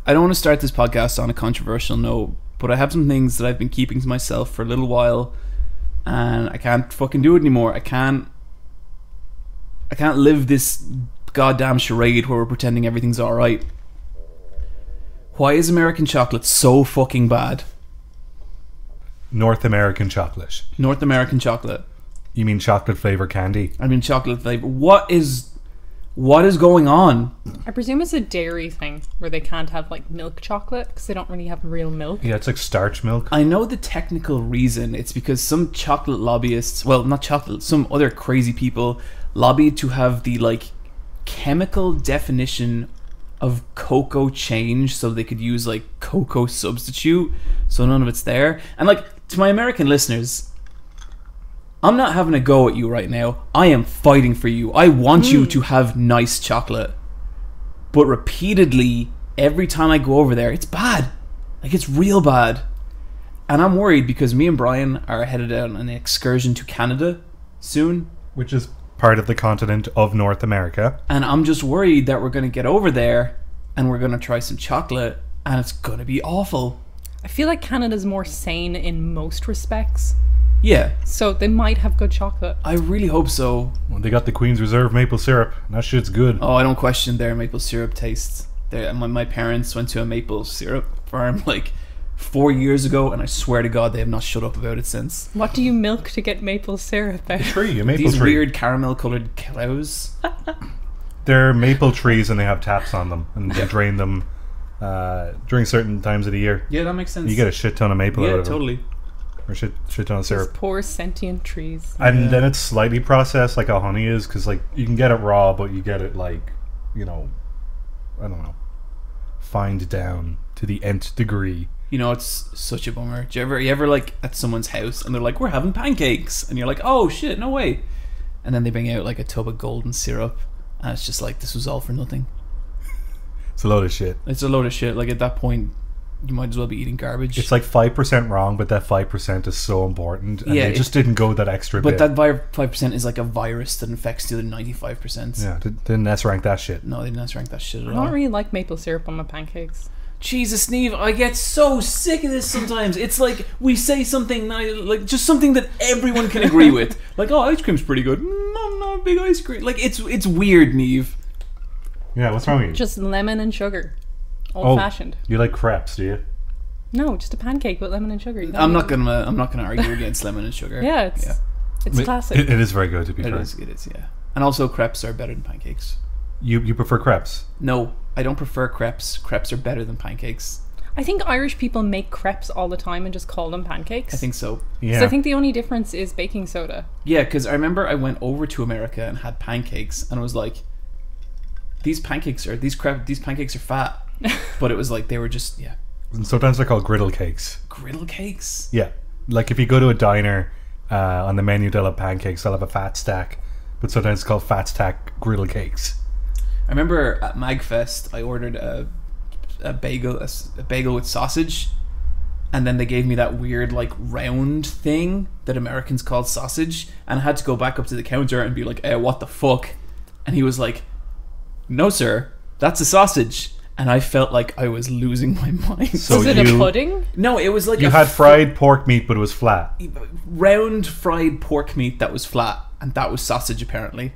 I don't want to start this podcast on a controversial note, but I have some things that I've been keeping to myself for a little while, and I can't fucking do it anymore. I can't live this goddamn charade where we're pretending everything's alright. Why is American chocolate so fucking bad? North American chocolate. North American chocolate. You mean chocolate flavor candy? I mean chocolate flavor. What is going on? I presume it's a dairy thing where they can't have like milk chocolate because they don't really have real milk. Yeah, it's like starch milk. I know the technical reason. It's because some chocolate lobbyists, well, not chocolate, some other crazy people lobbied to have the like chemical definition of cocoa change so they could use like cocoa substitute, so none of it's there. And like, to my American listeners, I'm not having a go at you right now. I am fighting for you. I want you to have nice chocolate. But repeatedly, every time I go over there, it's bad. Like, it's real bad. And I'm worried because me and Brian are headed on an excursion to Canada soon. Which is part of the continent of North America. And I'm just worried that we're going to get over there and we're going to try some chocolate and it's going to be awful. I feel like Canada's more sane in most respects. Yeah. So they might have good chocolate. I really hope so. Well, they got the Queen's Reserve maple syrup. That shit's good. Oh, I don't question their maple syrup taste. My parents went to a maple syrup farm like 4 years ago, and I swear to God they have not shut up about it since. What do you milk to get maple syrup out? A maple These tree. weird caramel coloured cows. They're maple trees and they have taps on them, and they drain them during certain times of the year. Yeah, that makes sense. You get a shit ton of maple out Yeah, of them. totally. Or shit ton of These syrup. poor sentient trees. And then it's slightly processed like how honey is, because like you can get it raw, but you get it like, you know, I don't know, fined down to the nth degree. You know, it's such a bummer. Do you ever like at someone's house and they're like, we're having pancakes, and you're like, oh shit, no way. And then they bring out like a tub of golden syrup and it's just like, this was all for nothing. It's a load of shit. It's a load of shit. Like, at that point you might as well be eating garbage. It's like 5% wrong, but that 5% is so important, and Yeah, they just didn't go that extra but bit. that 5% is like a virus that infects the other 95%. Yeah, didn't S-rank that shit. No, they didn't rank that shit at I all. don't really like maple syrup on my pancakes. Jesus, Neve, I get so sick of this sometimes. It's like we say something like just something that everyone can agree with. Like, oh, ice cream's pretty good. I'm not a big ice cream. Like, it's weird, Neve. Yeah, what's wrong with you? Just lemon and sugar. Old fashioned. You like crepes, do you? No, just a pancake with lemon and sugar. I'm not gonna argue against lemon and sugar. Yeah, it's classic. It is very good, to be fair. It is, yeah. And also, crepes are better than pancakes. You prefer crepes? No, I don't prefer crepes. Crepes are better than pancakes. I think Irish people make crepes all the time and just call them pancakes. I think so. Yeah. So I think the only difference is baking soda. Yeah, because I remember I went over to America and had pancakes, and I was like, these pancakes are fat. But it was like they were just And sometimes they're called griddle cakes. griddle cakes. Yeah. Like if you go to a diner, on the menu they'll have pancakes, they'll have a fat stack, but sometimes it's called fat stack griddle cakes. I remember at Magfest I ordered a bagel with sausage, and then they gave me that weird like round thing that Americans call sausage, and I had to go back up to the counter and be like, what the fuck? And he was like, no sir, that's a sausage. And I felt like I was losing my mind. So Was it a pudding? No, it was like You had fried pork meat, but it was flat. round fried pork meat that was flat, and that was sausage apparently.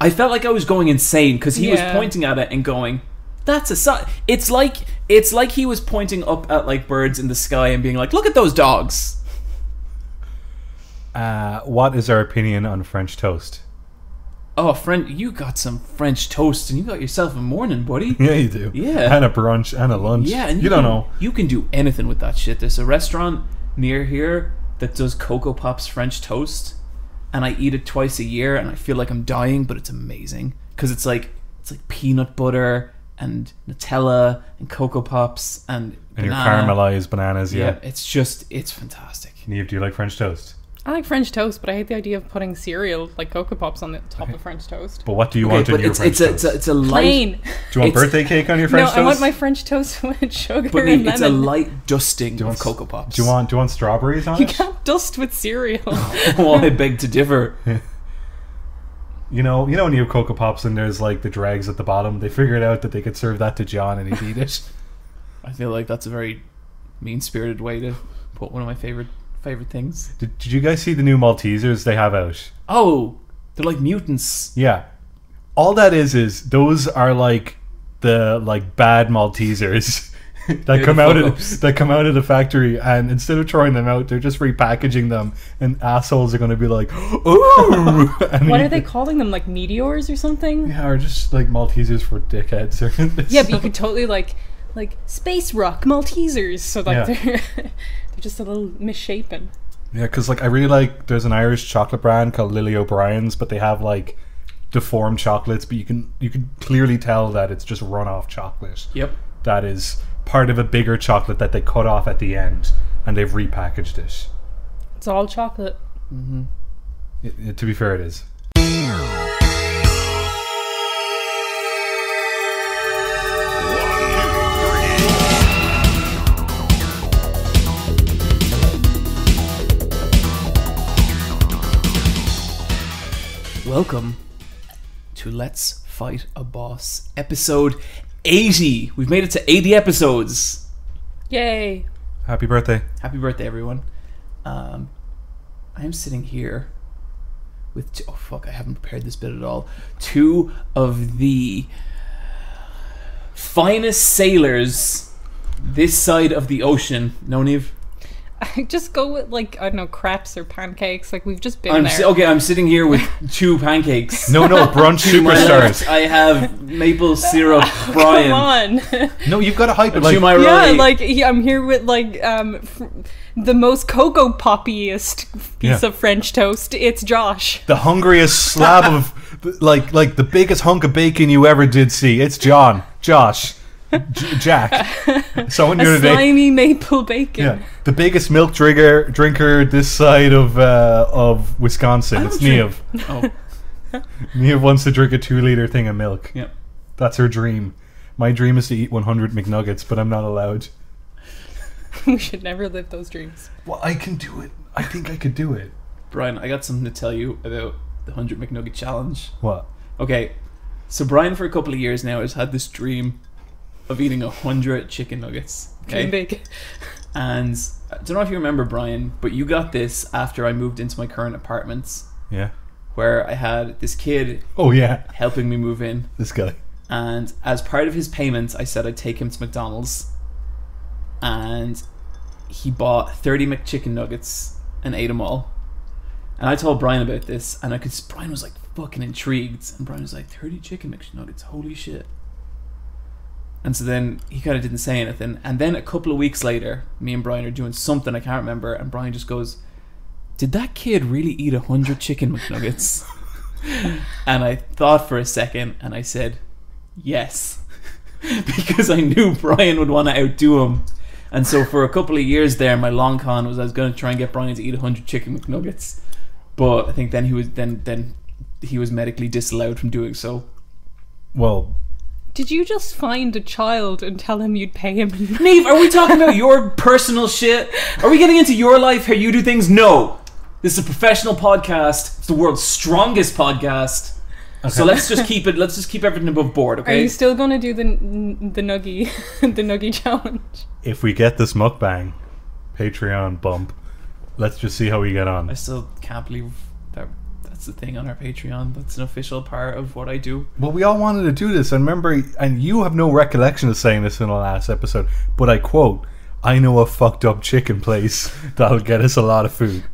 I felt like I was going insane because he was pointing at it and going, that's a sausage. It's like he was pointing up at like birds in the sky and being like, look at those dogs. What is our opinion on French toast? Oh, you got some French toast and you got yourself a morning, buddy. Yeah, you do. Yeah. And a brunch and a lunch. Yeah, and you don't know. You can do anything with that shit. There's a restaurant near here that does Cocoa Pops French toast, and I eat it twice a year, and I feel like I'm dying, but it's amazing because it's like peanut butter and Nutella and Cocoa Pops and your banana. caramelized bananas. Yeah. It's fantastic. Neve, do you like French toast? I like French toast, but I hate the idea of putting cereal like Cocoa Pops on the top of French toast. But what do you want in your French toast? It's a light. Plain. Do you want birthday cake on your French toast? No, I want my French toast with sugar But and it's lemon. a light dusting of Cocoa Pops. Do you want strawberries on You it? can't dust with cereal. Oh, I beg to differ. You know when you have Cocoa Pops and there's like the dregs at the bottom, they figured out that they could serve that to John and he'd eat it. I feel like that's a very mean-spirited way to put one of my favorite things. Did you guys see the new Maltesers they have out? Oh, they're like mutants. Yeah. All that is those are like the bad Maltesers that come out of the factory, and instead of throwing them out, they're just repackaging them, and assholes are going to be like, ooh. What are they calling them? Like meteors or something? Yeah, or just like Maltesers for dickheads. Yeah, but you could totally like space rock Maltesers. So like they're just a little misshapen. Yeah, because like I really like. There's an Irish chocolate brand called Lily O'Brien's, but they have like deformed chocolates, but you can clearly tell that it's just runoff chocolate. Yep. That is part of a bigger chocolate that they cut off at the end, and they've repackaged it. It's all chocolate. Mm-hmm. To be fair, it is. Welcome to Let's Fight a Boss, episode 80. We've made it to 80 episodes. Yay. Happy birthday. Happy birthday, everyone. I am sitting here with I haven't prepared this bit at all. Two of the finest sailors this side of the ocean. No, Neve? I just go with like, I don't know, crepes or pancakes. Like we've just been there. Okay, I'm sitting here with two pancakes. No, brunch superstars. I have maple syrup Brian. Come on. No, you've got to hype it. To my Yeah, right. like I'm here with like the most cocoa poppiest piece of French toast. It's Josh. The hungriest slab of like the biggest hunk of bacon you ever did see. It's Josh. Jack. Someone here today. Slimy maple bacon. Yeah, the biggest milk drinker this side of Wisconsin. It's Neve. Oh, Neve wants to drink a 2-liter thing of milk. yeah. That's her dream. My dream is to eat 100 McNuggets, but I'm not allowed. We should never live those dreams. Well, I can do it. I think I could do it. Brian, I got something to tell you about the 100 McNugget challenge. What? Okay, so Brian for a couple of years now has had this dream of eating 100 chicken nuggets. Okay? Dream big. And I don't know if you remember, Brian, but you got this after I moved into my current apartments, Yeah. where I had this kid Oh yeah. helping me move in. This guy. And as part of his payment, I said I'd take him to McDonald's. And he bought 30 McChicken nuggets and ate them all. And I told Brian about this, and Brian was like fucking intrigued. And Brian was like, 30 chicken McNuggets, holy shit. And so then he kind of didn't say anything. And then a couple of weeks later, me and Brian are doing something I can't remember, and Brian just goes, did that kid really eat 100 chicken McNuggets? And I thought for a second, and I said, yes. Because I knew Brian would want to outdo him. And so for a couple of years there, my long con was I was going to try and get Brian to eat 100 chicken McNuggets. But I think then he was medically disallowed from doing so. Well, Did you just find a child and tell him you'd pay him? Neve, are we talking about your personal shit? Are we getting into your life, how you do things? No. This is a professional podcast. It's the world's strongest podcast. Okay. So let's just keep everything above board, okay? Are you still going to do the nuggie the nuggie challenge? If we get this mukbang Patreon bump, let's just see how we get on. I still can't believe that's the thing on our Patreon. That's an official part of what I do. Well, we all wanted to do this. I remember, and you have no recollection of saying this in the last episode, but I quote, I know a fucked up chicken place that'll get us a lot of food.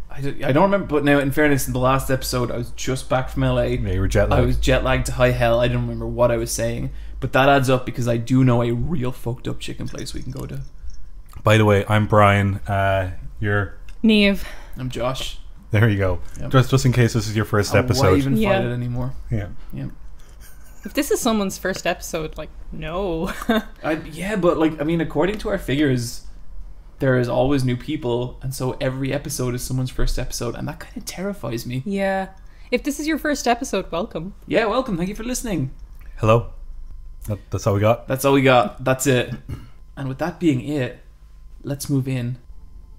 I don't remember, but now in fairness, in the last episode I was just back from LA. Yeah, you were jet lagged. I was jet lagged to high hell. I don't remember what I was saying, but that adds up because I do know a real fucked up chicken place we can go to. By the way, I'm Brian. You're Neve. I'm Josh. There you go. Yep. Just in case this is your first episode. Why even fight it anymore? Yeah. If this is someone's first episode, like, no. Yeah, but like, I mean, according to our figures, there is always new people, and so every episode is someone's first episode, and that kind of terrifies me. Yeah. If this is your first episode, welcome. Yeah, welcome. Thank you for listening. Hello. That's all we got. That's all we got. That's it. And with that being it, let's move in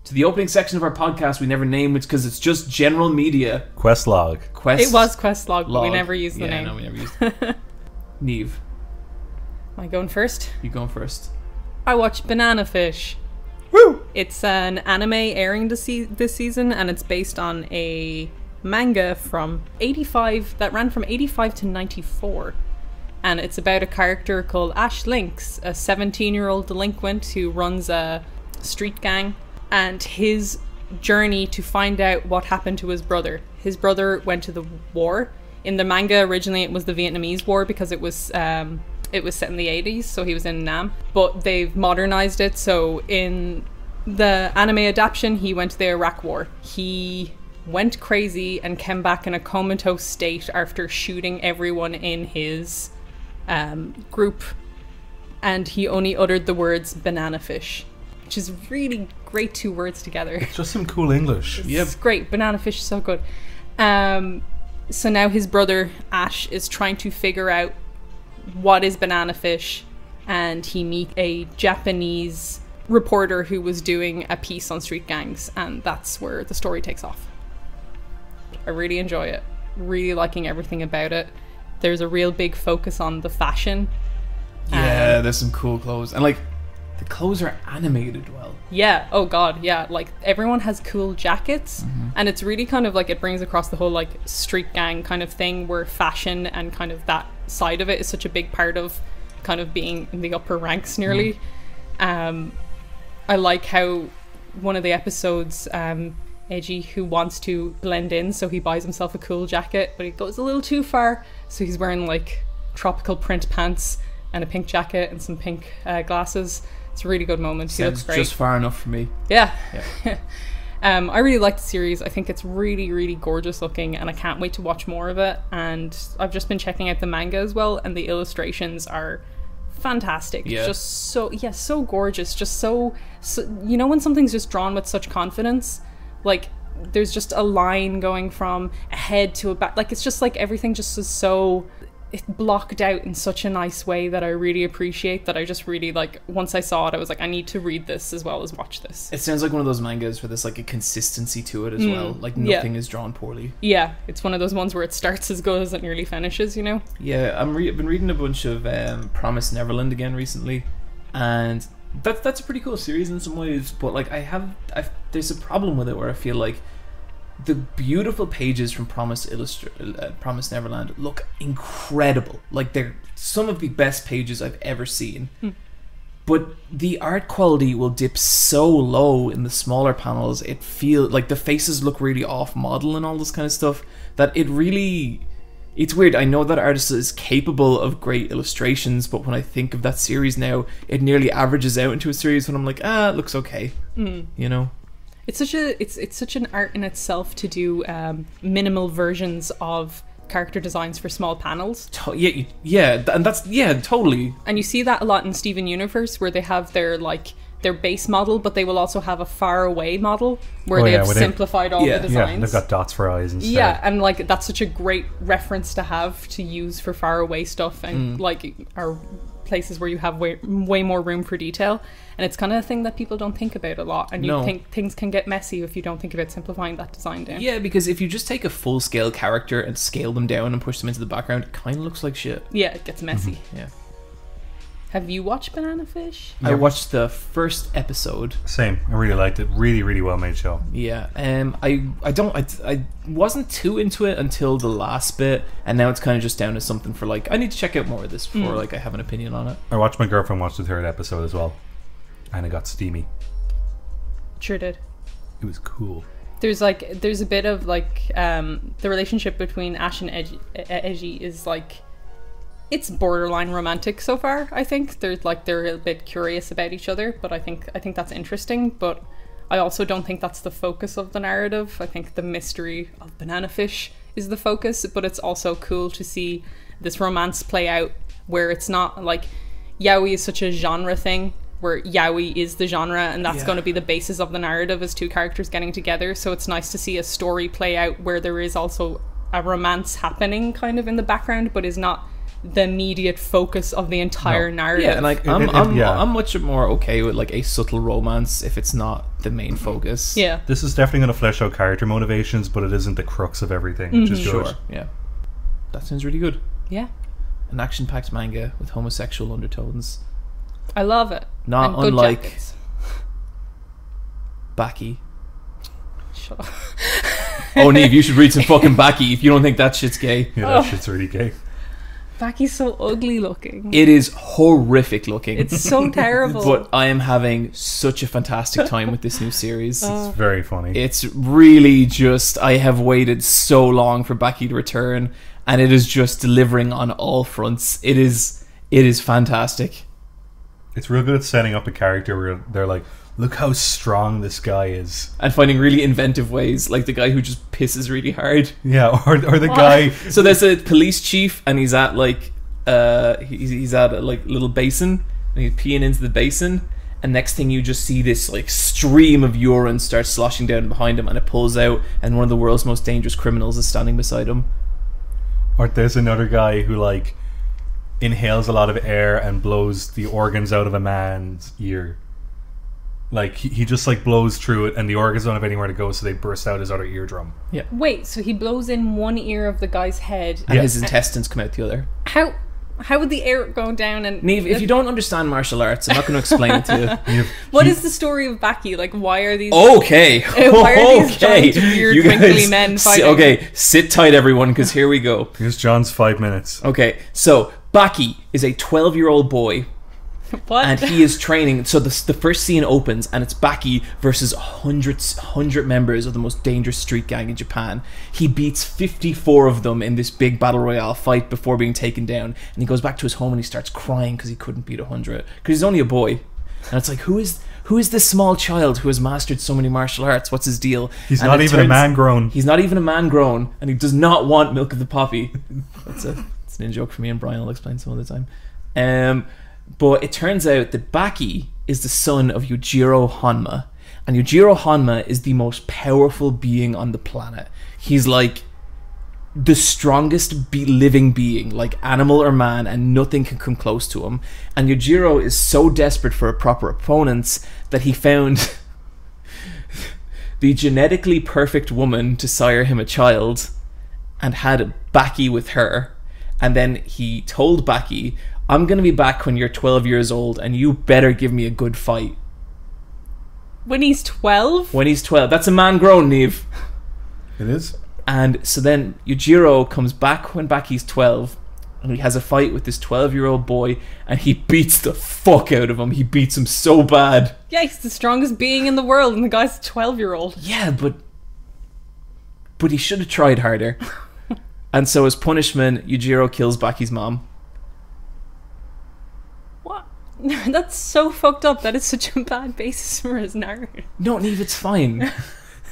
to the opening section of our podcast we never named, because it's just general media. Quest log. It was quest log, but we never used the name. No, we never used it. Neve. Am I going first? You going first. I watched Banana Fish. Woo! It's an anime airing this season, and it's based on a manga from 85 that ran from 85 to 94. And it's about a character called Ash Lynx, a 17-year-old delinquent who runs a street gang, and his journey to find out what happened to his brother. His brother went to the war. In the manga, originally it was the Vietnamese War because it was set in the 80s, so he was in Nam. But they've modernized it, so in the anime adaptation, he went to the Iraq War. He went crazy and came back in a comatose state after shooting everyone in his group, and he only uttered the words banana fish, which is really great 2 words together. It's just some cool English. It's great. Banana fish is so good. So now his brother Ash is trying to figure out what is banana fish, and he meets a Japanese reporter who was doing a piece on street gangs, and that's where the story takes off. I really enjoy it. Really liking everything about it. There's a real big focus on the fashion. Yeah, there's some cool clothes. And like, the clothes are animated well. Yeah, oh god, yeah. Like, everyone has cool jackets. And it's really kind of like, it brings across the whole like street gang kind of thing, where fashion and kind of that side of it is such a big part of kind of being in the upper ranks nearly. I like how one of the episodes, Edgy, who wants to blend in, so he buys himself a cool jacket, but he goes a little too far, so he's wearing like tropical print pants and a pink jacket and some pink glasses. It's a really good moment. He looks great. Just far enough for me. Yeah. I really like the series. I think it's really, really gorgeous looking, and I can't wait to watch more of it. And I've just been checking out the manga as well, and the illustrations are fantastic. Just so gorgeous. Just so you know when something's just drawn with such confidence, like there's just a line going from a head to a back, like it's just like everything just is so blocked out in such a nice way that I really appreciate, that I just really like, once I saw it I was like, I need to read this as well as watch this. It sounds like one of those mangas where there's like a consistency to it as well, like nothing is drawn poorly. Yeah, it's one of those ones where it starts as good as it nearly finishes, you know. I've been reading a bunch of Promised Neverland again recently, and that's a pretty cool series in some ways, but like there's a problem with it where I feel like the beautiful pages from Promised Neverland look incredible. Like, they're some of the best pages I've ever seen. But the art quality will dip so low in the smaller panels. It feels like the faces look really off model and all this kind of stuff, that it's weird. I know that artist is capable of great illustrations, but when I think of that series now, it nearly averages out into a series when I'm like, it looks okay. You know? It's such an art in itself to do minimal versions of character designs for small panels. Totally. And you see that a lot in Steven Universe, where they have their base model, but they will also have a far away model where they've simplified all the designs. Yeah, they've got dots for eyes instead. Yeah, and like that's such a great reference to have to use for far away stuff, and like are places where you have way more room for detail. And it's kind of a thing that people don't think about a lot, and you think things can get messy if you don't think about simplifying that design down. Yeah, because if you just take a full-scale character and scale them down and push them into the background, it kind of looks like shit. Yeah, it gets messy. Yeah. Have you watched Banana Fish? I watched the first episode. Same. I really liked it. Really, really well made show. Yeah. I wasn't too into it until the last bit, and now it's kind of just down to something for like, I need to check out more of this before like I have an opinion on it. I watched my girlfriend watch the third episode as well, and it got steamy. Sure did. It was cool. There's a bit of like the relationship between Ash and Edgy is like, it's borderline romantic so far. I think they're a bit curious about each other, but I think that's interesting. But I also don't think that's the focus of the narrative. I think the mystery of Banana Fish is the focus, but it's also cool to see this romance play out where it's not like yaoi is such a genre thing, where yaoi is the genre and that's going to be the basis of the narrative as two characters getting together. So it's nice to see a story play out where there is also a romance happening kind of in the background, but is not the immediate focus of the entire narrative. Yeah, and like I'm much more okay with like a subtle romance if it's not the main focus. Yeah, this is definitely going to flesh out character motivations, but it isn't the crux of everything, which is good. Yeah, that sounds really good. Yeah, an action-packed manga with homosexual undertones. I love it. Not And good unlike jackets. Baki. Shut up. Oh, Neve, you should read some fucking Baki if you don't think that shit's gay. Yeah, that shit's really gay. Baki's so ugly looking. It is horrific looking. It's so terrible. But I am having such a fantastic time with this new series. It's very funny. It's really just, I have waited so long for Baki to return, and it is just delivering on all fronts. It is fantastic. It's real good at setting up a character where they're like, look how strong this guy is. And finding really inventive ways, like the guy who just pisses really hard. Yeah, or the guy... So there's a police chief, and he's at like he's at a like little basin, and he's peeing into the basin, and next thing you just see this like stream of urine starts sloshing down behind him, and it pulls out, and one of the world's most dangerous criminals is standing beside him. Or there's another guy who like inhales a lot of air and blows the organs out of a man's ear. Like he just like blows through it, and the organs don't have anywhere to go, so they burst out his other eardrum. Yeah. Wait, so he blows in one ear of the guy's head, And his intestines come out the other. How would the air go down? And Neve, if you don't understand martial arts, I'm not going to explain it to you. what is the story of Baki? Like, why are these? Okay. Why are these giant, weird, You guys twinkly men fighting? Okay, sit tight, everyone, because here we go. Here's John's 5 minutes. Okay, so Baki is a 12-year-old boy. What? And he is training. So the first scene opens, and it's Baki versus 100 members of the most dangerous street gang in Japan. He beats 54 of them in this big battle royale fight before being taken down. And he goes back to his home and he starts crying because he couldn't beat 100 because he's only a boy. And it's like, who is this small child who has mastered so many martial arts? What's his deal? He's And not it even a man grown. He's not even a man grown, and he does not want milk of the poppy. It's an in-joke for me, and Brian will explain some other time. But it turns out that Baki is the son of Yujiro Hanma. And Yujiro Hanma is the most powerful being on the planet. He's like the strongest living being, like animal or man, and nothing can come close to him. And Yujiro is so desperate for a proper opponent that he found the genetically perfect woman to sire him a child and had Baki with her. And then he told Baki, I'm going to be back when you're 12 years old, and you better give me a good fight. When he's 12? When he's 12. That's a man grown, Neve. It is? And so then Yujiro comes back when Baki's 12, and he has a fight with this 12-year-old boy, and he beats the fuck out of him. He beats him so bad. Yeah, he's the strongest being in the world, and the guy's a 12-year-old. Yeah, but he should have tried harder. And so as punishment, Yujiro kills Baki's mom. What? That's so fucked up. That is such a bad basis for his narrative. No, Neve, it's fine.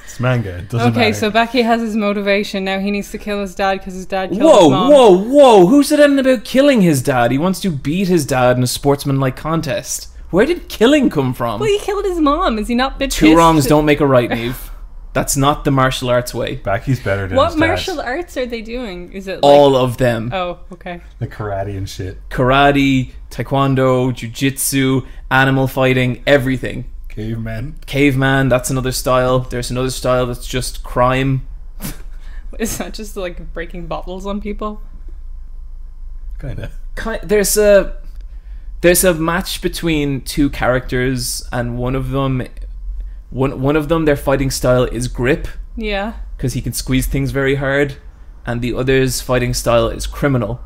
It's manga. It doesn't Okay, matter. so Baki has his motivation. Now he needs to kill his dad because his dad killed his mom. Whoa! Who said anything about killing his dad? He wants to beat his dad in a sportsmanlike contest. Where did killing come from? Well, he killed his mom. Is he not bit Two pissed? wrongs don't make a right, Neve. That's not the martial arts way. Baki's better than What his dad. martial arts are they doing? Is it like... All of them. Oh, okay. The karate and shit. Karate, taekwondo, jiu-jitsu, animal fighting, everything. Caveman, that's another style. There's another style that's just crime. Is that just like breaking bottles on people? Kinda. There's a match between two characters, and one of them their fighting style is grip, Yeah. because he can squeeze things very hard, and the other's fighting style is criminal.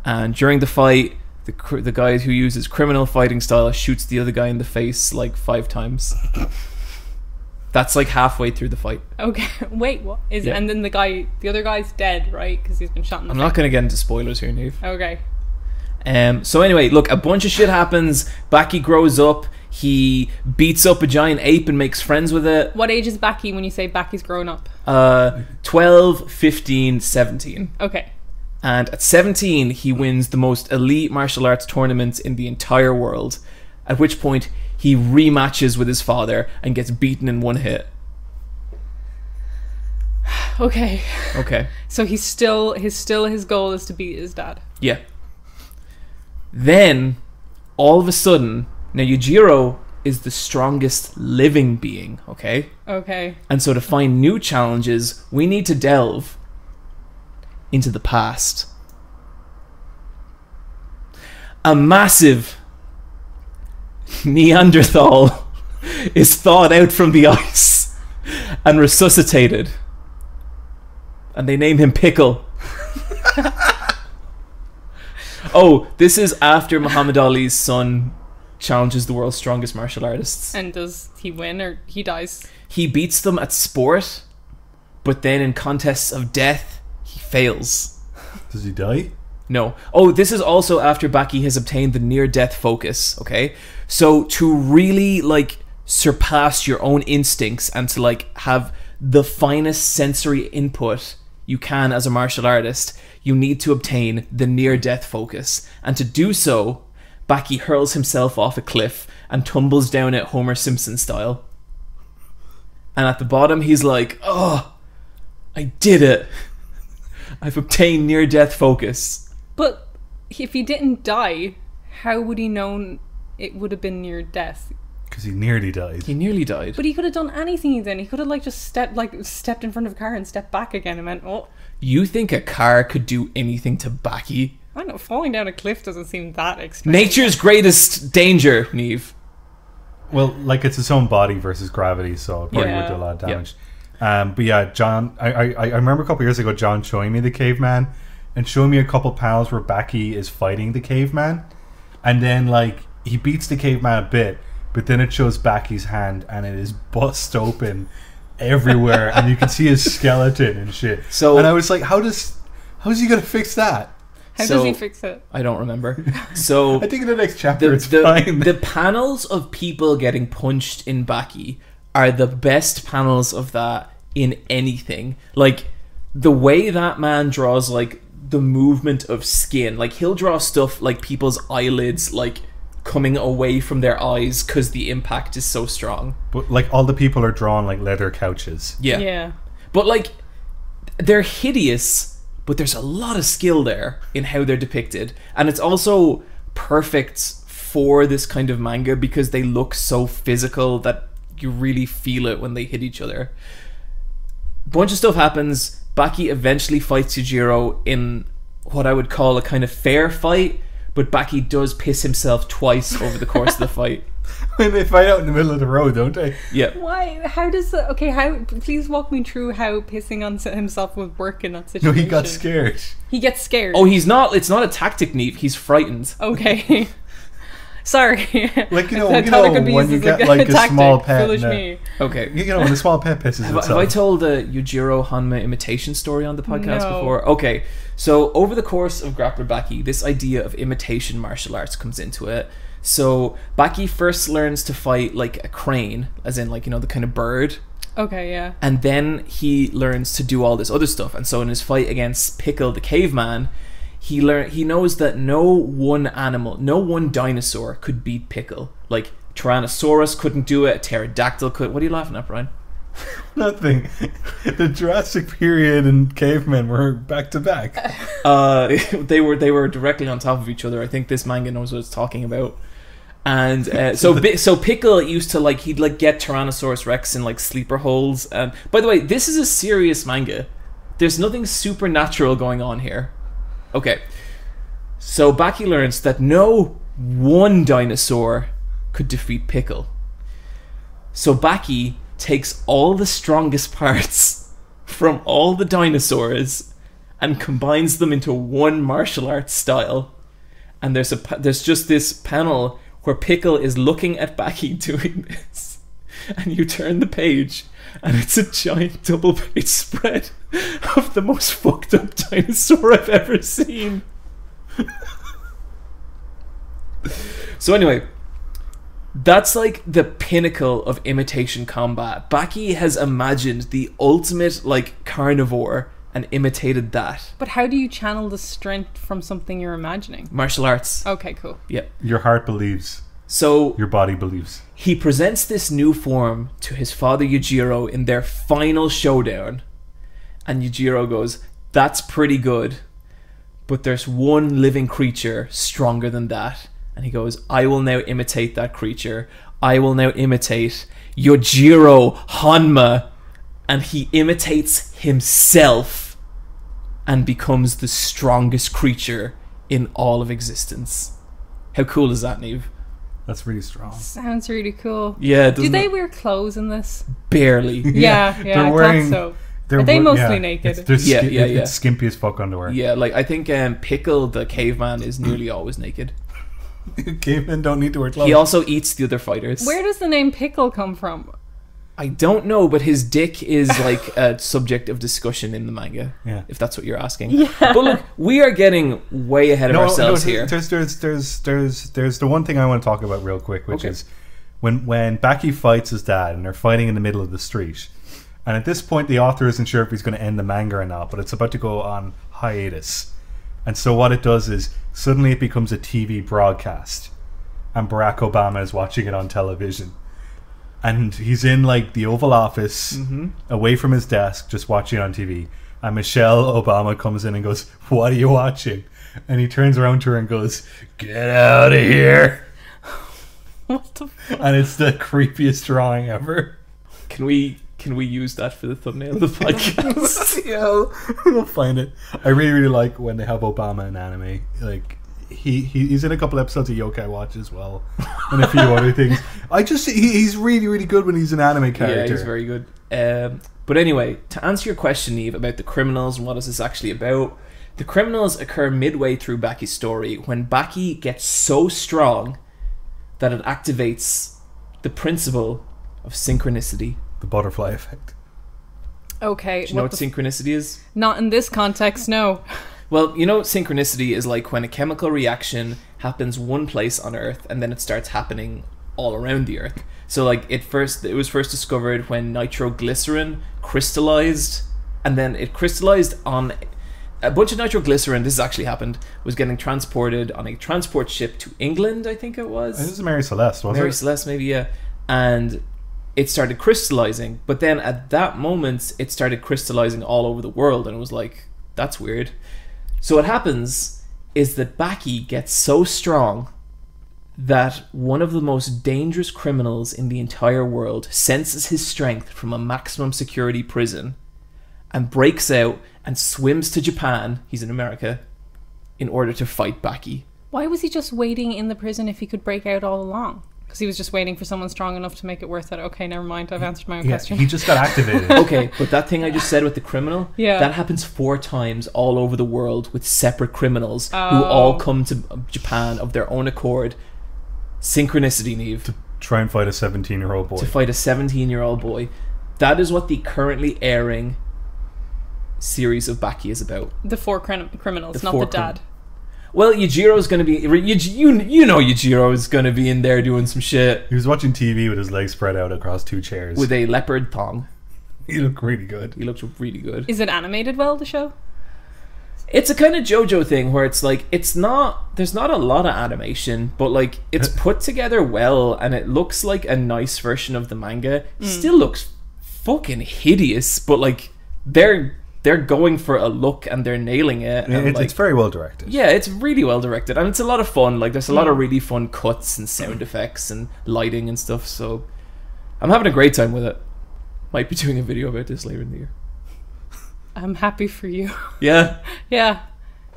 And during the fight, the guy who uses criminal fighting style shoots the other guy in the face like 5 times. That's like halfway through the fight. Okay. Wait, what is Yeah. And then the other guy's dead, right? Because he's been shot in the I'm not going to get into spoilers here, Neve. Okay. So anyway, look, a bunch of shit happens. Baki grows up. He beats up a giant ape and makes friends with it. What age is Baki when you say Baki's grown up? 12, 15, 17. Okay. And at 17, he wins the most elite martial arts tournament in the entire world. At which point, he rematches with his father and gets beaten in one hit. Okay. Okay. So his goal is to beat his dad. Yeah. Then, all of a sudden, now Yujiro is the strongest living being, okay? Okay. And so to find new challenges, we need to delve into the past. A massive Neanderthal is thawed out from the ice and resuscitated. And they name him Pickle. Oh, this is after Muhammad Ali's son challenges the world's strongest martial artists. And does he win or he dies? He beats them at sport, but then in contests of death, he fails. Does he die? No. Oh, this is also after Baki has obtained the near-death focus, okay? So to really, like, surpass your own instincts and to, like, have the finest sensory input you can as a martial artist, you need to obtain the near-death focus. And to do so, Baki hurls himself off a cliff and tumbles down it Homer Simpson style. And at the bottom, he's like, oh, I did it. I've obtained near-death focus. But if he didn't die, how would he known it would have been near death? Because he nearly died. He nearly died. But he could have done anything then. He could have, like, just stepped in front of a car and stepped back again and went, oh. You think a car could do anything to Baki? I don't know, falling down a cliff doesn't seem that extreme. Nature's greatest danger, Neve. Well, like, it's its own body versus gravity, so it probably would do a lot of damage. But yeah, John, I remember a couple years ago John showing me the caveman and showing me a couple panels where Baki is fighting the caveman, and then, like, he beats the caveman a bit, but then it shows Baki's hand and it is bust open everywhere and you can see his skeleton and shit. So, and I was like, how's he gonna fix that? How does he fix it? I don't remember. So I think in the next chapter it's fine. The panels of people getting punched in Baki are the best panels of that in anything. Like, the way that man draws, like, the movement of skin, like, he'll draw stuff like people's eyelids, like, coming away from their eyes because the impact is so strong. But, like, all the people are drawn like leather couches. Yeah. But, like, they're hideous, but there's a lot of skill there in how they're depicted. And it's also perfect for this kind of manga because they look so physical that you really feel it when they hit each other. Bunch of stuff happens. Baki eventually fights Yujiro in what I would call a kind of fair fight, but Baki does piss himself twice over the course of the fight. When they fight out in the middle of the road, don't they? Yeah. Why? How does that... Okay, how... Please walk me through how pissing on himself would work in that situation. No, he got scared. He gets scared. Oh, he's not... It's not a tactic, Neve. He's frightened. Okay. Sorry. Like, you know when you get, like, a small pet... Foolish me. Okay. You know, when a small pet pisses itself. Have I told the Yujiro Hanma imitation story on the podcast No. before? Okay. So, over the course of Grappler Baki, this idea of imitation martial arts comes into it. So, Baki first learns to fight, like, a crane, as in, like, you know, the kind of bird. Okay, yeah. And then he learns to do all this other stuff. And so, in his fight against Pickle the caveman, he knows that no one animal, no one dinosaur could beat Pickle. Like, Tyrannosaurus couldn't do it, a pterodactyl could. What are you laughing at, Brian? Nothing. The Jurassic period and cavemen were back to back. They were directly on top of each other. I think this manga knows what it's talking about. And so Pickle used to, like, he'd, like, get Tyrannosaurus Rex in, like, sleeper holes. And by the way, this is a serious manga. There's nothing supernatural going on here. Okay. So Baki learns that no one dinosaur could defeat Pickle. So Baki takes all the strongest parts from all the dinosaurs and combines them into one martial arts style. And there's just this panel where Pickle is looking at Baki doing this, and you turn the page and it's a giant double page spread of the most fucked up dinosaur I've ever seen. So anyway, that's like the pinnacle of imitation combat. Baki has imagined the ultimate, like, carnivore and imitated that. But how do you channel the strength from something you're imagining? Martial arts. Okay, cool. Yeah. Your heart believes. So your body believes. He presents this new form to his father Yujiro in their final showdown. And Yujiro goes, "That's pretty good. But there's one living creature stronger than that." And he goes, "I will now imitate that creature. I will now imitate Yujiro Hanma." And he imitates himself and becomes the strongest creature in all of existence. How cool is that, Neve? That's really strong. Sounds really cool. Yeah. Do they wear clothes in this? Barely. Yeah, They're I wearing, thought so. Are they mostly naked? Yeah. It's skimpy as fuck underwear. Yeah, like I think Pickle, the caveman, is nearly always naked. Cavemen don't need to wear clothes. He also eats the other fighters. Where does the name Pickle come from? I don't know, but his dick is like a subject of discussion in the manga. Yeah. If that's what you're asking. Yeah. But look, we are getting way ahead of ourselves here. There's the one thing I want to talk about real quick, which is when Baki fights his dad and they're fighting in the middle of the street. And at this point, the author isn't sure if he's going to end the manga or not, but it's about to go on hiatus. And so what it does is suddenly it becomes a TV broadcast, and Barack Obama is watching it on television. And he's in like the Oval Office, away from his desk, just watching it on TV. And Michelle Obama comes in and goes, "What are you watching?" And he turns around to her and goes, "Get out of here." What the fuck? And it's the creepiest drawing ever. Can we use that for the thumbnail of the podcast? Yeah, we'll find it. I really like when they have Obama in anime. Like he's in a couple episodes of Yokai Watch as well, and a few other things. He's really good when he's an anime character. Yeah, he's very good. But anyway, to answer your question, Eve, about the criminals and what is this actually about, the criminals occur midway through Baki's story when Baki gets so strong that it activates the principle of synchronicity. The butterfly effect. Okay. Do you know what synchronicity is? Not in this context, no. Well, you know, synchronicity is like when a chemical reaction happens one place on Earth and then it starts happening all around the Earth. So like it was first discovered when nitroglycerin crystallized, and then it crystallized on a bunch of nitroglycerin. This has actually happened. Was getting transported on a transport ship to England, I think it was. This is Mary Celeste, wasn't it? Mary Celeste, maybe, yeah. And it started crystallizing, but then at that moment it started crystallizing all over the world, and it was like, that's weird. So what happens is that Baki gets so strong that one of the most dangerous criminals in the entire world senses his strength from a maximum security prison and breaks out and swims to Japan, he's in America, in order to fight Baki. Why was he just waiting in the prison if he could break out all along? Because he was just waiting for someone strong enough to make it worth it. Okay, never mind. I've answered my own question. He just got activated. Okay, but that thing I just said with the criminal, yeah, that happens 4 times all over the world with separate criminals who all come to Japan of their own accord. Synchronicity, Neve. To try and fight a 17-year-old boy. To fight a 17-year-old boy. That is what the currently airing series of Baki is about. The 4 criminals, not the dad. Well, Yujiro's going to be... You know Yujiro's going to be in there doing some shit. He was watching TV with his legs spread out across 2 chairs. With a leopard thong. He looked really good. He looked really good. Is it animated well, the show? It's a kind of JoJo thing where it's like, there's not a lot of animation, but like it's put together well, and it looks like a nice version of the manga. Still looks fucking hideous, but like they're going for a look and they're nailing it. And it's very well directed. Yeah, it's really well directed, and it's a lot of fun. Like there's a lot of really fun cuts and sound effects and lighting and stuff. So I'm having a great time with it. Might be doing a video about this later in the year. I'm happy for you. Yeah. Yeah.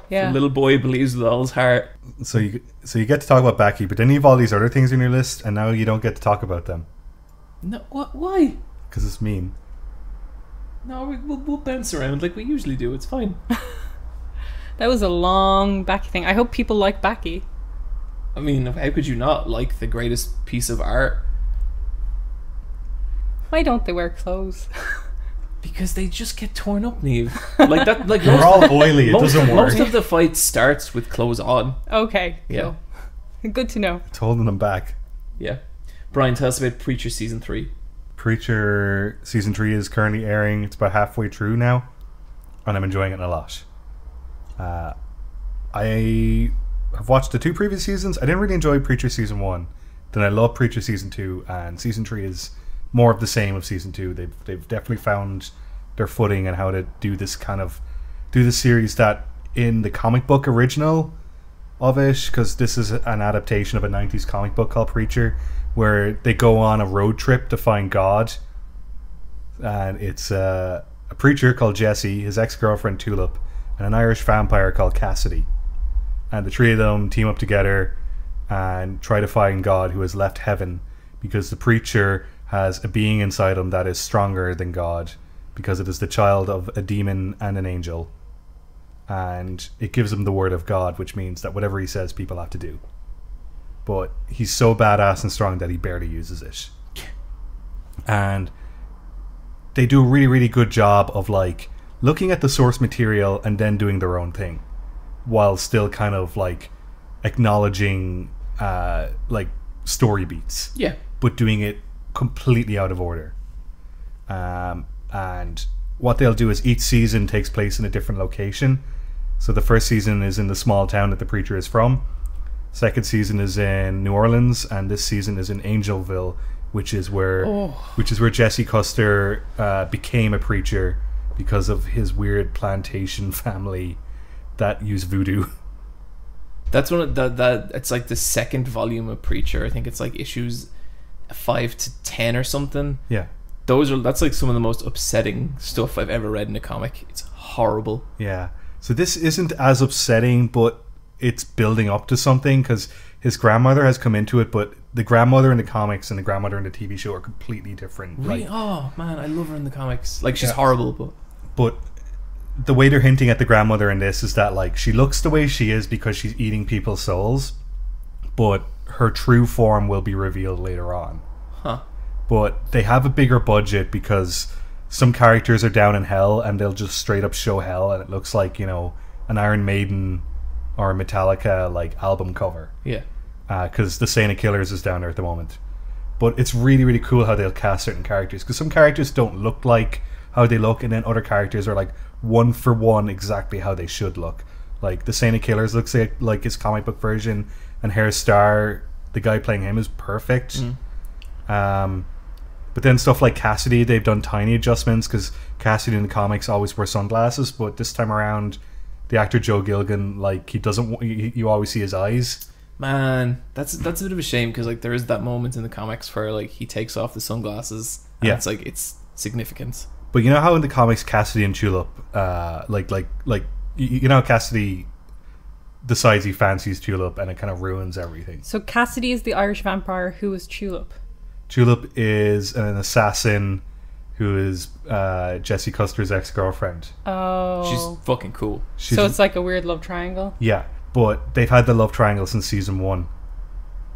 The little boy believes with all his heart. So you get to talk about Baki, but then you have all these other things in your list, and now you don't get to talk about them. No, what? Why? Because it's mean. No, we'll bounce around like we usually do. It's fine. That was a long Baki thing. I hope people like Baki. I mean, how could you not like the greatest piece of art? Why don't they wear clothes? Because they just get torn up, Neve. Like that. Like they're all oily. It doesn't work. Most of the fight starts with clothes on. Okay. Yeah. Cool. Good to know. It's holding them back. Yeah. Brian, tell us about Preacher Season 3. Preacher Season 3 is currently airing. It's about halfway through now, and I'm enjoying it a lot. I have watched the 2 previous seasons. I didn't really enjoy Preacher Season 1. Then I love Preacher Season 2, and Season 3 is more of the same of Season 2. They've definitely found their footing and how to do this series that in the comic book original of it, because this is an adaptation of a 90s comic book called Preacher, where they go on a road trip to find God, and it's a preacher called Jesse, his ex-girlfriend Tulip, and an Irish vampire called Cassidy, and the 3 of them team up together and try to find God who has left heaven, because the preacher has a being inside him that is stronger than God, because it is the child of a demon and an angel, and it gives him the word of God, which means that whatever he says, people have to do. But he's so badass and strong that he barely uses it. And they do a really, really good job of like looking at the source material and then doing their own thing, while still kind of like acknowledging like story beats. Yeah. But doing it completely out of order. And what they'll do is each season takes place in a different location. So the first season is in the small town that the preacher is from. Second season is in New Orleans, and this season is in Angelville, which is where Jesse Custer became a preacher because of his weird plantation family that use voodoo. That's one of that. It's like the second volume of Preacher. I think it's like issues 5 to 10 or something. Yeah, that's like some of the most upsetting stuff I've ever read in a comic. It's horrible. Yeah. So this isn't as upsetting, but it's building up to something, because his grandmother has come into it, but the grandmother in the comics and the grandmother in the TV show are completely different. Really? Like, oh man, I love her in the comics. Like, she's horrible, but the way they're hinting at the grandmother in this is that like she looks the way she is because she's eating people's souls, but her true form will be revealed later on. Huh. But they have a bigger budget because some characters are down in hell, and they'll just straight up show hell, and it looks like, you know, an Iron Maiden or a Metallica like album cover. Yeah. Because the Saint of Killers is down there at the moment. But it's really, really cool how they'll cast certain characters, because some characters don't look like how they look, and then other characters are like one for one exactly how they should look. Like the Saint of Killers looks like his comic book version, and Harry Starr, the guy playing him, is perfect. But then stuff like Cassidy, they've done tiny adjustments, because Cassidy in the comics always wears sunglasses, but this time around the actor Joe Gilgan, like, he doesn't, you always see his eyes. Man, that's a bit of a shame, because like there is that moment in the comics where like he takes off the sunglasses, and it's significant. But you know how in the comics Cassidy and Tulip, you know how Cassidy decides he fancies Tulip, and it kind of ruins everything. So Cassidy is the Irish vampire. Who is Tulip? Tulip is an assassin who is Jesse Custer's ex-girlfriend. Oh. She's fucking cool. So it's like a weird love triangle? Yeah, but they've had the love triangle since season 1,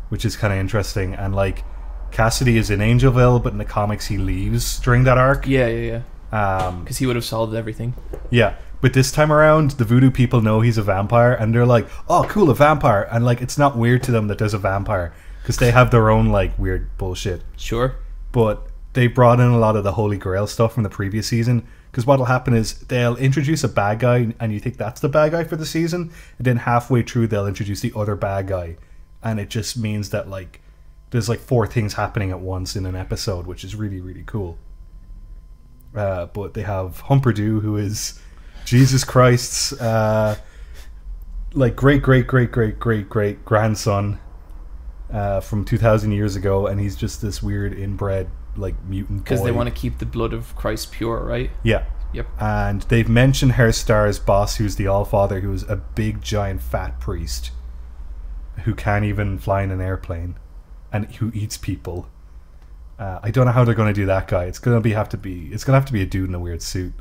which is kind of interesting. And like, Cassidy is in Angelville, but in the comics he leaves during that arc. Yeah. Because he would have solved everything. Yeah, but this time around, the voodoo people know he's a vampire, and they're like, oh, cool, a vampire. And like, it's not weird to them that there's a vampire, because they have their own like weird bullshit. Sure. But they brought in a lot of the Holy Grail stuff from the previous season, because what'll happen is they'll introduce a bad guy, and you think that's the bad guy for the season, and then halfway through they'll introduce the other bad guy, and it just means that like there's like 4 things happening at once in an episode, which is really, really cool. But they have Humperdew, who is Jesus Christ's like great grandson from 2,000 years ago, and he's just this weird inbred like mutant because boy. they want to keep the blood of Christ pure, right? Yeah. Yep. And they've mentioned Hair Star's boss, who's the Allfather, who's a big giant fat priest who can't even fly in an airplane and who eats people. I don't know how they're going to do that guy. It's gonna have to be a dude in a weird suit.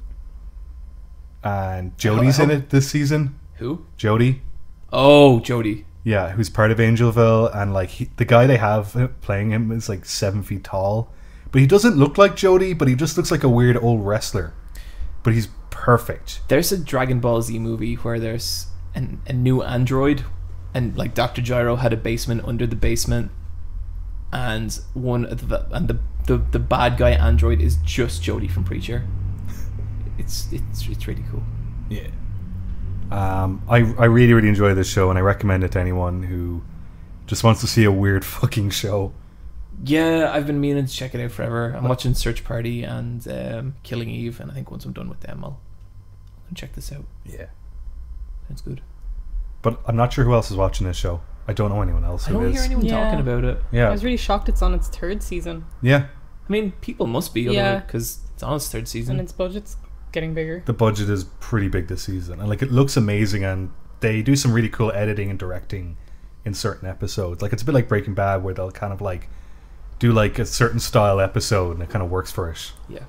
And Jodie's in it this season. Who? Jodie. Oh, Jodie. Yeah, who's part of Angelville, and like the guy they have playing him is like 7 feet tall, but he doesn't look like Jodie, but he just looks like a weird old wrestler. But he's perfect. There's a Dragon Ball Z movie where there's a new android, and like Dr. Gyro had a basement under the basement, and the bad guy android is just Jodie from Preacher. It's really cool. Yeah. I really, really enjoy this show, and I recommend it to anyone who just wants to see a weird fucking show. Yeah, I've been meaning to check it out forever. I'm watching Search Party and Killing Eve, and I think once I'm done with them, I'll check this out. Yeah. Sounds good. But I'm not sure who else is watching this show. I don't know anyone else who is. I don't hear anyone talking about it. Yeah. I was really shocked it's on its 3rd season. Yeah. I mean, people must be, because it's on its 3rd season. And its budget's getting bigger. The budget is pretty big this season, and like it looks amazing, and they do some really cool editing and directing in certain episodes. Like it's a bit like Breaking Bad, where they'll kind of like do like a certain style episode and it kind of works for it. Yeah.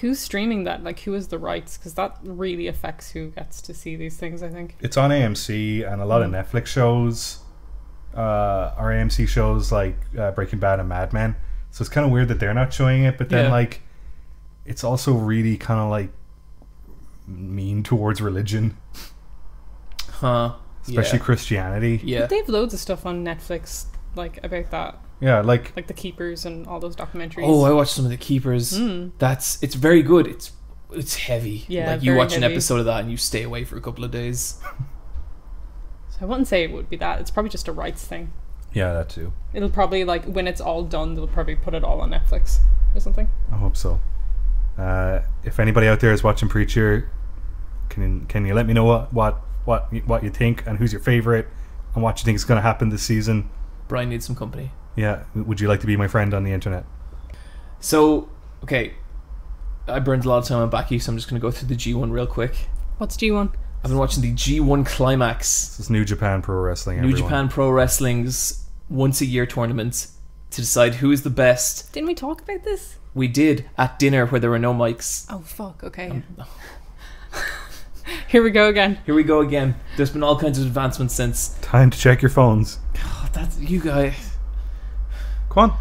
Who's streaming that? Like, who has the rights? Because that really affects who gets to see these things, I think. It's on AMC, and a lot of Netflix shows are AMC shows, like Breaking Bad and Mad Men. So it's kind of weird that they're not showing it, but then like it's also really kind of like mean towards religion. Especially Christianity. Yeah. But they have loads of stuff on Netflix like about that. Yeah, like The Keepers and all those documentaries. Oh, I watched some of The Keepers. It's very good. It's heavy. Yeah, like you very watch an heavy. episode of that and you stay away for a couple of days. So I wouldn't say it would be that. It's probably just a rights thing. Yeah, that too. It'll probably, like, when it's all done, they'll probably put it all on Netflix or something. I hope so. If anybody out there is watching Preacher, can you let me know what you think and who's your favorite and what you think is going to happen this season? Brian needs some company. Yeah, would you like to be my friend on the internet? So, okay, I burned a lot of time on Baki, so I'm just going to go through the G1 real quick. What's G1? I've been watching the G1 Climax. This is New Japan Pro Wrestling. New Japan Pro Wrestling's once-a-year tournament to decide who is the best. Didn't we talk about this? We did at dinner where there were no mics. Oh, fuck, okay. Here we go again. Here we go again. There's been all kinds of advancements since. Time to check your phones. Oh, that's you guys. Come on.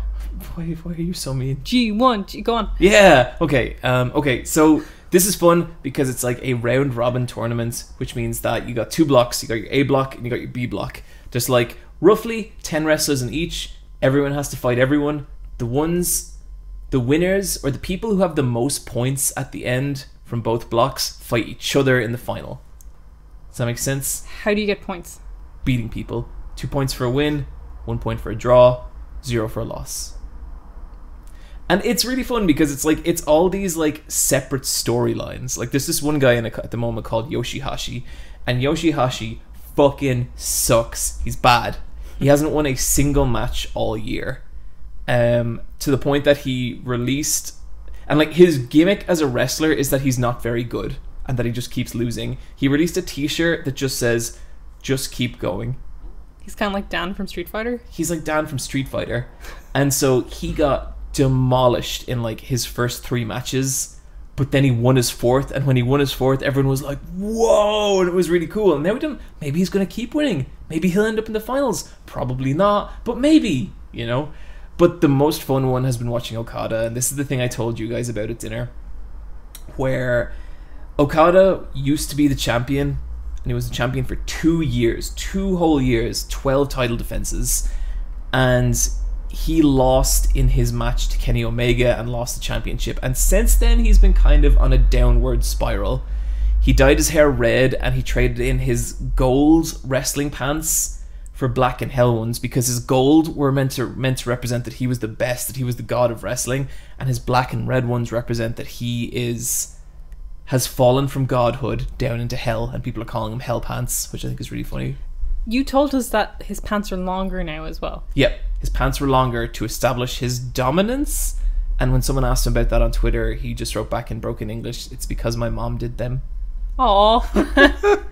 Why are you so mean? G1, go on. Yeah. Okay. Okay. So this is fun because it's like a round robin tournament, which means that you got 2 blocks. You got your A block and you got your B block. There's like roughly 10 wrestlers in each. Everyone has to fight everyone. The winners, or the people who have the most points at the end from both blocks, fight each other in the final. Does that make sense? How do you get points? Beating people. 2 points for a win, 1 point for a draw, 0 for a loss. And it's really fun because it's all these like separate storylines. Like there's this one guy at the moment called Yoshihashi, and Yoshihashi fucking sucks. He's bad. He hasn't won a single match all year. To the point that he released, and like his gimmick as a wrestler is that he's not very good and that he just keeps losing. He released a t-shirt that just says, "Just keep going." He's kind of like Dan from Street Fighter. He's like Dan from Street Fighter. And so he got demolished in like his first 3 matches, but then he won his 4th, and when he won his 4th, everyone was like, whoa, and it was really cool. And now we don't, maybe he's going to keep winning. Maybe he'll end up in the finals. Probably not, but maybe, you know. But the most fun one has been watching Okada, and this is the thing I told you guys about at dinner, where Okada used to be the champion, and he was the champion for 2 years, 2 whole years, 12 title defenses, and he lost in his match to Kenny Omega and lost the championship. And since then, he's been kind of on a downward spiral. He dyed his hair red and he traded in his gold wrestling pants for black and hell ones, because his gold were meant to represent that he was the best, that he was the god of wrestling, and his black and red ones represent that he has fallen from godhood down into hell, and people are calling him hell pants, which I think is really funny. You told us that his pants are longer now as well. Yep, his pants were longer to establish his dominance. And when someone asked him about that on Twitter, he just wrote back in broken English, "It's because my mom did them." Aww.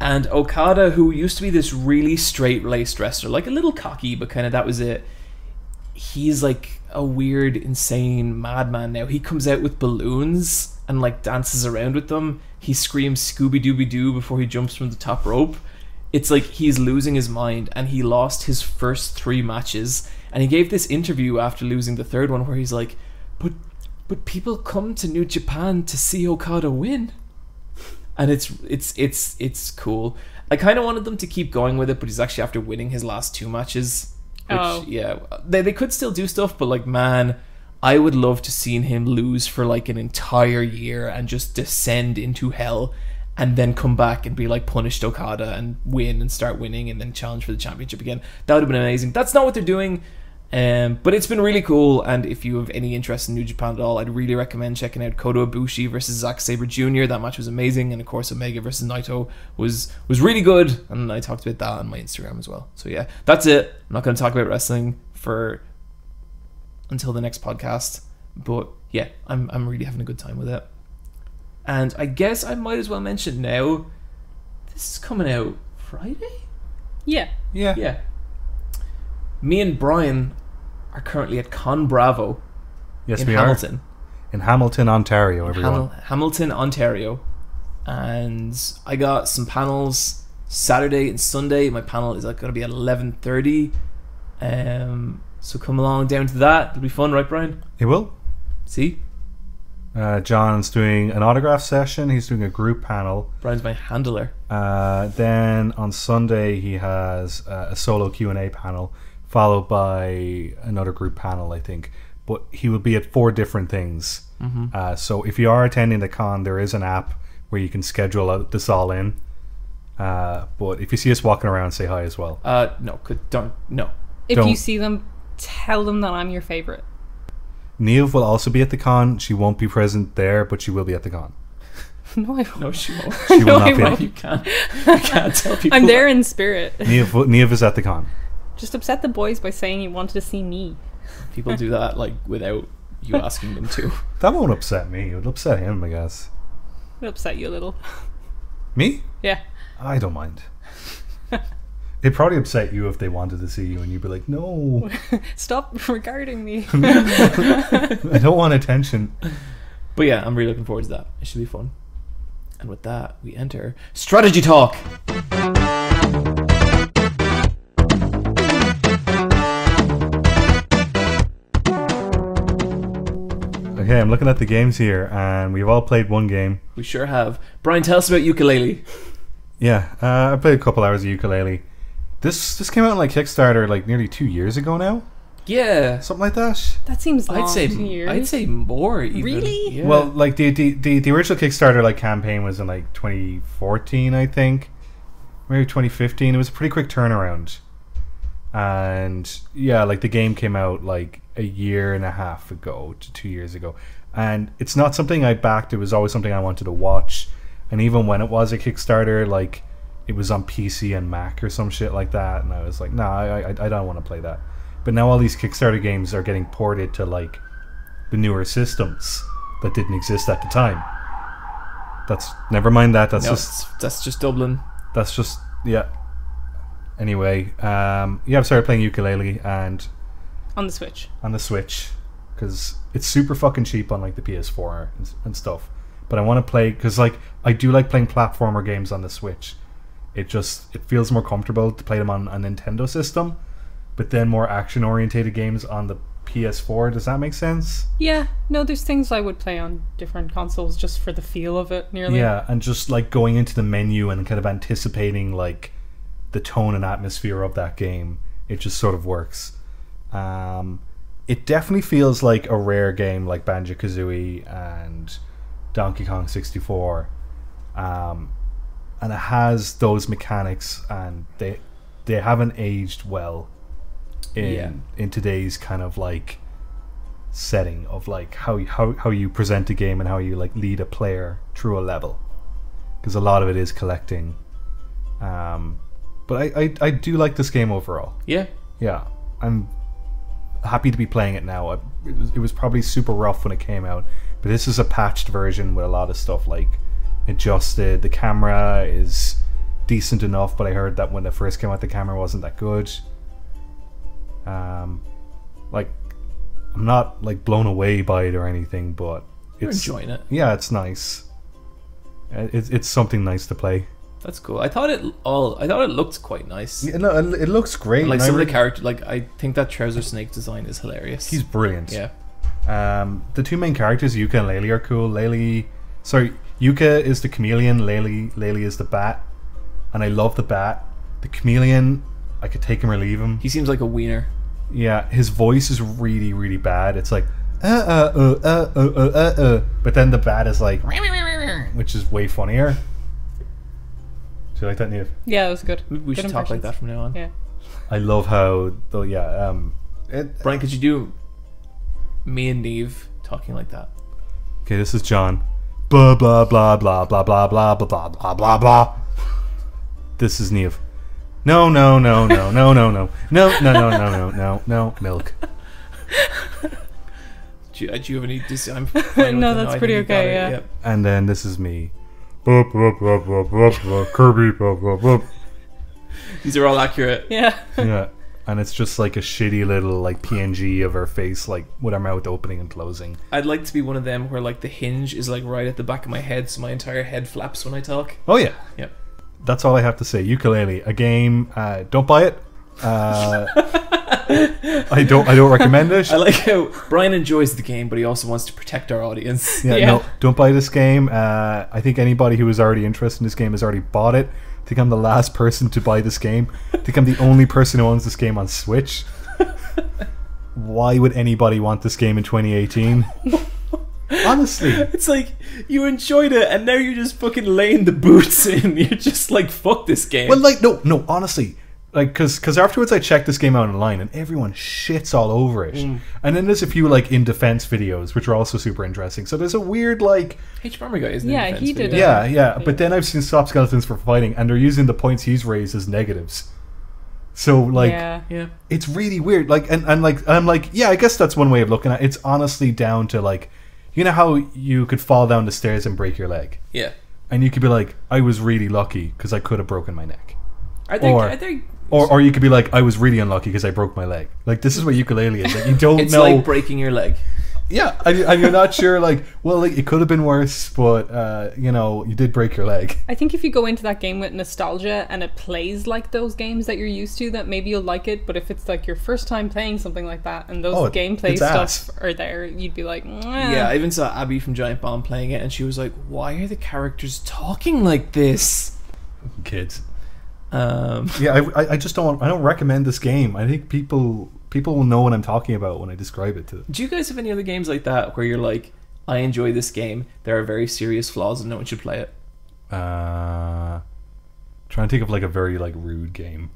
And Okada, who used to be this really straight-laced wrestler, like a little cocky, but kind of that was it. He's like a weird, insane madman now. He comes out with balloons and like dances around with them. He screams Scooby-Dooby-Doo before he jumps from the top rope. It's like he's losing his mind, and he lost his first 3 matches. And he gave this interview after losing the 3rd one where he's like, but people come to New Japan to see Okada win. And it's cool. I kind of wanted them to keep going with it, but he's actually after winning his last 2 matches. Which, yeah, they could still do stuff, but like, man, I would love to see him lose for like an entire year and just descend into hell, and then come back and be like punished Okada and win and start winning and then challenge for the championship again. That would have been amazing. That's not what they're doing, but it's been really cool. And if you have any interest in New Japan at all, I'd really recommend checking out Kota Ibushi versus Zack Sabre Jr. That match was amazing, and of course Omega versus Naito was really good, and I talked about that on my Instagram as well. So yeah, that's it. I'm not going to talk about wrestling until the next podcast, but yeah, I'm really having a good time with it. And I guess I might as well mention now This is coming out Friday? Yeah. Yeah. Me and Brian are currently at Con Bravo Yes, in we Hamilton. are. In Hamilton, Ontario, everyone. Hamilton, Ontario. And I got some panels Saturday and Sunday. My panel is going to be at 11:30. So come along down to that. It'll be fun, right, Brian? It will. See? John's doing an autograph session. He's doing a group panel. Brian's my handler. Then on Sunday he has a solo Q&A panel, followed by another group panel, I think. But he will be at 4 different things. So if you are attending the con, there is an app where you can schedule this all in. But if you see us walking around, say hi as well. No. No. If Don't. you see them, tell them that I'm your favorite. Neve will also be at the con. She won't be present there, but she will be at the con. No, I won't. No, she won't. She will No, not I be. won't. You can't tell people. I'm there in spirit. Neve is at the con. Just upset the boys by saying you wanted to see me. People do that like without you asking them to. That won't upset me. It would upset him, I guess. It upset you a little. Me? Yeah. I don't mind. It'd probably upset you if they wanted to see you and you'd be like, no, Stop regarding me. I don't want attention. But yeah, I'm really looking forward to that. It should be fun. And with that, we enter Strategy Talk. Okay, I'm looking at the games here and we've all played one game. We sure have. Brian, tell us about Yooka-Laylee. Yeah, I played a couple hours of Yooka-Laylee. This came out on like Kickstarter like nearly 2 years ago now, Yeah. something like that. That seems long. I'd say 2 years. I'd say more even. Really? Yeah. Well, like the original Kickstarter like campaign was in like 2014, I think, maybe 2015. It was a pretty quick turnaround, and yeah, like the game came out like a year and a half ago to 2 years ago, and it's not something I backed. It was always something I wanted to watch, and even when it was a Kickstarter, like it was on PC and Mac or some shit like that, and I was like, nah, I don't want to play that. But now all these Kickstarter games are getting ported to like the newer systems that didn't exist at the time. That's never mind that. That's no, just that's just Dublin. that's just yeah. Anyway, yeah, I've started playing Yooka-Laylee and On the Switch. on the Switch because it's super fucking cheap on like the PS4 and stuff. But I want to play because like I do like playing platformer games on the Switch. It feels more comfortable to play them on a Nintendo system. But then more action-orientated games on the PS4. Does that make sense? Yeah. No, there's things I would play on different consoles just for the feel of it, nearly. Yeah, and just like going into the menu and kind of anticipating like the tone and atmosphere of that game. It just sort of works. It definitely feels like a rare game like Banjo-Kazooie and Donkey Kong 64. And it has those mechanics and they haven't aged well in today's kind of like setting of like how you present a game and how you like lead a player through a level, because a lot of it is collecting. But I do like this game overall. Yeah. I'm happy to be playing it now. It was probably super rough when it came out, but this is a patched version with a lot of stuff like adjusted. The camera is decent enough, but I heard that when it first came out the camera wasn't that good. Like I'm not like blown away by it or anything, but You're it's enjoying it. yeah, it's nice. It's something nice to play. That's cool. I thought it looked quite nice. Yeah, no, it looks great. And, like and some I of the character, like I think that Trouser Snake design is hilarious. he's brilliant. yeah. The two main characters, Yooka and Laylee, are cool. Yooka is the chameleon, Laylee is the bat, and I love the bat. The chameleon, I could take him or leave him. He seems like a wiener. Yeah, his voice is really, really bad. It's like but then the bat is like, which is way funnier. Do you like that, Neve? Yeah, it was good. Maybe we Good should talk like that from now on. Yeah. I love how though. Yeah, Brian, could you do me and Neve talking like that? okay, this is John. Blah blah blah blah blah blah blah blah blah blah blah blah. This is Neve. No, milk. Do you have any? I'm No, that's pretty okay, yeah. And then this is me. Kirby. These are all accurate. Yeah. Yeah. And it's just like a shitty little like PNG of her face, like with her mouth opening and closing. I'd like to be one of them where like the hinge is like right at the back of my head, so my entire head flaps when I talk. Oh yeah. Yep. That's all I have to say. Yooka-Laylee, a game. Don't buy it. I don't recommend it. I like how Brian enjoys the game, but he also wants to protect our audience. Yeah, Yeah. no, don't buy this game. I think anybody who is already interested in this game has already bought it. I think I'm the last person to buy this game. I think I'm the only person who owns this game on Switch. Why would anybody want this game in 2018? Honestly. It's like, you enjoyed it, and now you're just fucking laying the boots in. You're just like, fuck this game. Well, like, no, honestly. Like, because afterwards I checked this game out online and everyone shits all over it. And then there's a few, like, in defense videos, which are also super interesting. So there's a weird, like... H. Bomber guy, isn't Yeah, it? he did it. Yeah. But then I've seen Stop Skeletons for Fighting, and they're using the points he's raised as negatives. So, like, Yeah. it's really weird. Like, and like, I'm like, yeah, I guess that's one way of looking at it. It's honestly down to, like, you know how you could fall down the stairs and break your leg? Yeah. And you could be like, I was really lucky because I could have broken my neck. Are they Or you could be like, I was really unlucky because I broke my leg. Like, this is what Yooka-Laylee is. Like, you don't It's know. like breaking your leg. Yeah, and you're not sure, like, well, like, it could have been worse, but, you know, you did break your leg. I think if you go into that game with nostalgia and it plays like those games that you're used to, that maybe you'll like it. But if it's like your first time playing something like that and those gameplay it's stuff ass. are there, you'd be like, Yeah, I even saw Abby from Giant Bomb playing it, and she was like, why are the characters talking like this? Kids. Um, Yeah, I just don't recommend this game. I think people will know what I'm talking about when I describe it to them. do you guys have any other games like that where you're like, I enjoy this game, there are very serious flaws and no one should play it? Trying to think of, like, a very, like, rude game.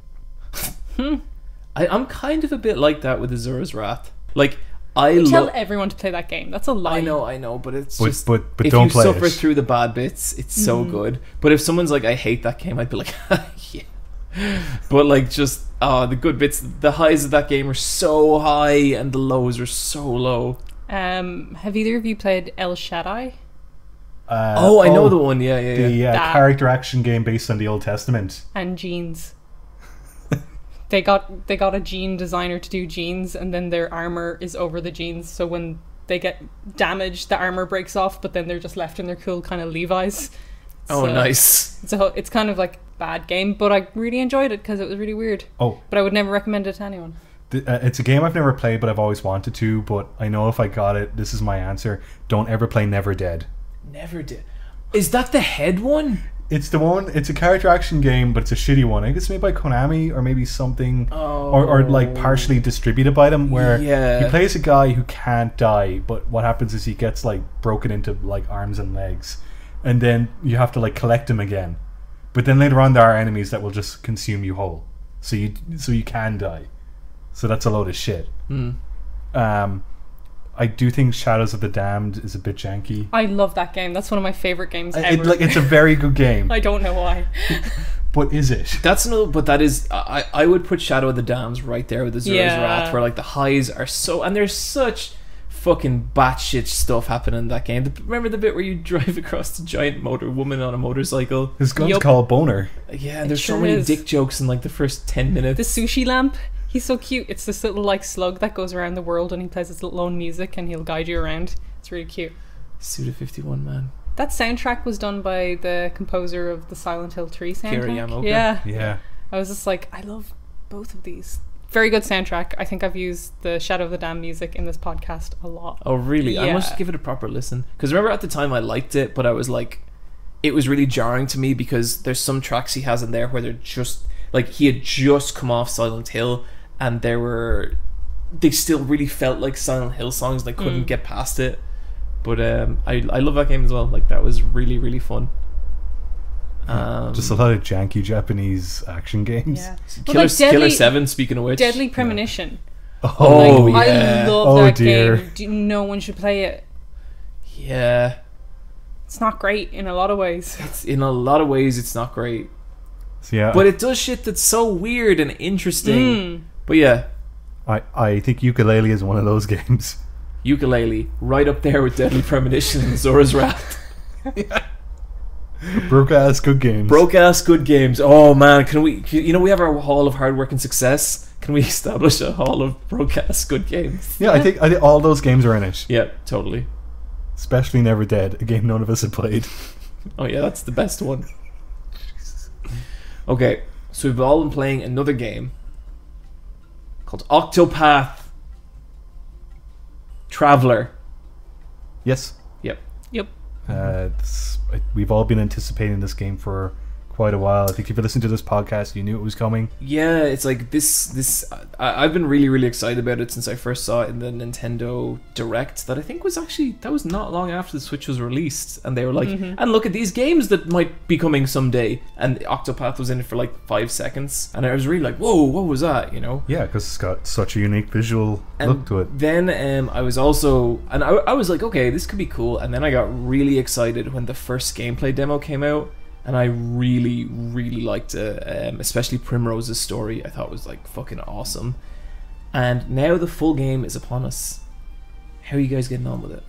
I'm kind of a bit like that with Azura's Wrath. Like, I tell love... everyone to play that game. That's a lie. I know, but it's But- just... but if don't you play suffer it. through the bad bits, it's so good. But if someone's like, I hate that game, I'd be like, yeah. But, like, just... the good bits, the highs of that game are so high, and the lows are so low. Have either of you played El Shaddai? I know the one, yeah. The That. character action game based on the Old Testament. And jeans. They got a jean designer to do jeans, and then their armor is over the jeans, so when they get damaged, the armor breaks off, but then they're just left in their cool kind of Levi's. Oh, So nice. it's kind of like a bad game, but I really enjoyed it because it was really weird. Oh, But I would never recommend it to anyone. it's a game I've never played, but I've always wanted to. But I know if I got it, this is my answer. Don't ever play Never Dead. Never did. Is that the head one? It's the one. It's a character action game, but it's a shitty one. I think it's made by Konami or maybe something, or like partially distributed by them. Where Yeah. he plays a guy who can't die, but what happens is he gets like broken into like arms and legs, and then you have to like collect him again. But then later on, there are enemies that will just consume you whole, so you can die. So that's a load of shit. I do think Shadows of the Damned is a bit janky. I love that game. That's one of my favorite games ever. It's a very good game. I don't know why. But is it? That's another, but that is, I would put Shadow of the Dams right there with Azura's Yeah. Wrath, where like the highs are so, and there's such fucking batshit stuff happening in that game. Remember the bit where you drive across the giant woman on a motorcycle? His gun's Yup. called Boner. Yeah, and there's sure so many is. dick jokes in like the first 10 minutes. The sushi lamp. He's so cute. It's this little like slug that goes around the world, and he plays his little own music, and he'll guide you around. It's really cute. Suda 51, man. That soundtrack was done by the composer of the Silent Hill 3 soundtrack. Kira Yamaoka. Yeah. Yeah. I was just like, I love both of these. Very good soundtrack. I think I've used the Shadow of the Dam music in this podcast a lot. Oh, really? I Yeah. must give it a proper listen. Because remember at the time I liked it, but I was like, it was really jarring to me because there's some tracks he has in there where they're just, like, he had just come off Silent Hill, and they still really felt like Silent Hill songs, and I couldn't get past it. But I love that game as well. Like, that was really, really fun. Just a lot of janky Japanese action games. Yeah. Killer 7, speaking of which. Deadly Premonition. Oh, Like, yeah. I love Oh, that dear. game. No one should play it. Yeah. It's not great in a lot of ways. In a lot of ways, it's not great. So, yeah, But it does shit that's so weird and interesting. But yeah, I think Yooka-Laylee is one of those games. Yooka-Laylee, right up there with Deadly Premonition and Zora's Wrath. Broke ass good games. Broke ass good games. Oh man, we have our hall of hard work and success. Can we establish a hall of broke ass good games? Yeah, I think all those games are in it. Yeah, totally. Especially Never Dead, a game none of us have played. Oh yeah, that's the best one. Okay, so we've all been playing another game called Octopath Traveler. Yes. Yep. Yep. We've all been anticipating this game for quite a while. I think if you listened to this podcast, you knew it was coming. Yeah, it's like I've been really, really excited about it since I first saw it in the Nintendo Direct. That I think was not long after the Switch was released, and they were like, and look at these games that might be coming someday. And Octopath was in it for like 5 seconds, and I was really like, whoa, what was that? You know? Yeah, because it's got such a unique visual look to it. Then I was also, and I was like, okay, this could be cool. And then I got really excited when the first gameplay demo came out. And I really, really liked it, especially Primrose's story. I thought it was like fucking awesome. And now the full game is upon us. How are you guys getting on with it?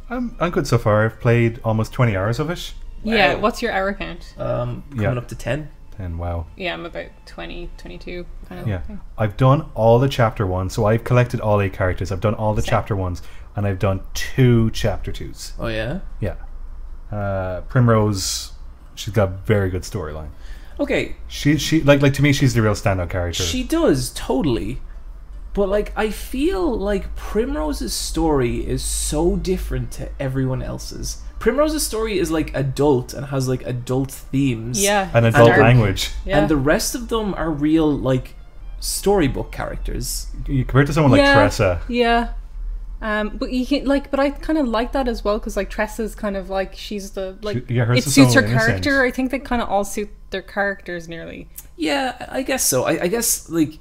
I'm good so far. I've played almost 20 hours of it. Yeah, Wow. what's your hour count? Coming up to 10. And wow. Yeah, I'm about 20, 22 kind of Yeah. thing. I've done all the chapter 1, so I've collected all 8 characters. I've done all the Same. chapter 1s, and I've done 2 chapter 2s. Oh yeah? Yeah. Primrose, she's got a very good storyline. Okay. She like to me, she's the real standout character. She does, totally. But like, I feel like Primrose's story is so different to everyone else's. Primrose's story is like adult and has like adult themes. Yeah. An adult And- language. Yeah. And the rest of them are real like storybook characters. You compare it to someone like Tressa. Yeah. But you can but I kind of like that as well because like Tressa's kind of like she's the like hers it is suits so her innocent. character. I think they kind of all suit their characters nearly. Yeah, I guess so. I guess like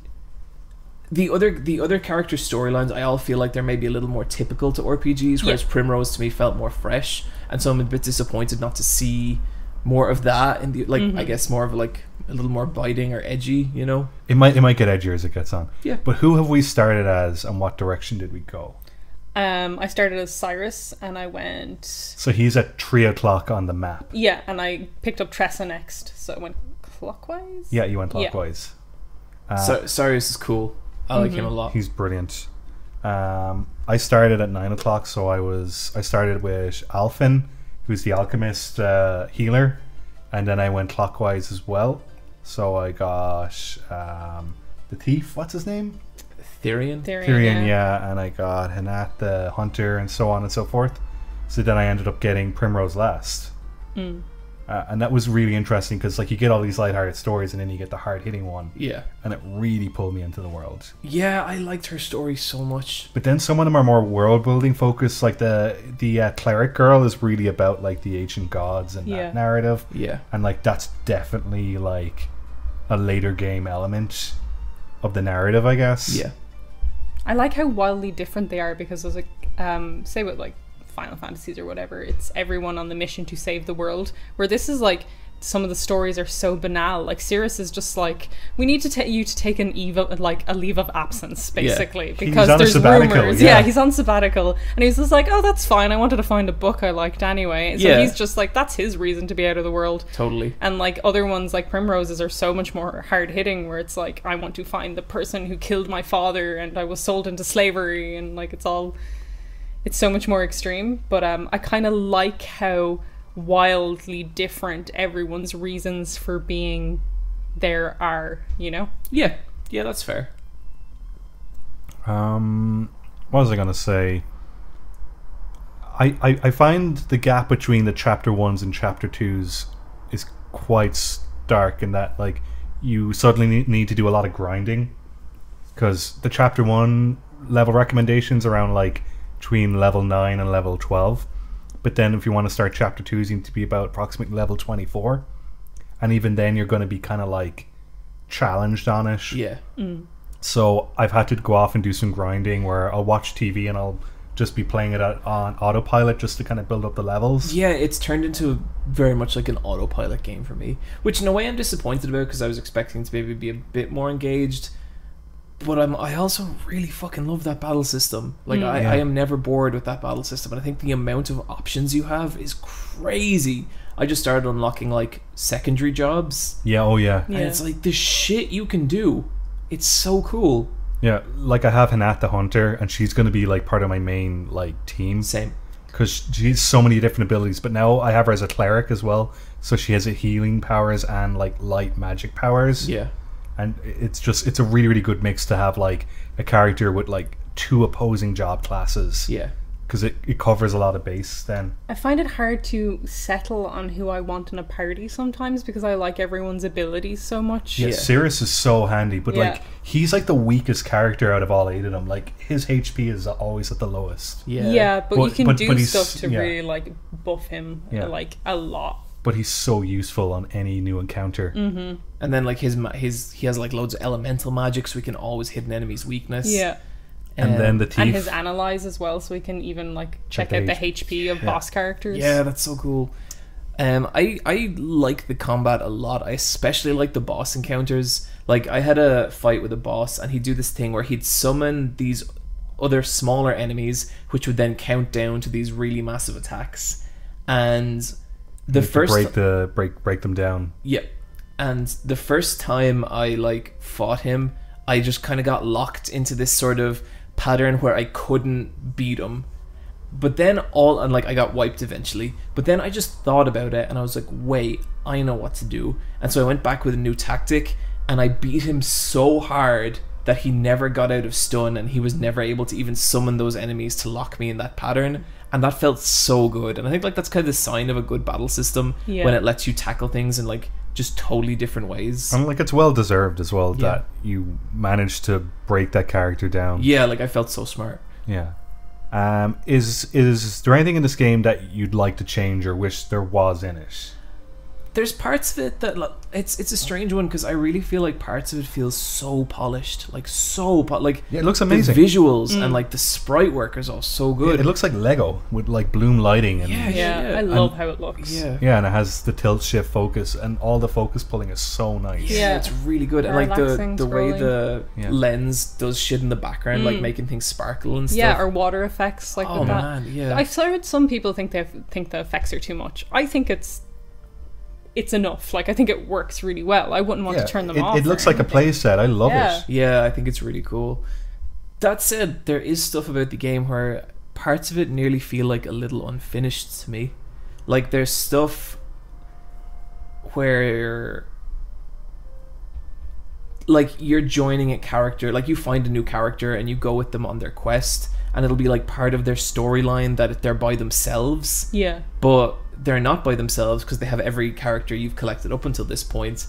the other character storylines, I all feel like they're maybe a little more typical to RPGs, whereas Primrose to me felt more fresh, and so I'm a bit disappointed not to see more of that in the like. I guess more of like a little more biting or edgy, you know. It might get edgier as it gets on. Yeah. But who have we started as, and what direction did we go? I started as Cyrus and I went So he's at 3 o'clock on the map. and I picked up Tressa next, so I went clockwise. Yeah, you went clockwise. So Cyrus is cool. I like him a lot. He's brilliant. I started at 9 o'clock, so I started with Alphen, who's the alchemist healer, and then I went clockwise as well. So I got the thief. What's his name? Therian. Tyrion, yeah, and I got Hanat the hunter, and so on and so forth. So then I ended up getting Primrose last. And that was really interesting because like you get all these lighthearted stories and then you get the hard-hitting one. Yeah. And it really pulled me into the world. Yeah, I liked her story so much. But then some of them are more world-building focused. Like the cleric girl is really about like the ancient gods and that narrative. Yeah. And like that's definitely like a later game element of the narrative, I guess. Yeah. I like how wildly different they are because there's like say with like Final Fantasies or whatever, it's everyone on the mission to save the world, where this is like some of the stories are so banal. Like Cirrus is just like, we need to you to take a leave of absence basically, because He's on a there's sabbatical, rumors. yeah. He's on sabbatical and he's just like, oh, that's fine, I wanted to find a book I liked anyway. So he's just like, that's his reason to be out of the world. Totally. And like other ones like Primrose's are so much more hard hitting, where it's like, I want to find the person who killed my father and I was sold into slavery, and like it's so much more extreme. But I kind of like how wildly different everyone's reasons for being there are, you know? Yeah, that's fair. What was I gonna say? I find the gap between the chapter 1s and chapter 2s is quite stark in that like you suddenly need to do a lot of grinding, because the chapter 1 level recommendations around like between level 9 and level 12, but then if you want to start chapter 2s you need to be about approximately level 24, and even then you're going to be kind of like challenged on it. Yeah. So I've had to go off and do some grinding where I'll watch TV and I'll just be playing it on autopilot just to kind of build up the levels. Yeah, it's turned into very much like an autopilot game for me, which in a way I'm disappointed about because I was expecting to maybe be a bit more engaged. But I also really fucking love that battle system. Like, I am never bored with that battle system. And I think the amount of options you have is crazy. I just started unlocking, like, secondary jobs. Yeah, oh yeah. And it's like, the shit you can do. It's so cool. Yeah, like I have Hanat the Hunter, and she's going to be, like, part of my main, like, team. Same. Because she has so many different abilities. But now I have her as a cleric as well. So she has a healing powers and, like, light magic powers. Yeah. And it's a really, really good mix to have, like, a character with, like, 2 opposing job classes. Yeah. Because it covers a lot of base then. I find it hard to settle on who I want in a party sometimes because I like everyone's abilities so much. Yeah, Cirrus is so handy, but Yeah. like he's like the weakest character out of all 8 of them. Like his HP is always at the lowest. Yeah, but you can but do he's- stuff to yeah. really like buff him like a lot. But he's so useful on any new encounter. Mm-hmm. And then, like, he has, like, loads of elemental magic, so he can always hit an enemy's weakness. Yeah. And then the thief. And his analyze as well, so we can even like check out the HP of boss characters. Yeah, that's so cool. I like the combat a lot. I especially like the boss encounters. Like, I had a fight with a boss, and he'd do this thing where he'd summon these other smaller enemies, which would then count down to these really massive attacks. And the first break them down. yeah, and the first time I like fought him, I just kind of got locked into this sort of pattern where I couldn't beat him. But then I got wiped eventually. But then I just thought about it and I was like, wait, I know what to do. And so I went back with a new tactic and I beat him so hard that he never got out of stun and he was never able to even summon those enemies to lock me in that pattern. And that felt so good. And I think like that's kind of the sign of a good battle system when it lets you tackle things in like just totally different ways. And like it's well deserved as well that you managed to break that character down. Yeah, like I felt so smart. Yeah. Is there anything in this game that you'd like to change or wish there was in it? There's parts of it that it's a strange one because I really feel like parts of it feels so polished, like Yeah, it looks amazing. The visuals and like the sprite work is all so good. Yeah, it looks like Lego with like bloom lighting and I love how it looks. yeah, and it has the tilt shift focus and all the focus pulling is so nice. Yeah, it's really good. And like the way the Yeah. lens does shit in the background, like making things sparkle and stuff. Yeah, or water effects like Oh with that. man, yeah. I've heard some people think the effects are too much. I think it's enough. Like I think it works really well. I wouldn't want to turn them off. It looks like a play set. I love it. Yeah, I think it's really cool. That said, there is stuff about the game where parts of it nearly feel like a little unfinished to me. Like there's stuff where like you're joining a character, like you find a new character and you go with them on their quest and it'll be like part of their storyline that they're by themselves. Yeah. But they're not by themselves because they have every character you've collected up until this point,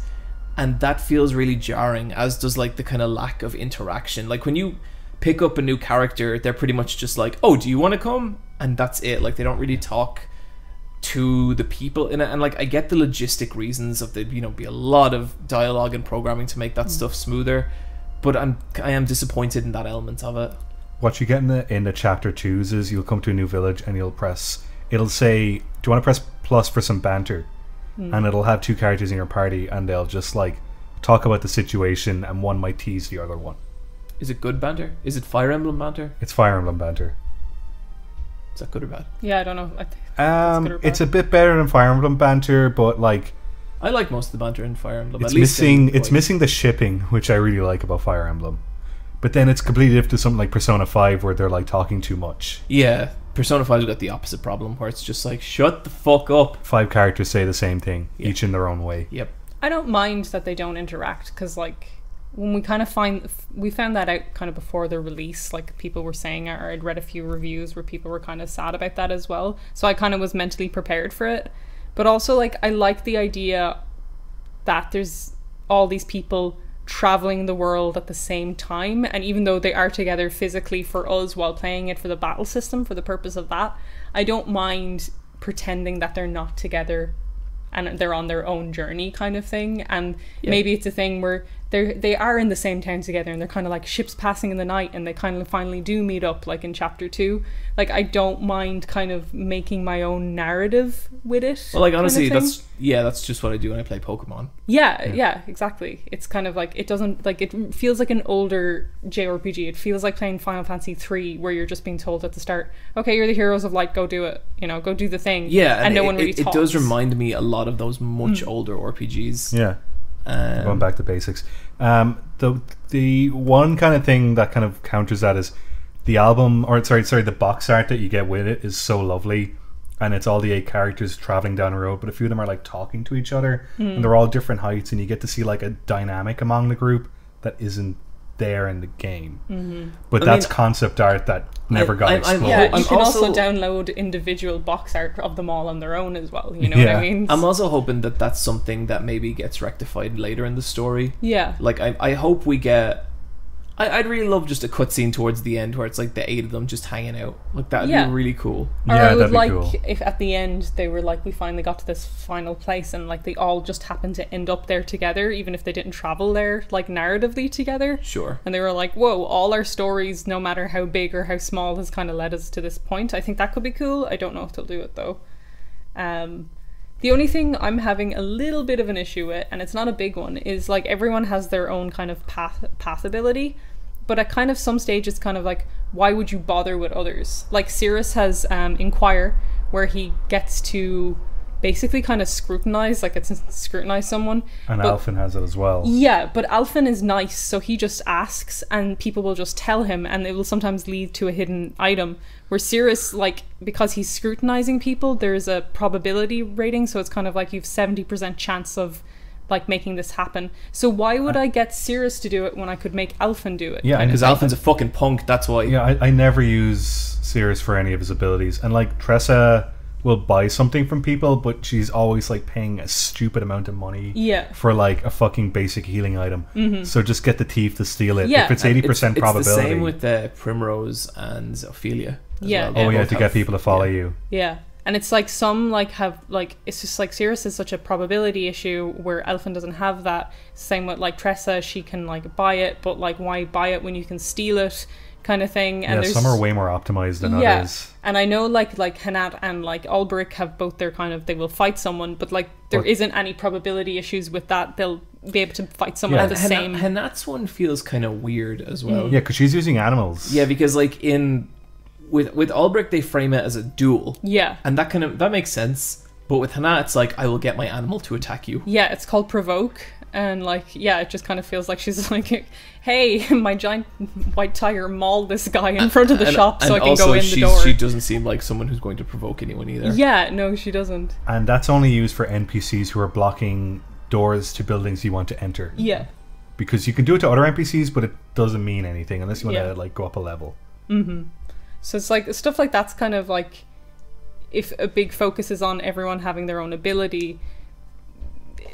and that feels really jarring, as does like the kind of lack of interaction. Like when you pick up a new character, they're pretty much just like, oh, do you want to come? And that's it. Like they don't really talk to the people in it. And like I get the logistic reasons of the, be a lot of dialogue and programming to make that stuff smoother, but I am disappointed in that element of it. What you get in the chapter 2s is you'll come to a new village and it'll say, do you want to press plus for some banter? And it'll have 2 characters in your party and they'll just like talk about the situation and one might tease the other one. Is it good banter? Is it Fire Emblem banter? It's Fire Emblem banter. Is that good or bad? Yeah, I don't know. I think it's a bit better than Fire Emblem banter, but like I like most of the banter in Fire Emblem. it's at least missing the shipping, which I really like about Fire Emblem. But then it's completely different to something like Persona 5 where they're like talking too much. Yeah, Persona 5's got the opposite problem where it's just like, shut the fuck up. 5 characters say the same thing, each in their own way. Yep. I don't mind that they don't interact because like when we found that out kind of before the release, like people were saying, or I'd read a few reviews where people were kind of sad about that as well, so I kind of was mentally prepared for it. But also like I like the idea that there's all these people traveling the world at the same time, and even though they are together physically for us while playing it for the battle system for the purpose of that, I don't mind pretending that they're not together and they're on their own journey kind of thing. And maybe it's a thing where they are in the same town together, and they're kind of like ships passing in the night, and they kind of finally do meet up, like in chapter 2. Like, I don't mind kind of making my own narrative with it. Well, like, honestly, kind of thing. that's just what I do when I play Pokemon. Yeah, exactly. It's kind of like, it doesn't, like, it feels like an older JRPG. It feels like playing Final Fantasy 3, where you're just being told at the start, okay, you're the heroes of light, go do it, you know, go do the thing. Yeah, and no one really it talks. does remind me a lot of those much older RPGs. Yeah. Going back to basics. The one kind of thing that kind of counters that is the album, or sorry, the box art that you get with it is so lovely, and it's all the 8 characters traveling down a road, but a few of them are like talking to each other, and they're all different heights, and you get to see like a dynamic among the group that isn't there in the game. But that's concept art that never got explored. Yeah, you can also download individual box art of them all on their own as well, you know what I mean? I'm also hoping that that's something that maybe gets rectified later in the story. Yeah. Like, I hope we get... I'd really love just a cutscene towards the end where it's like the 8 of them just hanging out. Like, that'd be really cool. Or I would that'd be like cool. if at the end they were like, we finally got to this final place, and like they all just happened to end up there together, even if they didn't travel there like narratively together. Sure. And they were like, whoa, all our stories, no matter how big or how small, has kind of led us to this point. I think that could be cool. I don't know if they'll do it though. The only thing I'm having a little bit of an issue with, and it's not a big one, is like everyone has their own kind of path ability. But at kind of some stage, it's kind of like, why would you bother with others? Like Cirrus has Inquire, where he gets to basically kind of scrutinize someone. And Alphen has it as well. Yeah, but Alphen is nice, so he just asks, and people will just tell him, and it will sometimes lead to a hidden item. Where Cirrus, like, because he's scrutinizing people, there's a probability rating, so it's kind of like you've 70% chance of like making this happen. So why would I get Cirrus to do it when I could make Alphen do it? Yeah, because Alphen's a fucking punk, that's why. Yeah, I never use Cirrus for any of his abilities. And like Tressa will buy something from people, but she's always like paying a stupid amount of money for like a fucking basic healing item. So just get the thief to steal it. Yeah. If it's 80% probability. It's the same with Primrose and Ophelia. Yeah. Oh yeah, to get people to follow you. Yeah. And it's like some like have like, it's just like Cirrus is such a probability issue where Alphen doesn't have that. Same with like Tressa, she can like buy it, but like why buy it when you can steal it, kind of thing. And some are way more optimized than others. And I know like Hanat and like Alberic have both their kind of, they will fight someone, but like there isn't any probability issues with that. They'll be able to fight someone at the same. Hanat's one feels kind of weird as well. Yeah, because she's using animals. Yeah, because like with Albrecht they frame it as a duel. Yeah. And that makes sense. But with Hana it's like, I will get my animal to attack you. Yeah, it's called Provoke. And like, yeah, it just kind of feels like she's like, hey, my giant white tiger mauled this guy in front of the shop so I can go in the door. She doesn't seem like someone who's going to provoke anyone either. Yeah, no, she doesn't. And that's only used for NPCs who are blocking doors to buildings you want to enter. Yeah. Because you can do it to other NPCs, but it doesn't mean anything unless you want to like go up a level. Mm-hmm. So it's like stuff like that's kind of like, if a big focus is on everyone having their own ability,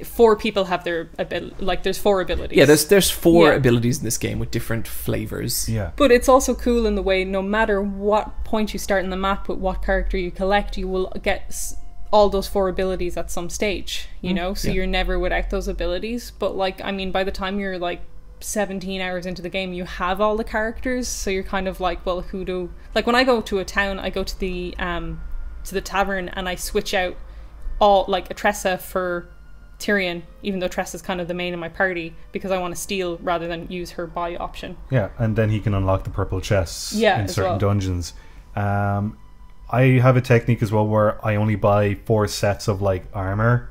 4 people have their ability. Like there's 4 abilities. Yeah, there's 4 abilities in this game with different flavors. Yeah. But it's also cool in the way no matter what point you start in the map with what character you collect, you will get all those 4 abilities at some stage, you know? So you're never without those abilities. But like, I mean, by the time you're like 17 hours into the game, you have all the characters, so you're kind of like, well, who do... Like when I go to a town, I go to the tavern and I switch out all, like, a Tressa for Tyrion, even though Tressa's kind of the main in my party, because I want to steal rather than use her buy option. Yeah, and then he can unlock the purple chests in certain dungeons. I have a technique as well where I only buy 4 sets of like armor,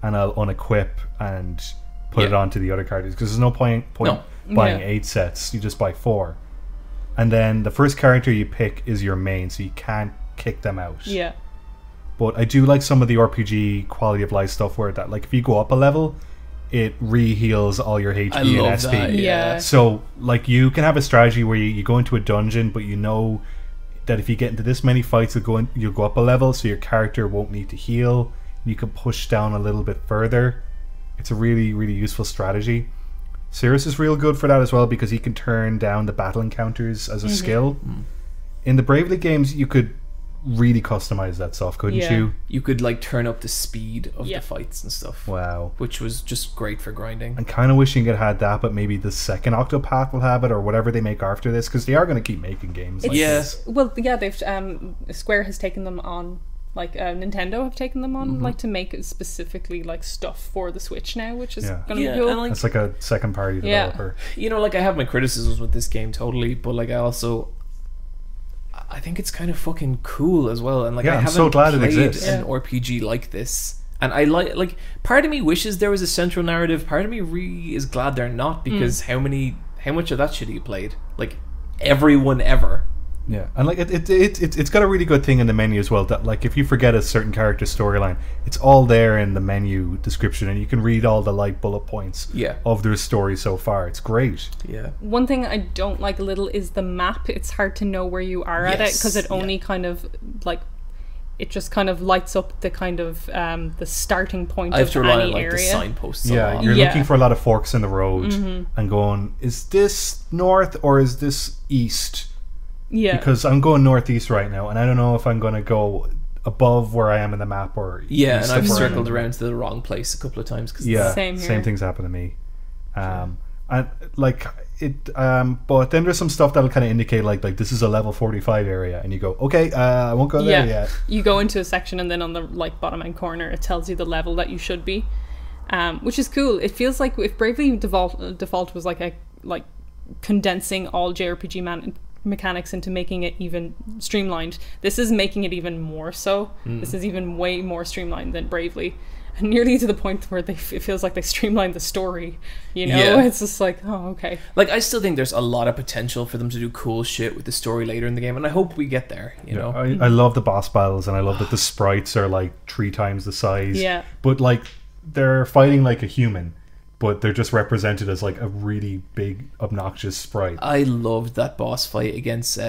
and I'll unequip and put it onto the other characters, because there's no point buying 8 sets. You just buy 4, and then the first character you pick is your main, so you can't kick them out. Yeah. But I do like some of the RPG quality of life stuff where that, like, if you go up a level, it re-heals all your HP and SP. That, yeah. So like you can have a strategy where you go into a dungeon, but you know that if you get into this many fights, you'll go up a level, so your character won't need to heal. You can push down a little bit further. It's a really, really useful strategy. Cirrus is real good for that as well, because he can turn down the battle encounters as a skill. In the Bravely games, you could really customize that stuff, couldn't Yeah. you? You could like turn up the speed of Yeah. the fights and stuff, Wow. which was just great for grinding. I'm kind of wishing it had that, but maybe the second Octopath will have it, or whatever they make after this, because they are going to keep making games like Yeah. this. Well, yeah, they've Square has taken them on, like Nintendo have taken them on, like to make it specifically like stuff for the Switch now, which is Yeah. gonna be Yeah, cool. and like, It's like a second party Yeah. developer. you know, like I have my criticisms with this game totally, but like I think it's kind of fucking cool as well, and like Yeah, I I'm haven't so glad it played exists. an Yeah. RPG like this, and I like part of me wishes there was a central narrative. Part of me really is glad they're not, because how much of that shit have you played? Like everyone ever. Yeah, and like it's got a really good thing in the menu as well, that like if you forget a certain character storyline, it's all there in the menu description, and you can read all the like bullet points Yeah. of their story so far. It's great. Yeah. One thing I don't like a little is the map. It's hard to know where you are at it, because it Yes, only kind of like it just kind of lights up the kind of the starting point I have of to rely any on like area. the signposts. a Yeah, lot. you're Yeah. looking for a lot of forks in the road and going, is this north or is this east? Yeah, Because I'm going northeast right now, and I don't know if I'm going to go above where I am in the map or Yeah, east and I've of where I am. circled around to the wrong place a couple of times. Cause Yeah, Same same here. things happen to me. And like it, but then there's some stuff that'll kind of indicate like this is a level 45 area, and you go, okay, I won't go there yeah. yet. You go into a section, and then on the like bottom end corner, it tells you the level that you should be, which is cool. It feels like if Bravely Default was like condensing all JRPG mechanics into making it even streamlined. This is making it even more so. This is even way more streamlined than Bravely, and nearly to the point where it feels like they streamlined the story. You know, Yeah. it's just like, oh, okay. Like I still think there's a lot of potential for them to do cool shit with the story later in the game, and I hope we get there. You know. I love the boss battles, and I love that the sprites are like 3 times the size. Yeah. But like they're fighting like a human, but they're just represented as like a really big obnoxious sprite. I loved that boss fight against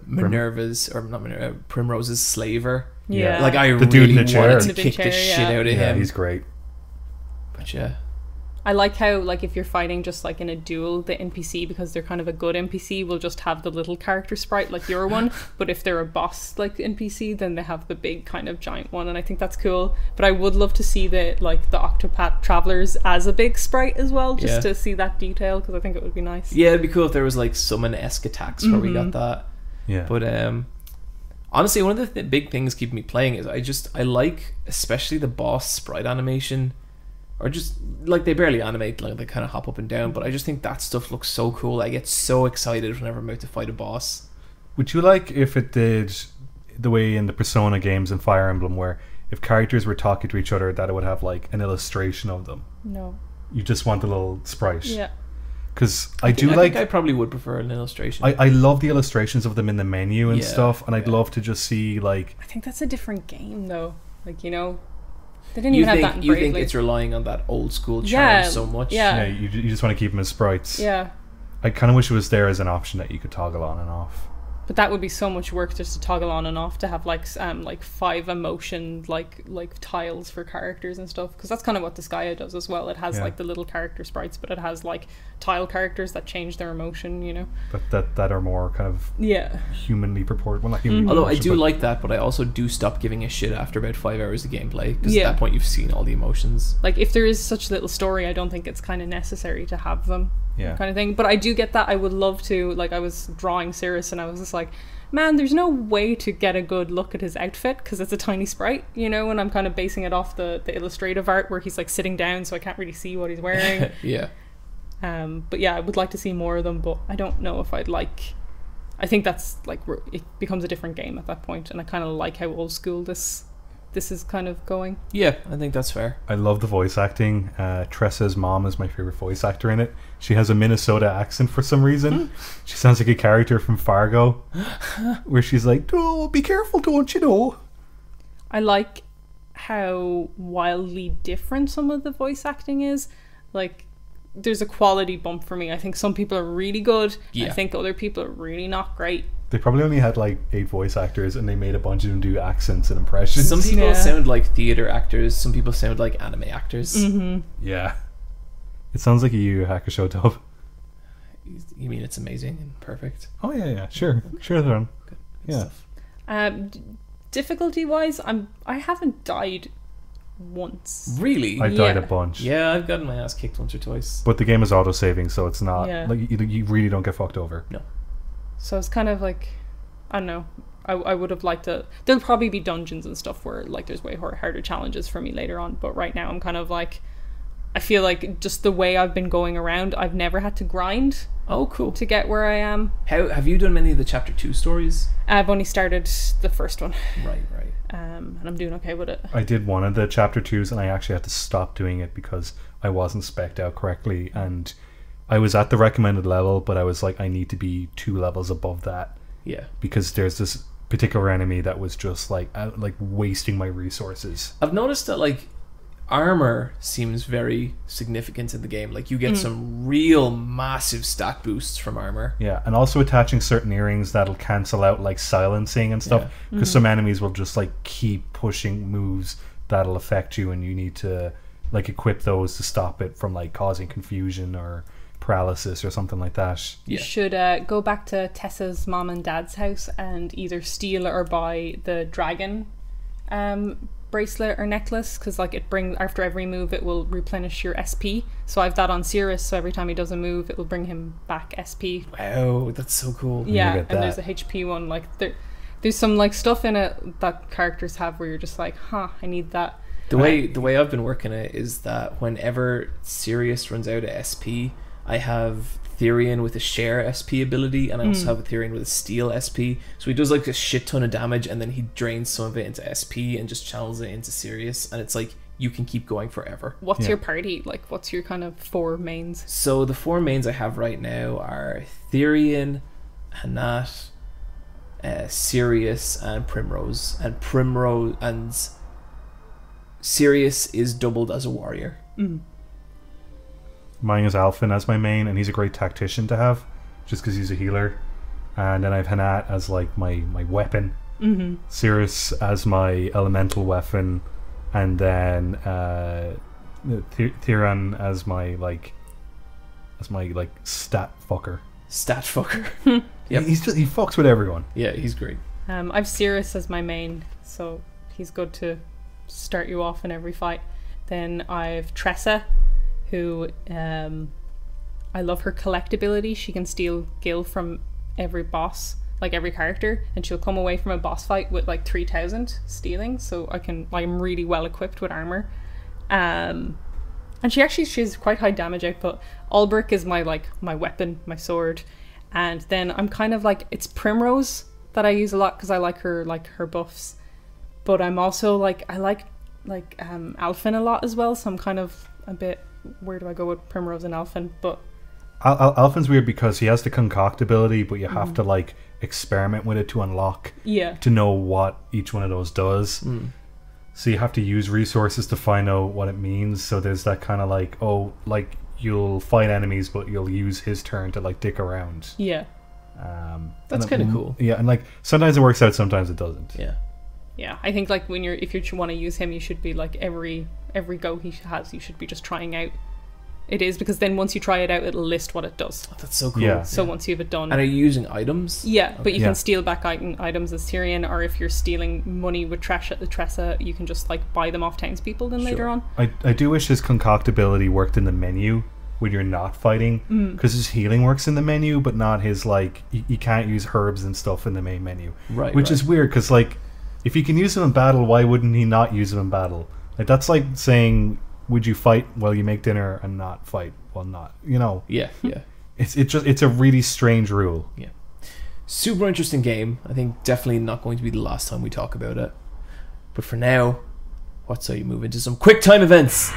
Minerva's or not Minerva, Primrose's slaver. Yeah. Like I The dude in really the chair. wanted to The big kick the chair, shit yeah. out of Yeah, him. he's great. But yeah. I like how, like, if you're fighting just like in a duel, the NPC, because they're kind of a good NPC, will just have the little character sprite like your one. But if they're a boss like NPC, then they have the big kind of giant one, and I think that's cool. But I would love to see the Octopath Travelers as a big sprite as well, just Yeah. to see that detail, because I think it would be nice. Yeah, it'd be cool if there was like summon-esque attacks where we got that. Yeah. But honestly, one of the big things keeping me playing is I like especially the boss sprite animation, or just like they barely animate, like they kind of hop up and down. But I just think that stuff looks so cool. I get so excited whenever I'm about to fight a boss. Would you like if it did the way in the Persona games and Fire Emblem, where if characters were talking to each other, that it would have like an illustration of them? No. You just want the little sprite. Yeah. Because I think I probably would prefer an illustration. I love the illustrations of them in the menu and Yeah, stuff, and I'd yeah. love to just see like I think that's a different game, though. Like, you know, they didn't you even think have that in you Bravely. think it's relying on that old school charm Yeah, so much? yeah. you just want to keep them as sprites. Yeah. I kind of wish it was there as an option that you could toggle on and off. But that would be so much work just to toggle on and off, to have like 5 emotion like tiles for characters and stuff, because that's kind of what Disgaea does as well. It has Yeah. like the little character sprites, but it has like tile characters that change their emotion, you know. But that are more kind of Yeah. humanly purported. Well, not humanly. Although I proportioned, do but like that, but I also do stop giving a shit after about 5 hours of gameplay, because Yeah. at that point you've seen all the emotions. Like, if there is such little story, I don't think it's kind of necessary to have them. Yeah. Kind of thing. But I do get that. I would love to, like, I was drawing Cirrus and I was just like, man, there's no way to get a good look at his outfit because it's a tiny sprite, you know, and I'm kind of basing it off the illustrative art where he's like sitting down, so I can't really see what he's wearing. Yeah. But yeah, I would like to see more of them, but I don't know if I'd like. I think that's like it becomes a different game at that point, and I kind of like how old school this is kind of going. Yeah, I think that's fair. I love the voice acting. Tressa's mom is my favorite voice actor in it. She has a Minnesota accent for some reason. She sounds like a character from Fargo, where she's like, "Oh, be careful, don't you know?" I like how wildly different some of the voice acting is. Like, there's a quality bump for me. I think some people are really good. Yeah. I think other people are really not great. They probably only had like 8 voice actors, and they made a bunch of them do accents and impressions. Some people Yeah. sound like theater actors, some people sound like anime actors. Yeah, it sounds like a Yu Yu Hakusho dub. You mean it's amazing and perfect? Oh yeah, sure, then. Good Yeah. stuff. difficulty wise, I haven't died once. Really? I've died Yeah. a bunch. Yeah, I've gotten my ass kicked once or twice. But the game is auto-saving, so it's not... Yeah. Like, you really don't get fucked over. No. So it's kind of like, I don't know. I would have liked to... There'll probably be dungeons and stuff where like there's way harder challenges for me later on. But right now I'm kind of like... I feel like just the way I've been going around, I've never had to grind Oh, cool. to get where I am. How have you done many of the chapter 2 stories? I've only started the first one. Right. And I'm doing okay with it. I did one of the chapter 2s, and I actually had to stop doing it because I wasn't spec'd out correctly, and I was at the recommended level, but I was like, I need to be 2 levels above that, Yeah. because there's this particular enemy that was just like wasting my resources. I've noticed that like armor seems very significant in the game. Like you get some real massive stat boosts from armor. Yeah, and also attaching certain earrings that'll cancel out like silencing and stuff, because some enemies will just like keep pushing moves that'll affect you, and you need to like equip those to stop it from like causing confusion or paralysis or something like that. You should go back to Tessa's mom and dad's house and either steal or buy the dragon bracelet or necklace, because like it brings, after every move it will replenish your SP. So I've that on Cirrus, so every time he does a move it will bring him back SP. Wow, that's so cool. Yeah, get and there's a that. HP one. Like there's some like stuff in it that characters have where you're just like, I need that. The way I've been working it is that whenever Sirius runs out of SP, I have Therian with a share SP ability, and I also have a Therian with a steal SP. So he does like a shit ton of damage, and then he drains some of it into SP and just channels it into Sirius, and it's like you can keep going forever. What's Yeah. your party? Like, what's your kind of 4 mains? So the 4 mains I have right now are Therian, Hanat, Sirius, and Primrose. And Sirius is doubled as a warrior. Mine is Alphen as my main, and he's a great tactician to have, just because he's a healer. And then I have Hanat as like my weapon, Cirrus as my elemental weapon, and then Theron as my stat fucker. Stat fucker. Yep. He fucks with everyone. Yeah, he's great. I've Cirrus as my main, so he's good to start you off in every fight. Then I've Tressa, who I love her collectability. She can steal gil from every boss, like every character, and she'll come away from a boss fight with like 3,000 stealing. So I'm really well equipped with armor. And she's quite high damage output. Ulbrich is my weapon, my sword. And then I'm kind of like, it's Primrose that I use a lot because I like her buffs. But I'm also like, I like Alphen a lot as well, so I'm kind of a bit, where do I go with Primrose and Alphen? But Alphen's weird because he has the concoct ability, but you have to like experiment with it to unlock, to know what each one of those does. So you have to use resources to find out what it means. So there's that kind of like, you'll fight enemies, but you'll use his turn to like dick around. yeah. That's kind of cool. Yeah, and like sometimes it works out, sometimes it doesn't. Yeah, I think like if you want to use him, you should be like every go he has, you should be just trying out. It is, because then once you try it out, it'll list what it does. Oh, that's so cool. Yeah. So once you have it done, And are you using items? yeah, but you Yeah. can steal back items as Tyrion, or if you're stealing money with Tressa, you can just like buy them off townspeople then later on. I do wish his concoct ability worked in the menu when you're not fighting, because his healing works in the menu, but not his like you can't use herbs and stuff in the main menu, Right. which is weird because like if you can use them in battle, why wouldn't he not use them in battle? Like that's like saying, would you fight while you make dinner and not fight while not? Yeah. It's a really strange rule. Yeah. Super interesting game. I think definitely not going to be the last time we talk about it. But for now, what say you move into some Quicktime Events?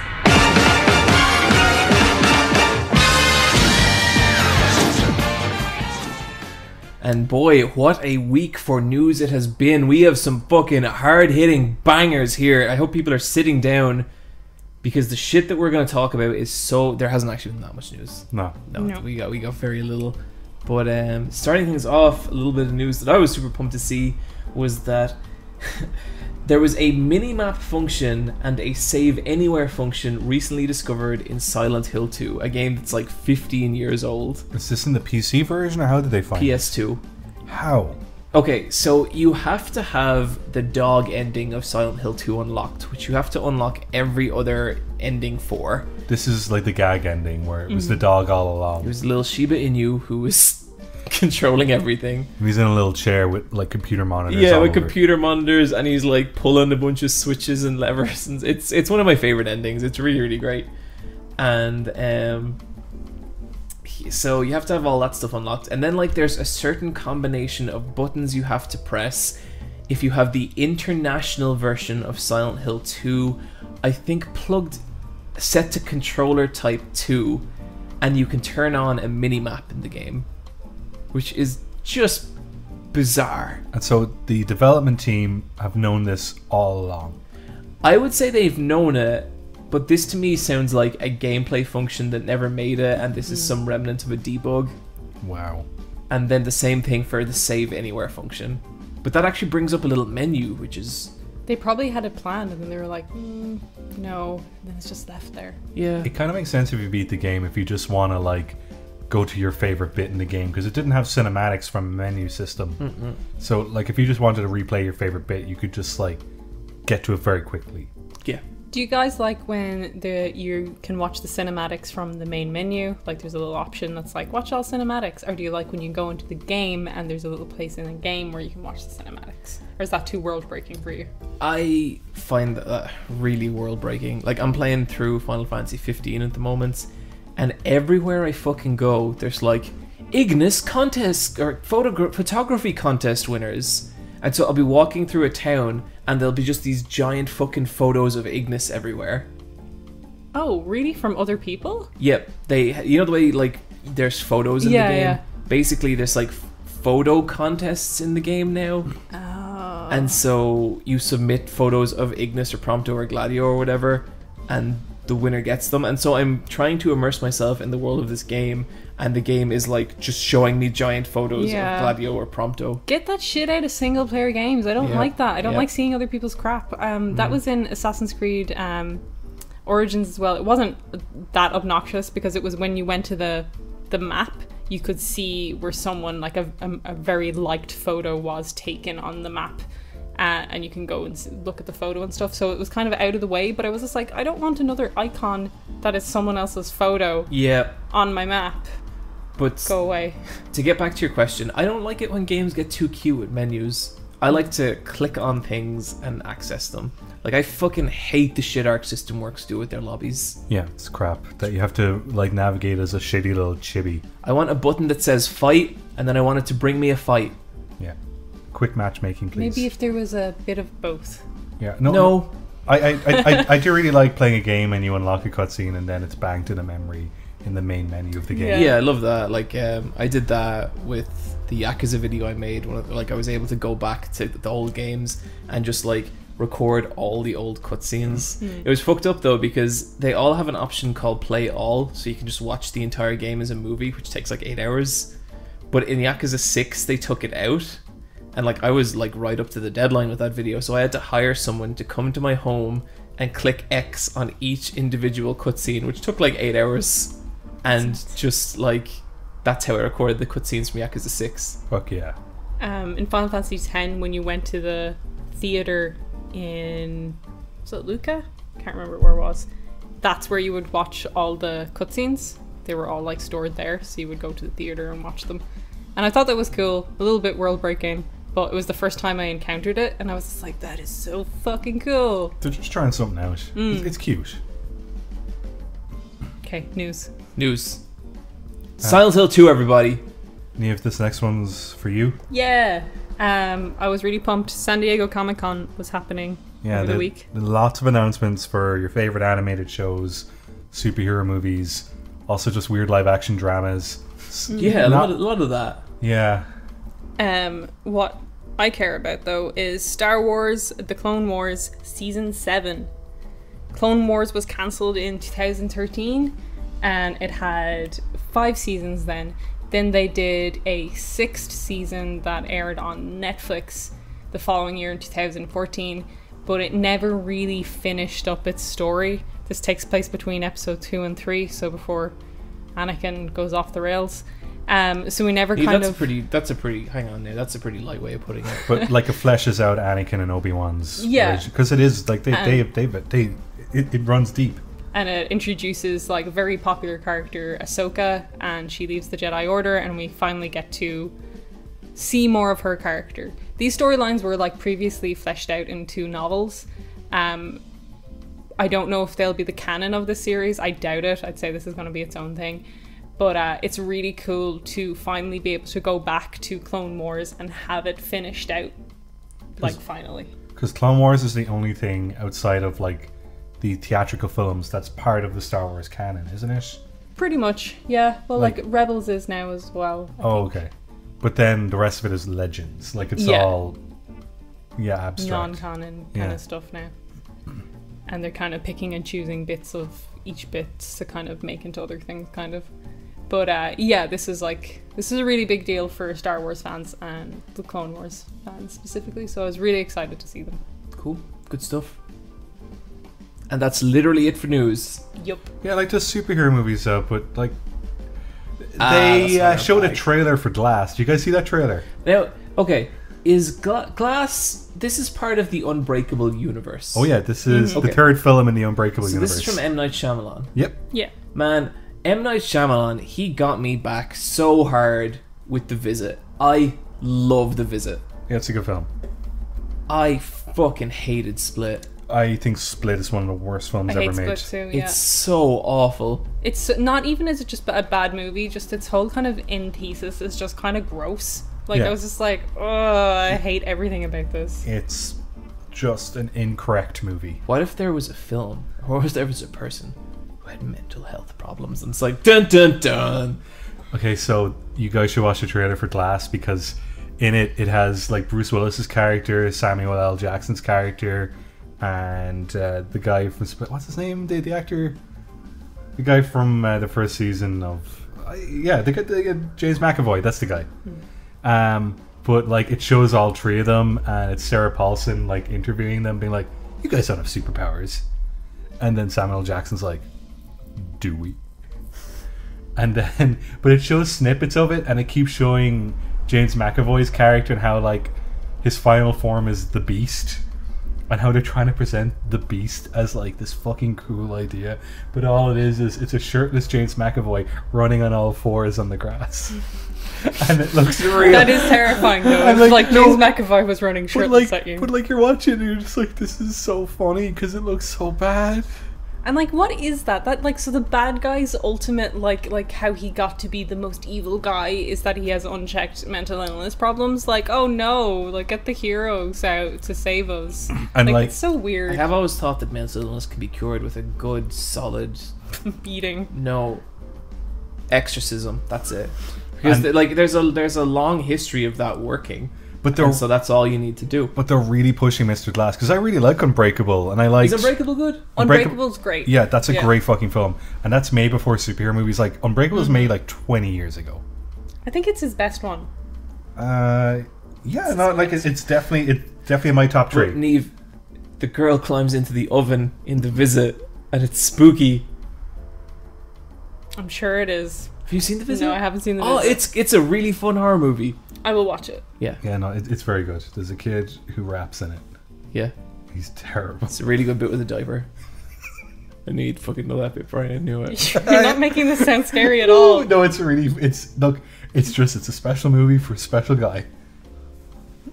And boy, what a week for news it has been. We have some fucking hard-hitting bangers here. I hope people are sitting down, because the shit that we're going to talk about is so... There hasn't actually been that much news. No. No. We got very little. But starting things off, a little bit of news that I was super pumped to see was that there was a minimap function and a save anywhere function recently discovered in Silent Hill 2, a game that's like 15 years old. Is this in the PC version, or how did they find it? PS2. How? Okay, so you have to have the dog ending of Silent Hill 2 unlocked, which you have to unlock every other ending for. This is like the gag ending where it was the dog all along. It was little Shiba Inu who was controlling everything. He's in a little chair with like computer monitors. Yeah, all with over. computer monitors, and he's like pulling a bunch of switches and levers. And it's one of my favorite endings. It's really, really great. And so you have to have all that stuff unlocked, and then like there's a certain combination of buttons you have to press if you have the international version of Silent Hill 2, I think set to controller type 2, and you can turn on a minimap in the game, which is just bizarre. And so the development team have known this all along. I would say they've known it, but this to me sounds like a gameplay function that never made it, and this is some remnant of a debug. Wow. And then the same thing for the save anywhere function. But that actually brings up a little menu, which is... They probably had it planned, and then they were like, no, and then it's just left there. Yeah. It kind of makes sense if you beat the game, if you just want to like go to your favorite bit in the game, because it didn't have cinematics from a menu system. Mm-mm. So like if you just wanted to replay your favorite bit, you could just like get to it very quickly. Yeah. Do you guys like when you can watch the cinematics from the main menu? Like there's a little option that's like, watch all cinematics. Or do you like when you go into the game and there's a little place in the game where you can watch the cinematics? Or is that too world breaking for you? I find that really world breaking. Like I'm playing through Final Fantasy 15 at the moment, and everywhere I fucking go, there's like Ignis contest or photography contest winners. And so I'll be walking through a town and there'll be just these giant fucking photos of Ignis everywhere. Oh, really? From other people? Yep. You know the way like there's photos in the game? Yeah. Basically there's like photo contests in the game now. Oh. And so you submit photos of Ignis or Prompto or Gladio or whatever, and the winner gets them. And so I'm trying to immerse myself in the world of this game, and the game is like just showing me giant photos of Gladio or Prompto. Get that shit out of single player games. I don't like that. I don't like seeing other people's crap. That was in Assassin's Creed Origins as well. It wasn't that obnoxious because it was when you went to the map, you could see where someone, like a very liked photo was taken on the map. And you can go and look at the photo and stuff. So it was kind of out of the way, but I was just like, I don't want another icon that is someone else's photo on my map. But go away. To get back to your question, I don't like it when games get too cute with menus. I like to click on things and access them. Like I fucking hate the shit Arc System Works do with their lobbies. Yeah, it's crap that you have to like navigate as a shitty little chibi. I want a button that says fight, and then I want it to bring me a fight. Yeah. Quick matchmaking, please. Maybe if there was a bit of both. Yeah. No. I do really like playing a game and you unlock a cutscene and then it's banged to the memory in the main menu of the game. Yeah, I love that. Like I did that with the Yakuza video I made. I was able to go back to the old games and just like record all the old cutscenes. It was fucked up though because they all have an option called play all, so you can just watch the entire game as a movie, which takes like 8 hours. But in Yakuza 6 they took it out. And like I was like right up to the deadline with that video, so I had to hire someone to come to my home and click X on each individual cutscene, which took like 8 hours. And just like that's how I recorded the cutscenes from Yakuza 6. Fuck yeah. In Final Fantasy X, when you went to the theater in, was it Lucca? Can't remember where it was. That's where you would watch all the cutscenes. They were all like stored there, so you would go to the theater and watch them. And I thought that was cool, a little bit world breaking. But it was the first time I encountered it, and I was just like, that is so fucking cool. They're just trying something out. It's cute. Okay, news. Silent Hill 2, everybody. Any of this next one's for you? Yeah. I was really pumped. San Diego Comic-Con was happening over the week. Lots of announcements for your favorite animated shows, superhero movies, also just weird live action dramas. Yeah, a lot of that. Yeah. What I care about though is Star Wars The Clone Wars Season 7. Clone Wars was cancelled in 2013 and it had 5 seasons then. Then they did a 6th season that aired on Netflix the following year in 2014, but it never really finished up its story. This takes place between episode 2 and 3, so before Anakin goes off the rails. So we never That's a pretty. Hang on there. That's a pretty light way of putting it. But like it fleshes out Anakin and Obi-Wan's. Yeah. Because it is like it runs deep. And it introduces like a very popular character, Ahsoka, and she leaves the Jedi Order, and we finally get to see more of her character. These storylines were like previously fleshed out in 2 novels. I don't know if they'll be the canon of the series. I doubt it. I'd say this is going to be its own thing. But it's really cool to finally be able to go back to Clone Wars and have it finished out, like, finally. Because Clone Wars is the only thing outside of, like, the theatrical films that's part of the Star Wars canon, isn't it? Pretty much, yeah. Well, like Rebels is now as well. I think. Okay. But then the rest of it is legends. Like, it's all, abstract. Non-canon kind of stuff now. And they're kind of picking and choosing bits of each bit to kind of make into other things, kind of. But this is a really big deal for Star Wars fans and the Clone Wars fans specifically. So I was really excited to see them. Cool, good stuff. And that's literally it for news. Yup. Yeah, like there's superhero movies out, but like they showed a trailer for Glass. Do you guys see that trailer? Now, okay, is Glass? This is part of the Unbreakable universe. Oh yeah, this is the third film in the Unbreakable universe. This is from M. Night Shyamalan. Yep. Yeah. Man, M. Night Shyamalan, he got me back so hard with The Visit. I love The Visit. Yeah, it's a good film. I fucking hated Split. I think Split is one of the worst films ever made. Split too, yeah. It's so awful. It's not even as just a bad movie, just its whole kind of end thesis is just kind of gross. Like, I was just like, oh, I hate everything about this. It's just an incorrect movie. What if there was a film, or was there was a person who had mental health problems, and it's like, dun dun dun. Okay, so you guys should watch the trailer for Glass, because in it has like Bruce Willis's character, Samuel L. Jackson's character, and the guy from Split. What's his name? The actor, the guy from the first season of the James McAvoy. That's the guy. But like it shows all 3 of them, and it's Sarah Paulson like interviewing them, being like, "You guys don't have superpowers," and then Samuel Jackson's like, "Do we?" And then, but it shows snippets of it, and it keeps showing James McAvoy's character and how like his final form is the Beast, and how they're trying to present the Beast as like this fucking cool idea, but all it is it's a shirtless James McAvoy running on all 4s on the grass. And it looks real. That is terrifying though. And, Like James McAvoy was running shirtless at you. But like you're watching and you're just like, this is so funny because it looks so bad. And like, what is that? That like, so the bad guy's ultimate like how he got to be the most evil guy is that he has unchecked mental illness problems. Like, oh no, like get the heroes out to save us. And like it's so weird. I have always thought that mental illness can be cured with a good solid beating. No, exorcism. That's it. Because there's a long history of that working. But so that's all you need to do. But they're really pushing Mr. Glass, because I really like Unbreakable, and I like. Is Unbreakable good? Unbreakable's great. Yeah, that's a great fucking film, and that's made before superhero movies. Like Unbreakable was made like 20 years ago. I think it's his best one. It's definitely in my top 3. But Neve, the girl climbs into the oven in The Visit, and it's spooky. I'm sure it is. Have you seen The Visit? No, I haven't seen The Visit. Oh, it's a really fun horror movie. I will watch it. Yeah. Yeah, no, it's very good. There's a kid who raps in it. Yeah. He's terrible. It's a really good bit with a diaper. I knew you'd fucking know that bit, Brian. I knew it. You're not making this sound scary at all. No, it's a special movie for a special guy.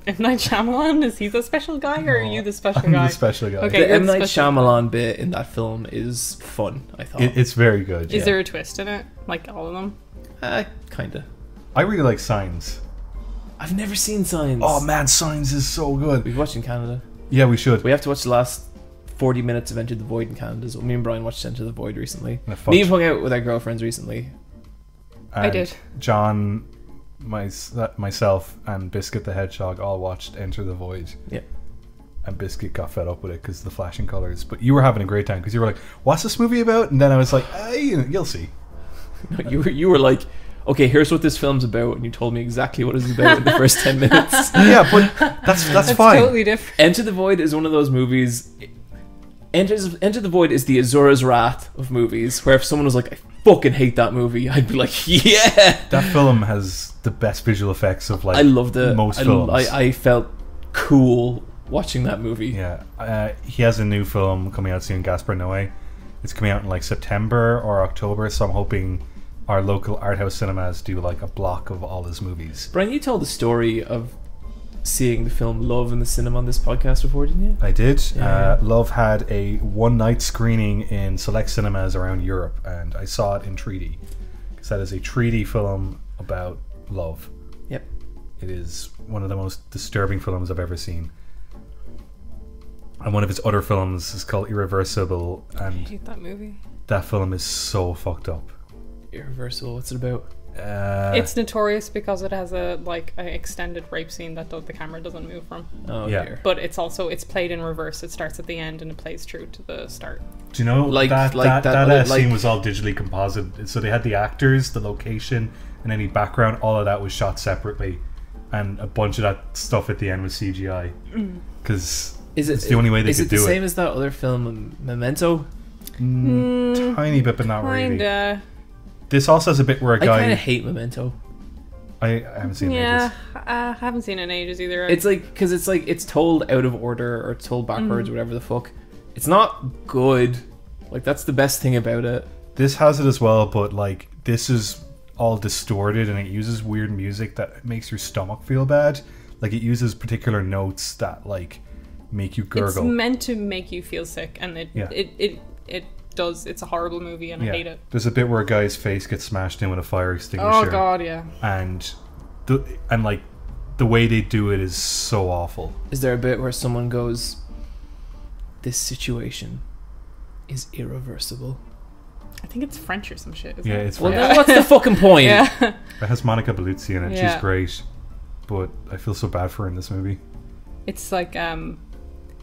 M. Night Shyamalan, is he the special guy, or are you the special I'm guy? the special guy. Okay, the M. Night Shyamalan bit in that film is fun, I thought. It's very good. Is there a twist in it? Like all of them? Kinda. I really like Signs. I've never seen Signs. Oh man, Signs is so good. We've watched in Canada. Yeah, we should. We have to watch the last 40 minutes of Enter the Void in Canada. So me and Brian watched Enter the Void recently. Neve hung out with our girlfriends recently. And I did. John, myself, and Biscuit the Hedgehog all watched Enter the Void. Yeah. And Biscuit got fed up with it because of the flashing colors. But you were having a great time because you were like, "What's this movie about?" And then I was like, "You'll see." No, you were like, okay, here's what this film's about, and you told me exactly what it's about in the first 10 minutes. Yeah, but that's fine. Totally different. Enter the Void is one of those movies. Enter the Void is the Azura's Wrath of movies, where if someone was like, I fucking hate that movie, I'd be like, yeah! That film has the best visual effects of, like, I loved it. most films. I felt cool watching that movie. Yeah. He has a new film coming out soon, Gaspar Noé. It's coming out in, like, September or October, so I'm hoping our local art house cinemas do, like, a block of all his movies. Brian, you told the story of seeing the film Love in the cinema on this podcast before, didn't you? I did. Yeah. Love had a one-night screening in select cinemas around Europe, and I saw it in 3D. Because that is a 3D film about love. Yep. It is one of the most disturbing films I've ever seen. And one of his other films is called Irreversible, I and hate that movie. that film is so fucked up. Irreversible, what's it about? It's notorious because it has a extended rape scene that the camera doesn't move from. Oh, Yeah. dear. But it's played in reverse. It starts at the end and it plays true to the start. Do you know Like that that scene was all digitally composite? So they had the actors, the location, and any background. All of that was shot separately, and a bunch of that stuff at the end was CGI. Because it's the only way they could do it. Is it the same as that other film, Memento? Tiny bit, but not really. Kinda. This also has a bit where a I kind guy. of hate Memento. I haven't seen it. in Yeah, ages. I haven't seen it in ages either. It's like, because it's told out of order or told backwards or whatever the fuck. It's not good. Like, that's the best thing about it. This has it as well, but like this is all distorted and it uses weird music that makes your stomach feel bad. Like it uses particular notes that like make you gurgle. It's meant to make you feel sick, and it does. It's a horrible movie, and I hate it. There's a bit where a guy's face gets smashed in with a fire extinguisher. Oh god, yeah. And like the way they do it is so awful. Is there a bit where someone goes, "This situation is irreversible"? I think it's French or some shit. Isn't Yeah, it? it's Well, French. then what's the fucking point? Yeah. It has Monica Bellucci in it. Yeah. She's great, but I feel so bad for her in this movie. It's like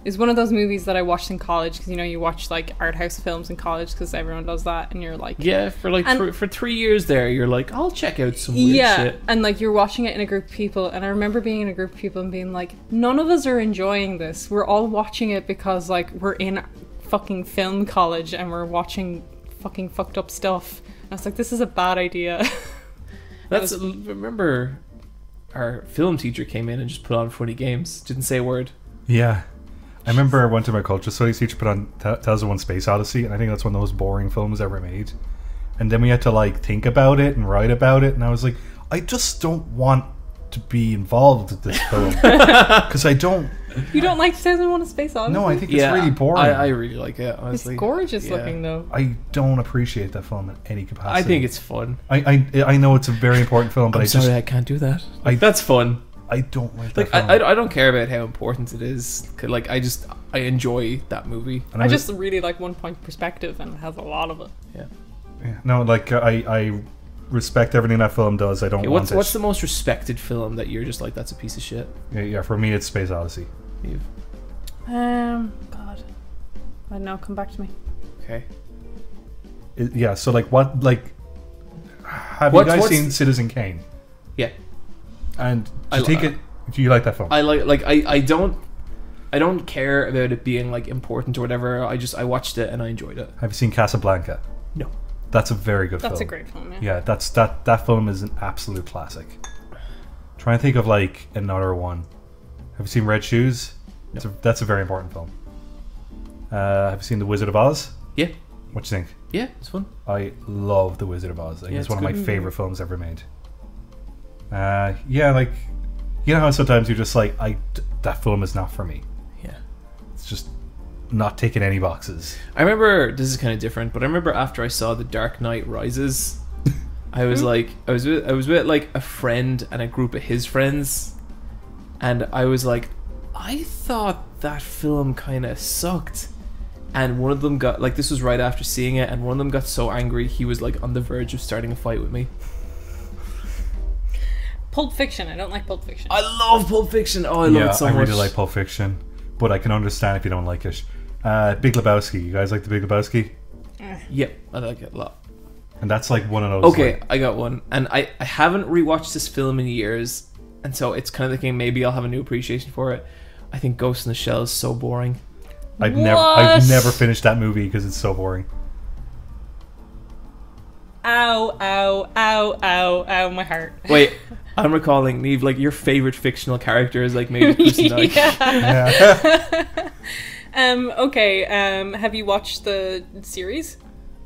it's one of those movies that I watched in college because you watch like art house films in college because everyone does that, and you're like, Yeah, for like for 3 years there, you're like, I'll check out some weird yeah, shit. and like you're watching it in a group of people, and I remember being in a group of people and being like, none of us are enjoying this. We're all watching it because like we're in fucking film college and we're watching fucking fucked up stuff. And I was like, this is a bad idea. Remember, our film teacher came in and just put on funny games. Didn't say a word. Yeah. I remember I went to my culture studies teacher put on 2001 Space Odyssey, and I think that's one of the most boring films ever made. And then we had to like think about it and write about it, and I was like, I just don't want to be involved with this film because I don't. You don't like 2001: A Space Odyssey? No, I think it's really boring. I really like it, honestly. It's gorgeous Yeah. looking though. I don't appreciate that film in any capacity. I think it's fun. I know it's a very important film, but I can't do that. That's fun. I don't like Like, that film. I don't care about how important it is. 'Cause, like, I enjoy that movie. And I just really like One Point Perspective, and it has a lot of it. Yeah. no, like I respect everything that film does. I don't Okay, want it. what's the most respected film that you're just like, that's a piece of shit? Yeah, for me it's Space Odyssey. Eve? God, I don't know. Come back to me. Okay. Yeah, so like what like have What's- you guys what's- seen Citizen Kane? Yeah. And I do you like that film? I don't care about it being like important or whatever. I watched it and I enjoyed it. Have you seen Casablanca? No. That's a very good film. That's a great film. Yeah. Yeah, that film is an absolute classic. Trying to think of like another one. Have you seen Red Shoes? No. That's a very important film. Have you seen The Wizard of Oz? Yeah. What do you think? Yeah, it's fun. I love The Wizard of Oz. I think Yeah, it's it's one of my good. favorite films ever made. Yeah, like you know how sometimes you're just like, that film is not for me. Yeah. It's just not ticking any boxes. I remember, this is kind of different, but I remember after I saw The Dark Knight Rises, I was like, I was with like a friend and a group of his friends, and I was like, I thought that film kind of sucked. And one of them got, like, this was right after seeing it, and one of them got so angry he was like on the verge of starting a fight with me. Pulp Fiction. I don't like Pulp Fiction. I love Pulp Fiction. Oh, I love it so much. I really like Pulp Fiction, but I can understand if you don't like it. Big Lebowski. You guys like The Big Lebowski? Yep, I like it a lot. And that's like one of those. Okay, like, I got one. And I haven't rewatched this film in years, and so it's kind of thinking maybe I'll have a new appreciation for it. I think Ghost in the Shell is so boring. I've What? never finished that movie because it's so boring. Ow, ow, ow, ow, ow, my heart. Wait, I'm recalling, Neve, like your favorite fictional character is like maybe Person Dyke. Yeah. Okay, have you watched the series?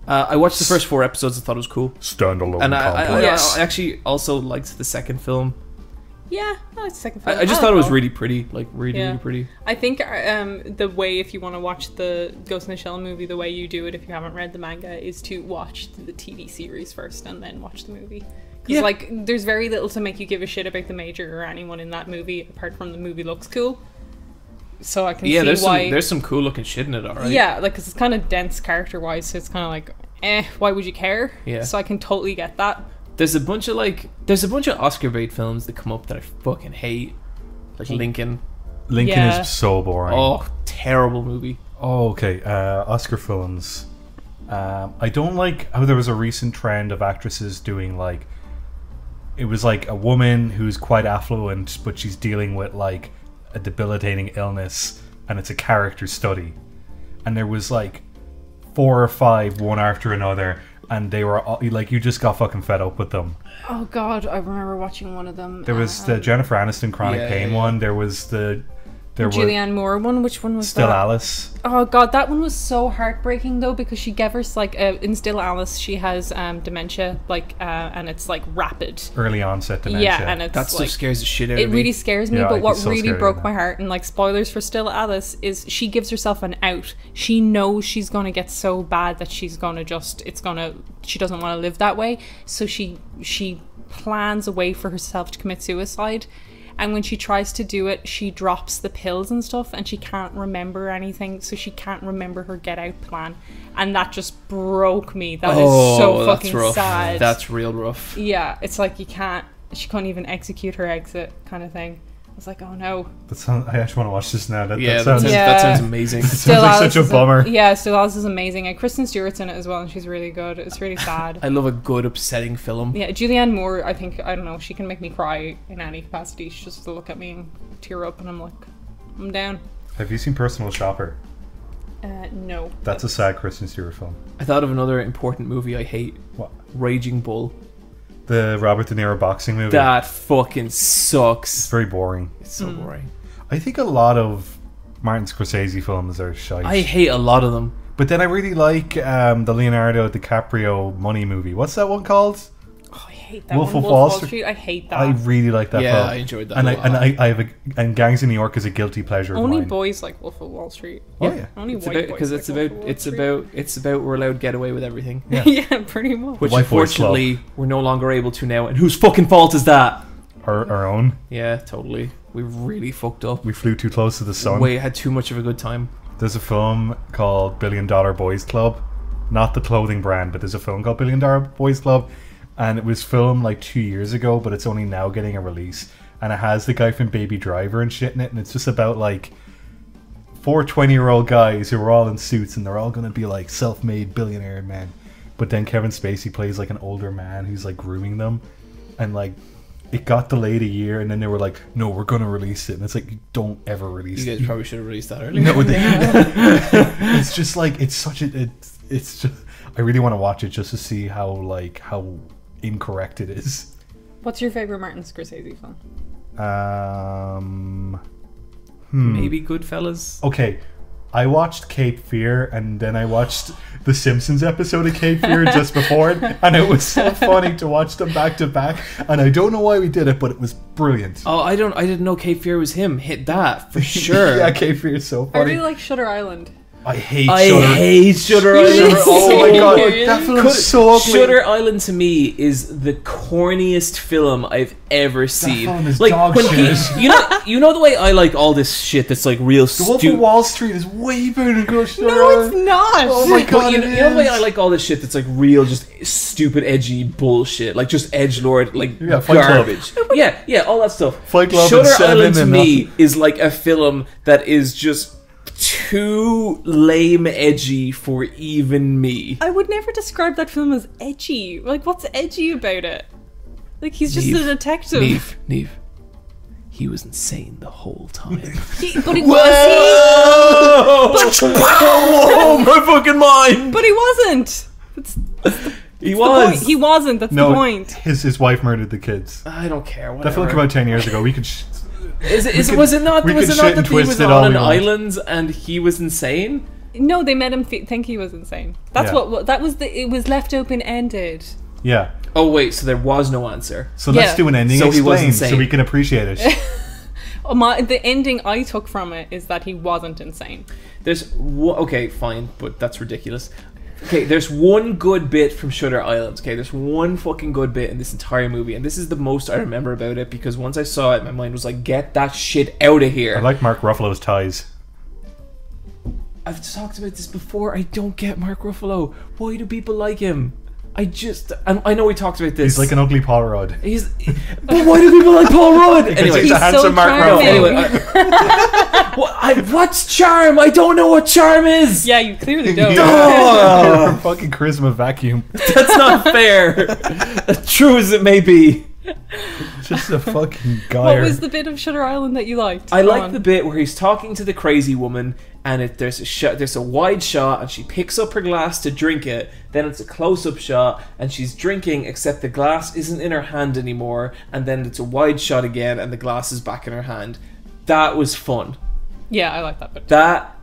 I watched the first 4 episodes and thought it was cool. Standalone And Yes. I actually also liked the second film. Yeah, I like the second film. I just don't thought it was know. really pretty. Like, really, Yeah. really pretty. I think the way, if you want to watch the Ghost in the Shell movie, the way you do it if you haven't read the manga is to watch the TV series first and then watch the movie. Because Yeah. like, there's very little to make you give a shit about the Major or anyone in that movie apart from the movie looks cool. So I can see there's why. there's some cool looking shit in it, alright. Yeah, like, because it's kind of dense character wise, so it's kind of like, why would you care? Yeah. So I can totally get that. There's a bunch of Oscar bait films that come up that I fucking hate. Like Lincoln. Lincoln Yeah. is so boring. Oh, terrible movie. Oh, okay. Oscar films. I don't like how there was a recent trend of actresses doing like. It was like a woman who's quite affluent, but she's dealing with like a debilitating illness, and it's a character study. And there was like 4 or 5, one after another, and they were all, like, you just got fucking fed up with them. Oh god, I remember watching one of them. There was the Jennifer Aniston Chronic Pain one. There was the Julianne Moore one. Which one was Still that? Alice. Oh god, that one was so heartbreaking though, because she gave us like in Still Alice she has dementia, like and it's like rapid. Early onset dementia. Yeah, and it's That stuff like, scares the shit out it of me. really scares me. Yeah, But I'd what be so really scared of broke that. my heart, and like spoilers for Still Alice, is she gives herself an out. She knows she's gonna get so bad that she doesn't want to live that way. So she plans a way for herself to commit suicide. And when she tries to do it, she drops the pills and stuff, and she can't remember anything, so she can't remember her get out plan. And that just broke me. That is so that's fucking rough. sad. That's real rough. Yeah, it's like she can't even execute her exit kind of thing. I was like, oh no. I actually want to watch this now. That That sounds, sounds, Yeah. that sounds amazing. sounds like such a bummer. Yeah, Still Alice is amazing. And Kristen Stewart's in it as well, and she's really good. It's really sad. I love a good upsetting film. Yeah, Julianne Moore, I don't know, she can make me cry in any capacity. She just has to look at me and tear up, and I'm like, I'm down. Have you seen Personal Shopper? No. That's a sad Kristen Stewart film. I thought of another important movie I hate. What? Raging Bull. The Robert De Niro boxing movie. That fucking It's sucks. very boring. It's so boring. I think a lot of Martin Scorsese films are shite. I hate a lot of them. But then I really like the Leonardo DiCaprio money movie. What's that one called? Oh, I hate that Wolf one. of Wall Street. I hate that. I really like that Yeah, film. I enjoyed that And a lot. I have and Gangs in New York is a guilty pleasure of Only mine. boys like Wolf of Wall Street. Oh, yeah. Only It's white about boys because like it's Wolf of Wall Street. it's about we're allowed to get away with everything. Yeah. Yeah, pretty much. Which White boys unfortunately we're no longer able to now. And whose fucking fault is that? Our own. Yeah, totally. We really fucked up. We flew too close to the sun. We had too much of a good time. There's a film called $1 Billion Boys Club. Not the clothing brand, but there's a film called $1 Billion Boys Club. And it was filmed like 2 years ago, but it's only now getting a release. And it has the guy from Baby Driver and shit in it. And it's just about like 4 20-year-old guys who are all in suits, and they're all going to be like self-made billionaire men. But then Kevin Spacey plays like an older man who's like grooming them. And like it got delayed a year, and then they were like, no, we're going to release it. And it's like, you don't ever release You it. guys probably should have released that earlier. No, it's just like it's such a it's just, I really want to watch it just to see how incorrect it is. What's your favorite Martin Scorsese film? Maybe Goodfellas. Okay, I watched Cape Fear, and then I watched the Simpsons episode of Cape Fear just before it, and it was so funny to watch them back to back. And I don't know why we did it, but it was brilliant. Oh, I didn't know Cape Fear was him. Hit that for sure. Yeah, Cape Fear is so I funny. really like Shutter Island. I hate Shutter Really? Island. Oh my god, Really? that film is so ugly. Shutter Island to me is the corniest film I've ever seen. film is like dog when shit. you know the way I like all this shit that's like real The Wolf of stupid. Wall Street is way better than Shutter No, it's Island. not. Oh my But god, you it know the way is. I like all this shit that's like real, just stupid, edgy bullshit, like just edgelord, like Yeah, Fight Club. garbage. Yeah, all that stuff. Fight Club Shutter and Seven Island to and me nothing. is like a film that is just too lame edgy for even me. I would never describe that film as edgy. Like, what's edgy about it? Like, he's just Neve, a detective. Neve. He was insane the whole time. But it was Oh, my fucking mind! But he wasn't. He was. He wasn't. That's the point. His wife murdered the kids. I don't care. That film came out 10 years ago. We could. Was it not that he was on an island and he was insane? No, they made him think he was insane. That's what that was. It was left open ended. Yeah. Oh wait, so there was no answer. So let's do an ending So he was explain insane. so we can appreciate it. The ending I took from it is that he wasn't insane. Okay, fine, but that's ridiculous. Okay, there's one good bit from Shutter Island. Okay, there's one fucking good bit in this entire movie, and this is the most I remember about it because once I saw it, my mind was like, "Get that shit out of here." I like Mark Ruffalo's ties. I've talked about this before. I don't get Mark Ruffalo. Why do people like him? I know we talked about this. He's like an ugly Paul Rudd. But why do people like Paul Rudd? Anyway, he's a handsome so Mark Ruffalo. Anyway, what's charm? I don't know what charm is. Yeah, you clearly don't. You're a fucking charisma vacuum. That's not fair. True as it may be. Just a fucking guy. What was the bit of Shutter Island that you liked? I like the bit where he's talking to the crazy woman, and there's a wide shot, and she picks up her glass to drink it. Then it's a close-up shot, and she's drinking, except the glass isn't in her hand anymore. And then it's a wide shot again, and the glass is back in her hand. That was fun. Yeah, I like that bit. That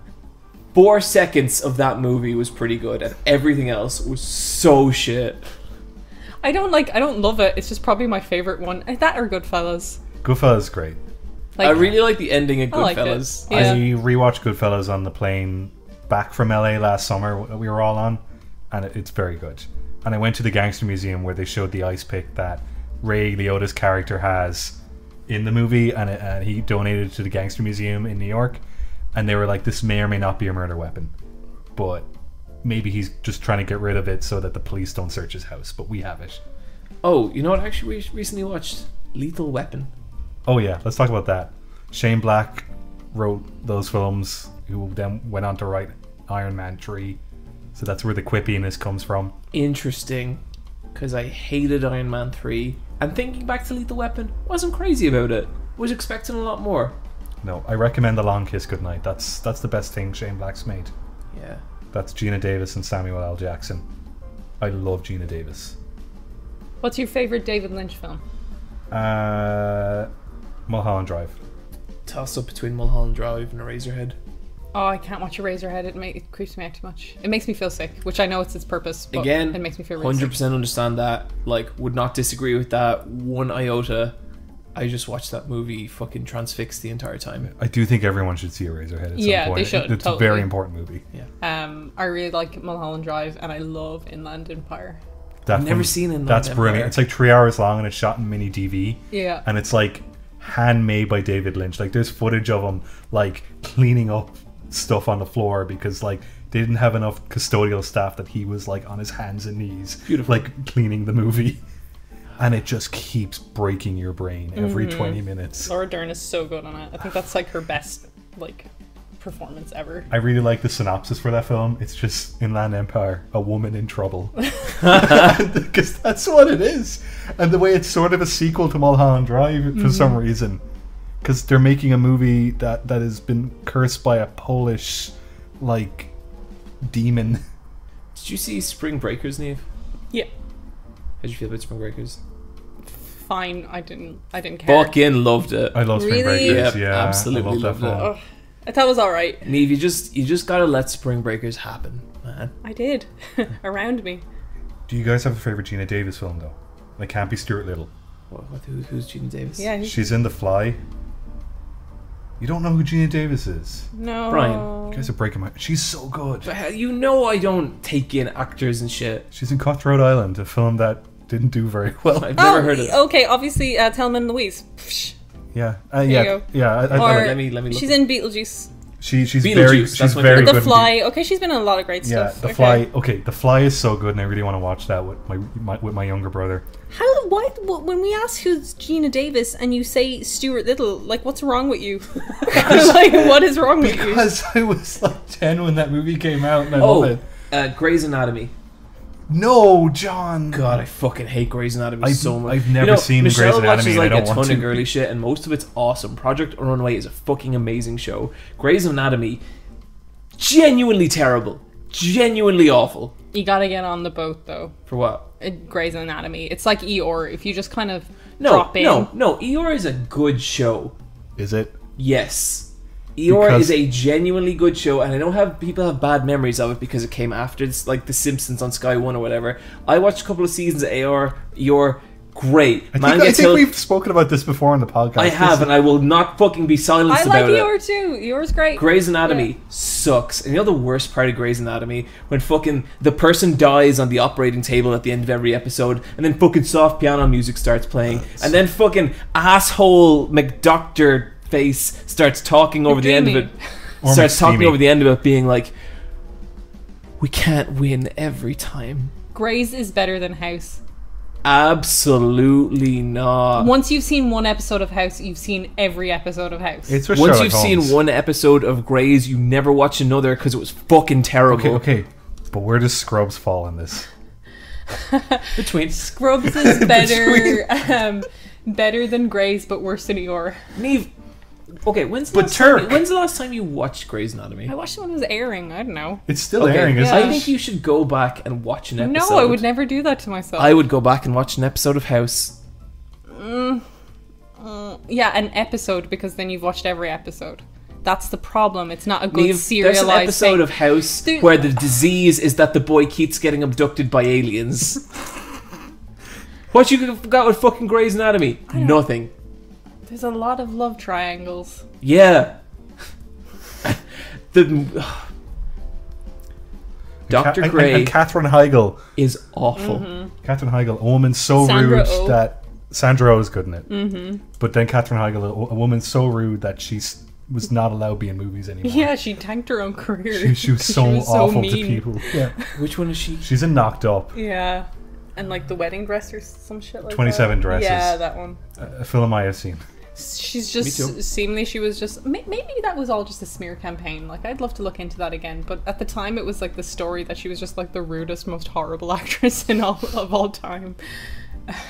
4 seconds of that movie was pretty good, and everything else was so shit. I don't love it. It's just probably my favorite one. That or Goodfellas. Goodfellas is great. I really like the ending of I liked it. Goodfellas. Yeah. I rewatched Goodfellas on the plane back from LA last summer that we were all on, and it's very good. And I went to the Gangster Museum where they showed the ice pick that Ray Liotta's character has in the movie, and he donated to the Gangster Museum in New York, and they were like, this may or may not be a murder weapon, but maybe he's just trying to get rid of it so that the police don't search his house, but we have it. Oh, you know what? Actually, we recently watched Lethal Weapon. Oh yeah, let's talk about that. Shane Black wrote those films, who then went on to write Iron Man 3. So that's where the quippiness comes from. Interesting, because I hated Iron Man 3. And thinking back to Lethal Weapon, wasn't crazy about it. Was expecting a lot more. No, I recommend The Long Kiss Goodnight. That's the best thing Shane Black's made. Yeah. That's Gina Davis and Samuel L. Jackson. I love Gina Davis. What's your favorite David Lynch film? Mulholland Drive. Toss up between Mulholland Drive and Eraserhead. Oh, I can't watch Eraserhead. It creeps me out too much. It makes me feel sick, which I know it's its purpose, but Again, it makes me feel really 100% sick. understand that. Like, would not disagree with that one iota. I just watched that movie fucking transfixed the entire time. I do think everyone should see Eraserhead at some Yeah, point. they should, It's totally. a very important movie. Yeah. I really like Mulholland Drive, and I love Inland Empire. That I've never film- seen Inland That's Empire. brilliant. It's like 3 hours long and it's shot in mini DV. Yeah. And it's like handmade by David Lynch. Like there's footage of him like cleaning up stuff on the floor because like they didn't have enough custodial staff, that he was like on his hands and knees, Beautiful. like cleaning the movie. And it just keeps breaking your brain every 20 minutes. Laura Dern is so good on it. I think that's like her best like performance ever. I really like the synopsis for that film. It's just Inland Empire, a woman in trouble. Because that's what it is. And the way it's sort of a sequel to Mulholland Drive for some reason. Because they're making a movie that has been cursed by a Polish, like, demon. Did you see Spring Breakers, Neve? Yeah. How'd you feel about Spring Breakers? Fine. I didn't care. Fucking loved it. I love Spring Really? Breakers. Yep, Yeah, absolutely I love that loved film. Ugh. I thought it was alright. Neve, you just gotta let Spring Breakers happen, man. I did. Around me. Do you guys have a favorite Gina Davis film, though? It can't be Stuart Little. Who's Gina Davis? Yeah. She's in The Fly. You don't know who Gina Davis is? No. Brian. You guys are breaking my... She's so good. But you know I don't take in actors and shit. She's in Cutthroat Island, a film that didn't do very well. I've never heard of it. Okay, obviously, Thelma and Louise. Psh. Yeah, you yeah, go. yeah. Or let me look she's it. in Beetlejuice. She's Beetlejuice, very, that's she's my very favorite. good. The Fly. Okay, she's been in a lot of great Yeah, stuff. The Okay. Fly. Okay, The Fly is so good, and I really want to watch that with my younger brother. How? What? When we ask who's Gina Davis and you say Stuart Little, like, what's wrong with you? Like, what is wrong with you? Because I was like 10 when that movie came out, and I love it. Grey's Anatomy. No, John. God, I fucking hate Grey's Anatomy so much. I've never seen Michelle Grey's Anatomy, watches and like I don't a want ton to. of girly shit, and most of it's awesome. Project Runway is a fucking amazing show. Grey's Anatomy, Genuinely terrible. Genuinely awful. You gotta get on the boat though. For what? Grey's Anatomy. It's like Eeyore. If you just kind of No, drop in. no. Eeyore is a good show. Is it? Yes. Eeyore Because- is a genuinely good show, and I know people have bad memories of it because it came after it's like The Simpsons on Sky One or whatever. I watched a couple of seasons of Eeyore. Great. I think we've spoken about this before on the podcast. I have, and I will not fucking be silenced I like about it. Eeyore too. Eeyore's great. Grey's Anatomy sucks. And you know the worst part of Grey's Anatomy? When fucking the person dies on the operating table at the end of every episode, and then fucking soft piano music starts playing, and then fucking asshole McDoctor face starts talking over the end of it. Or Starts talking McSteamy. over the end of it, being like, "We can't win every time." Grey's is better than House. Absolutely not. Once you've seen one episode of House, you've seen every episode of House. It's with Once Sherlock you've Holmes. seen one episode of Grey's, you never watch another because it was fucking terrible. Okay. But where does Scrubs fall in this? Between Scrubs is better, better than Grey's, but worse than Eeyore. Neve, okay, when's the, But Turk. when's the last time you watched Grey's Anatomy? I watched it when it was airing. I don't know. It's still Okay, airing, isn't I it? think you should go back and watch an episode. No, I would never do that to myself. I would go back and watch an episode of House. Yeah, an episode, because then you've watched every episode. That's the problem. It's not a good Neve, serialized there's an episode thing. of House Dude. where the disease is that the boy keeps getting abducted by aliens. What you got with fucking Grey's Anatomy? Nothing. There's a lot of love triangles. Yeah. the Dr. Grey And Katherine Heigl. is awful. Katherine Heigl, a woman so Sandra rude Oh. that... Sandra Oh is good in it. Mm-hmm. But then Katherine Heigl, a woman so rude that she was not allowed to be in movies anymore. Yeah, she tanked her own career. She was so awful to people. Yeah. Which one is she? She's in Knocked Up, Yeah. And like The Wedding Dress or some shit like 27 that. Dresses. Yeah, that one. a film I have seen. She's just Me too. seemingly she was just maybe that was all just a smear campaign. Like I'd love to look into that again, but at the time it was like the story that she was just like the rudest, most horrible actress in all of all time,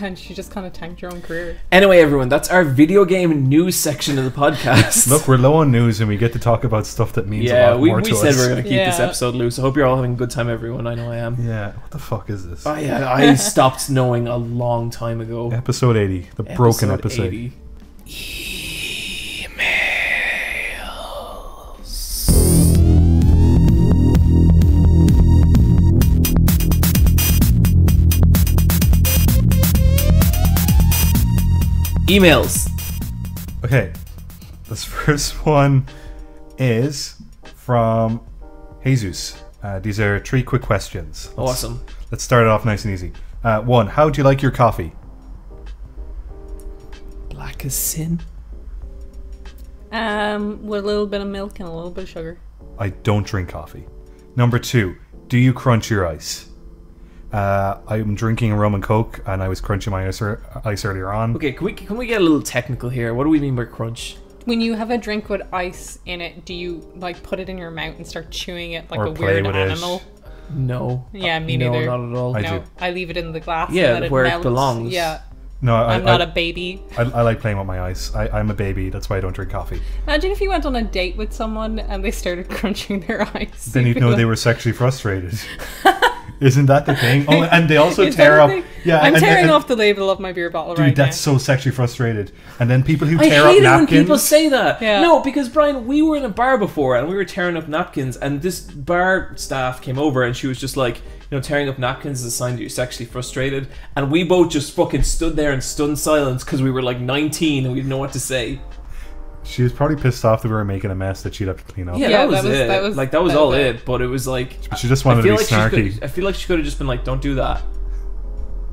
and she just kind of tanked her own career. Anyway, everyone, that's our video game news section of the podcast. Look, we're low on news and we get to talk about stuff that means a yeah, lot we more to said us. we are going to keep this Yeah. episode loose. I hope you're all having a good time, everyone. I know I am. Yeah, what the fuck is this? Oh, yeah, I stopped knowing a long time ago. Episode 80, the broken episode. 80. Emails. Okay, this first one is from Jesus. These are 3 quick questions. Awesome. Let's start it off nice and easy. 1, how do you like your coffee? Black as sin. With a little bit of milk and a little bit of sugar. I don't drink coffee. Number 2, do you crunch your ice? I'm drinking a rum and coke, and I was crunching my ice earlier on. Okay, can we get a little technical here? What do we mean by crunch? When you have a drink with ice in it, do you like put it in your mouth and start chewing it like Or a play weird with it. animal? No. Yeah, me no, neither. not at all. I No, do. I leave it in the glass. Yeah, and let where it melt. belongs. Yeah, No, I'm not a baby. I like playing with my ice. I'm a baby. That's why I don't drink coffee. Imagine if you went on a date with someone and they started crunching their ice. Then you'd know they were sexually frustrated. Isn't that the thing? Oh, and they also Is that tear the up. thing? Yeah, I'm and- tearing and- off the label of my beer bottle Dude, right that's so sexually frustrated. And then people who I tear up hate it when napkins. people say that. Yeah. No, because Brian, we were in a bar before and we were tearing up napkins, and this bar staff came over and she was just like, you know, tearing up napkins is a sign that you're sexually frustrated. And we both just fucking stood there in stunned silence because we were like 19 and we didn't know what to say. She was probably pissed off that we were making a mess that she'd have to clean up. Yeah, Yeah, that was it. that was- like that was that all was it. But it was like, But she just wanted to be snarky. I feel like she could have just been like, "Don't do that,"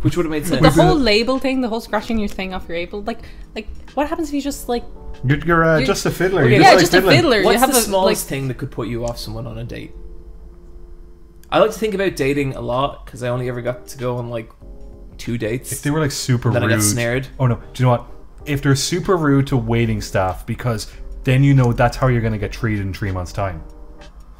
which would have made sense. The whole label thing, the whole scratching your thing off your label, like what happens if you just like You're just a fiddler. Okay, You're yeah, like just a fiddling. fiddler. You What's have the a, smallest like, thing that could put you off someone on a date? I like to think about dating a lot because I only ever got to go on like 2 dates. If they were like super Then I rude. got snared. Oh no, do you know what? If they're super rude to waiting staff, because then you know that's how you're going to get treated in 3 months' time.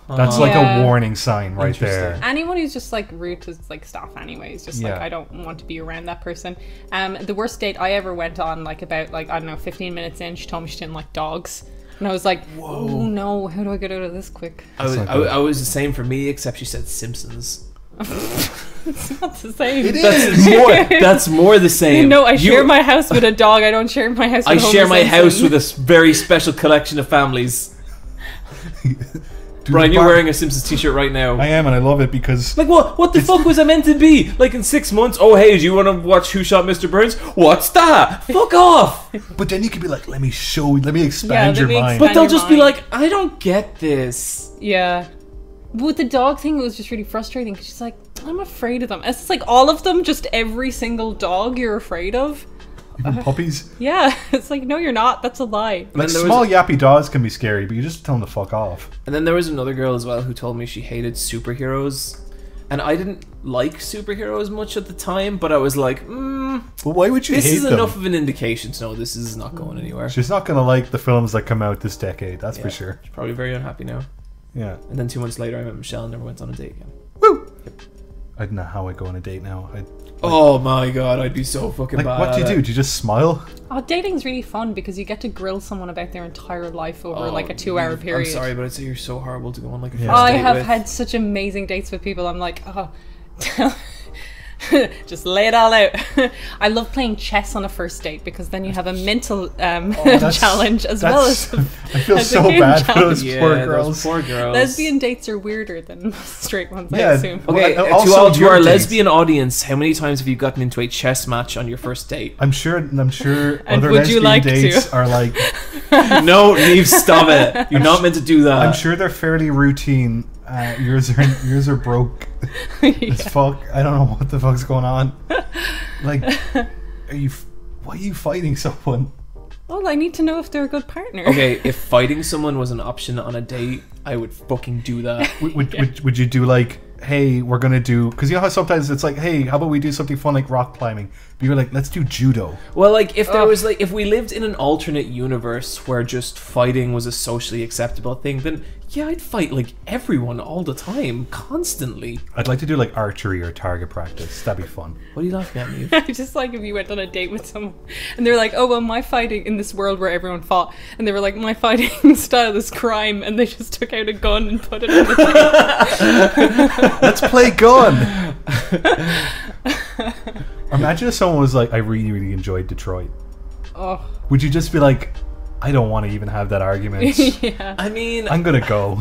That's like Yeah. a warning sign right there. Interesting. anyone who's just like rude to like staff anyways, just like Yeah. I don't want to be around that person. The worst date I ever went on, like about like I don't know 15 minutes in, she told me she didn't like dogs. And I was like, oh no, how do I get out of this quick? I was the same for me, except she said Simpsons. It's not the same. That's more the same. No, I share my house with a dog. I don't share my house with I share my house with a very special collection of families. Brian, you're wearing a Simpsons t-shirt right now. I am, and I love it because... Like, what the fuck was I meant to be? Like, in 6 months, oh, hey, do you want to watch Who Shot Mr. Burns? What's that? Fuck off! But then you could be like, let me expand your mind. But they'll just be like, I don't get this. Yeah. With the dog thing, it was just really frustrating, because she's like, I'm afraid of them. It's like all of them, just every single dog you're afraid of. Even puppies? Yeah, it's like, no, you're not. That's a lie. Like, small yappy dogs can be scary, but you just tell them to fuck off. And then there was another girl as well who told me she hated superheroes. And I didn't like superheroes much at the time, but I was like, But why would you hate them? This is enough of an indication to know this is not going anywhere. She's not going to like the films that come out this decade, that's for sure. She's probably very unhappy now. Yeah. And then 2 months later, I met Michelle and never went on a date again. Woo! I don't know how I go on a date now. Oh my god, I'd be so fucking bad. What do you do? Do you just smile? Oh, dating's really fun because you get to grill someone about their entire life over like a 2-hour period. I'm sorry, but I'd say you're so horrible to go on like a first I date have with. had such amazing dates with people. I'm like, just lay it all out. I love playing chess on a first date because then you have a mental challenge as well as I feel so bad for those poor girls. Those poor girls. Lesbian dates are weirder than straight ones, I Yeah. assume. Okay, Also to your our dates. lesbian audience, how many times have you gotten into a chess match on your first date? I'm sure And other would you lesbian like dates to? are like... No, Neve, stop it. You're not meant to do that. I'm sure they're fairly routine. Yours are broke as fuck. I don't know what the fuck's going on. Like, why are you fighting someone? Well, I need to know if they're a good partner. Okay, if fighting someone was an option on a date, I would fucking do that. Would you do like, hey, we're gonna do, because you know how sometimes it's like, hey, how about we do something fun like rock climbing, but you're like, let's do judo. Well, like, if there was like, if we lived in an alternate universe where just fighting was a socially acceptable thing, then yeah, I'd fight like everyone all the time, constantly. I'd like to do like archery or target practice. That'd be fun. What are you laughing at me? I just like if you went on a date with someone and they're like, oh, well, my fighting in this world where everyone fought, and they were like, my fighting style is crime, and they just took out a gun and put it on the table. Let's play gun. Imagine if someone was like, I really, really enjoyed Detroit. Oh. Would you just be like, I don't want to even have that argument. Yeah. I mean, I'm gonna go.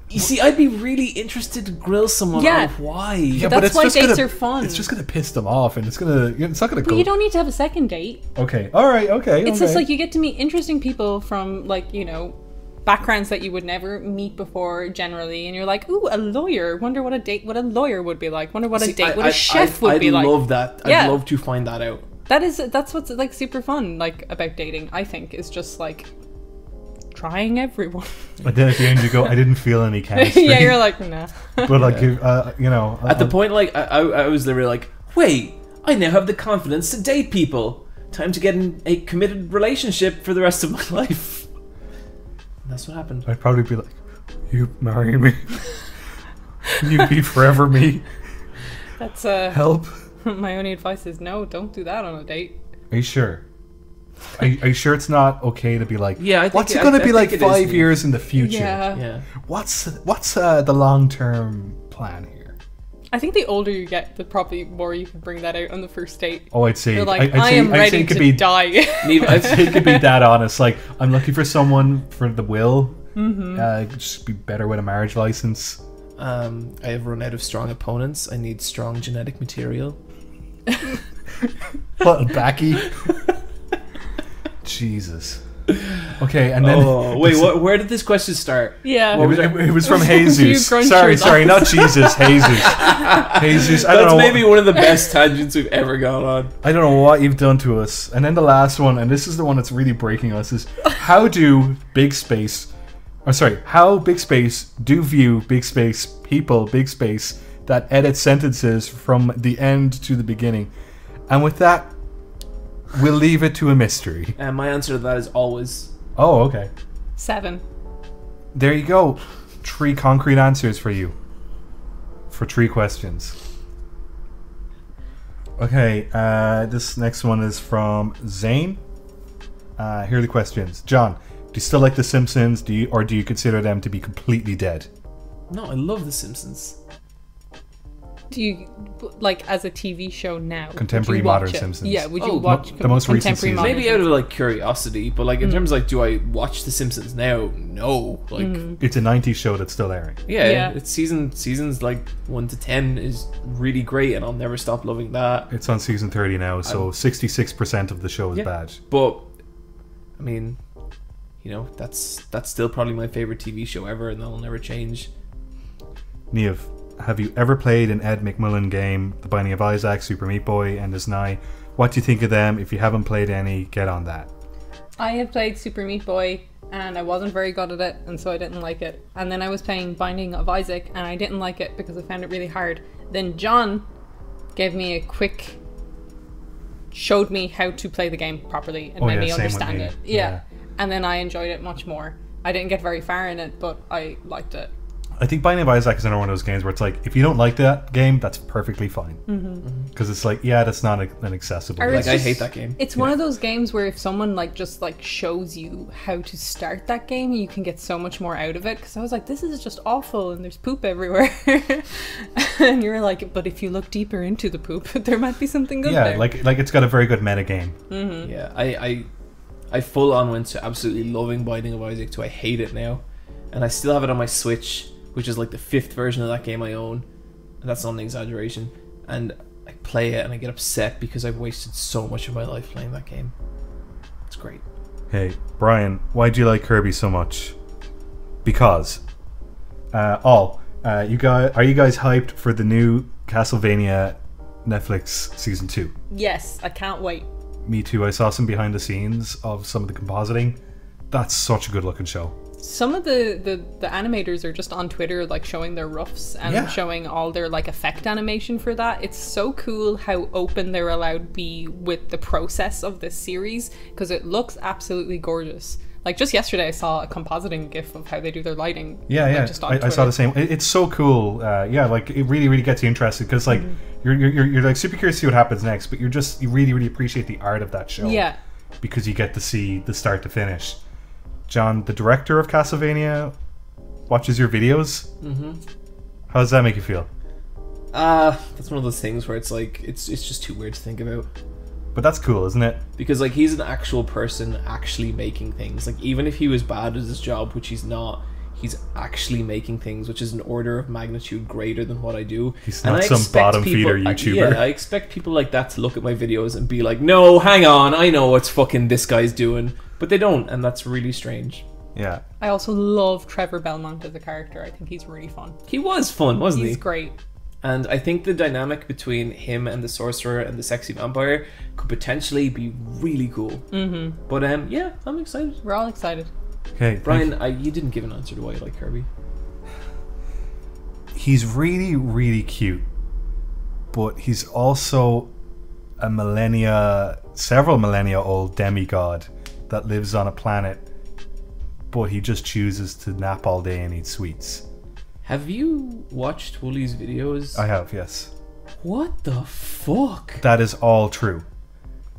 you see, I'd be really interested to grill someone on why. Yeah, That's but it's why just dates are fun. It's just gonna piss them off, and it's not gonna But go. you don't need to have a second date. Okay, all right, okay. It's just like you get to meet interesting people from, like, you know, backgrounds that you would never meet before generally, and you're like, ooh, a lawyer. Wonder what a lawyer would be like. Wonder what a date with a chef would be like. I'd love that. I'd love to find that out. That's what's like super fun like about dating, I think, is just like trying everyone. But then at the end you go, I didn't feel any chemistry. Yeah, you're like, nah. But like, you know, At the point, like, I was literally like, wait, I now have the confidence to date people. Time to get in a committed relationship for the rest of my life. And that's what happened. I'd probably be like, you marry me. You be forever me. That's Help. my only advice is no, don't do that on a date. Are you sure? Are you sure it's not okay to be like, Yeah, I think what's it going to be like 5 is. years in the future? Yeah. What's the long-term plan here? I think the older you get, the probably more you can bring that out on the first date. Oh, I'd say You're like, I'd say am ready it could to be die. I'd say it could be that honest. Like, I'm looking for someone for the will. Just be better with a marriage license. I have run out of strong opponents. I need strong genetic material. What, Baki? Jesus. Okay, and then... Oh, wait, where did this question start? Yeah. It was from You Jesus. grunt Sorry, your not Jesus. Jesus. Jesus. I don't That's know. maybe one of the best tangents we've ever gone on. I don't know what you've done to us. And then the last one, and this is the one that's really breaking us, is how do big space... how big space do view big space people, big space, that edit sentences from the end to the beginning. And with that, we'll leave it to a mystery. And my answer to that is always. Oh, okay. 7. There you go. 3 concrete answers for you. For 3 questions. Okay, this next one is from Zane. Here are the questions. John, you still like The Simpsons? Do you consider them to be completely dead? No, I love The Simpsons. Do you like as a TV show now? Contemporary would you watch modern it? Simpsons. Yeah, would you Oh, watch the most recent contemporary season. modern Maybe out of like curiosity, but like in terms of like, do I watch The Simpsons now? No. Like, It's a 90s show that's still airing. Yeah. it's seasons like 1 to 10 is really great, and I'll never stop loving that. It's on season 30 now, so 66% of the show is bad. But I mean, you know, that's still probably my favorite TV show ever, and that'll never change. Niamh, have you ever played an Ed McMillan game, The Binding of Isaac, Super Meat Boy, Endless Night? What do you think of them? If you haven't played any, get on that. I have played Super Meat Boy and I wasn't very good at it, and so I didn't like it. And then I was playing Binding of Isaac and I didn't like it because I found it really hard. Then John gave me showed me how to play the game properly and made me same with understand me. it. Yeah. And then I enjoyed it much more. I didn't get very far in it, but I liked it. I think Binding of Isaac is another one of those games where it's like, if you don't like that game, that's perfectly fine. Because it's like, yeah, that's not an accessible Or game. it's Like, I just- hate that game. It's one of those games where if someone like just like shows you how to start that game, you can get so much more out of it. Because I was like, this is just awful and there's poop everywhere. And you're like, but if you look deeper into the poop, there might be something good there. Yeah, like it's got a very good meta game. Yeah, I full on went to absolutely loving Binding of Isaac to I hate it now, and I still have it on my Switch, which is like the 5th version of that game I own, and that's not an exaggeration. And I play it and I get upset because I've wasted so much of my life playing that game. It's great. Hey, Brian, why do you like Kirby so much? Because are you guys hyped for the new Castlevania Netflix season 2? Yes, I can't wait. Me too. I saw some behind the scenes of some of the compositing. That's such a good looking show. Some of the animators are just on Twitter like showing their roughs and showing all their like effect animation for that. It's so cool how open they're allowed to be with the process of this series, because it looks absolutely gorgeous. Like just yesterday I saw a compositing gif of how they do their lighting. Yeah, like, yeah. just on I saw Twitter. the same. It's so cool. Yeah, like it really, really gets you interested because like you're like super curious to see what happens next, but you really, really appreciate the art of that show. Yeah. Because you get to see the start to finish. John, the director of Castlevania, watches your videos. How does that make you feel? That's one of those things where it's like it's just too weird to think about. But that's cool, isn't it? Because like he's an actual person actually making things. Like even if he was bad at his job, which he's not, he's actually making things, which is an order of magnitude greater than what I do. He's And not I some expect bottom feeder YouTuber. Yeah, I expect people like that to look at my videos and be like, "No, hang on, I know what's fucking this guy's doing," but they don't, and that's really strange. Yeah. I also love Trevor Belmont as a character. I think he's really fun. He was fun, wasn't He's he? great. And I think the dynamic between him and the sorcerer and the sexy vampire could potentially be really cool. But yeah, I'm excited. We're all excited. Okay, Brian, you didn't give an answer to why you like Kirby. he's really, really cute, but he's also a several millennia old demigod that lives on a planet, but he just chooses to nap all day and eat sweets. Have you watched Wooly's videos? I have, yes. What the fuck? That is all true.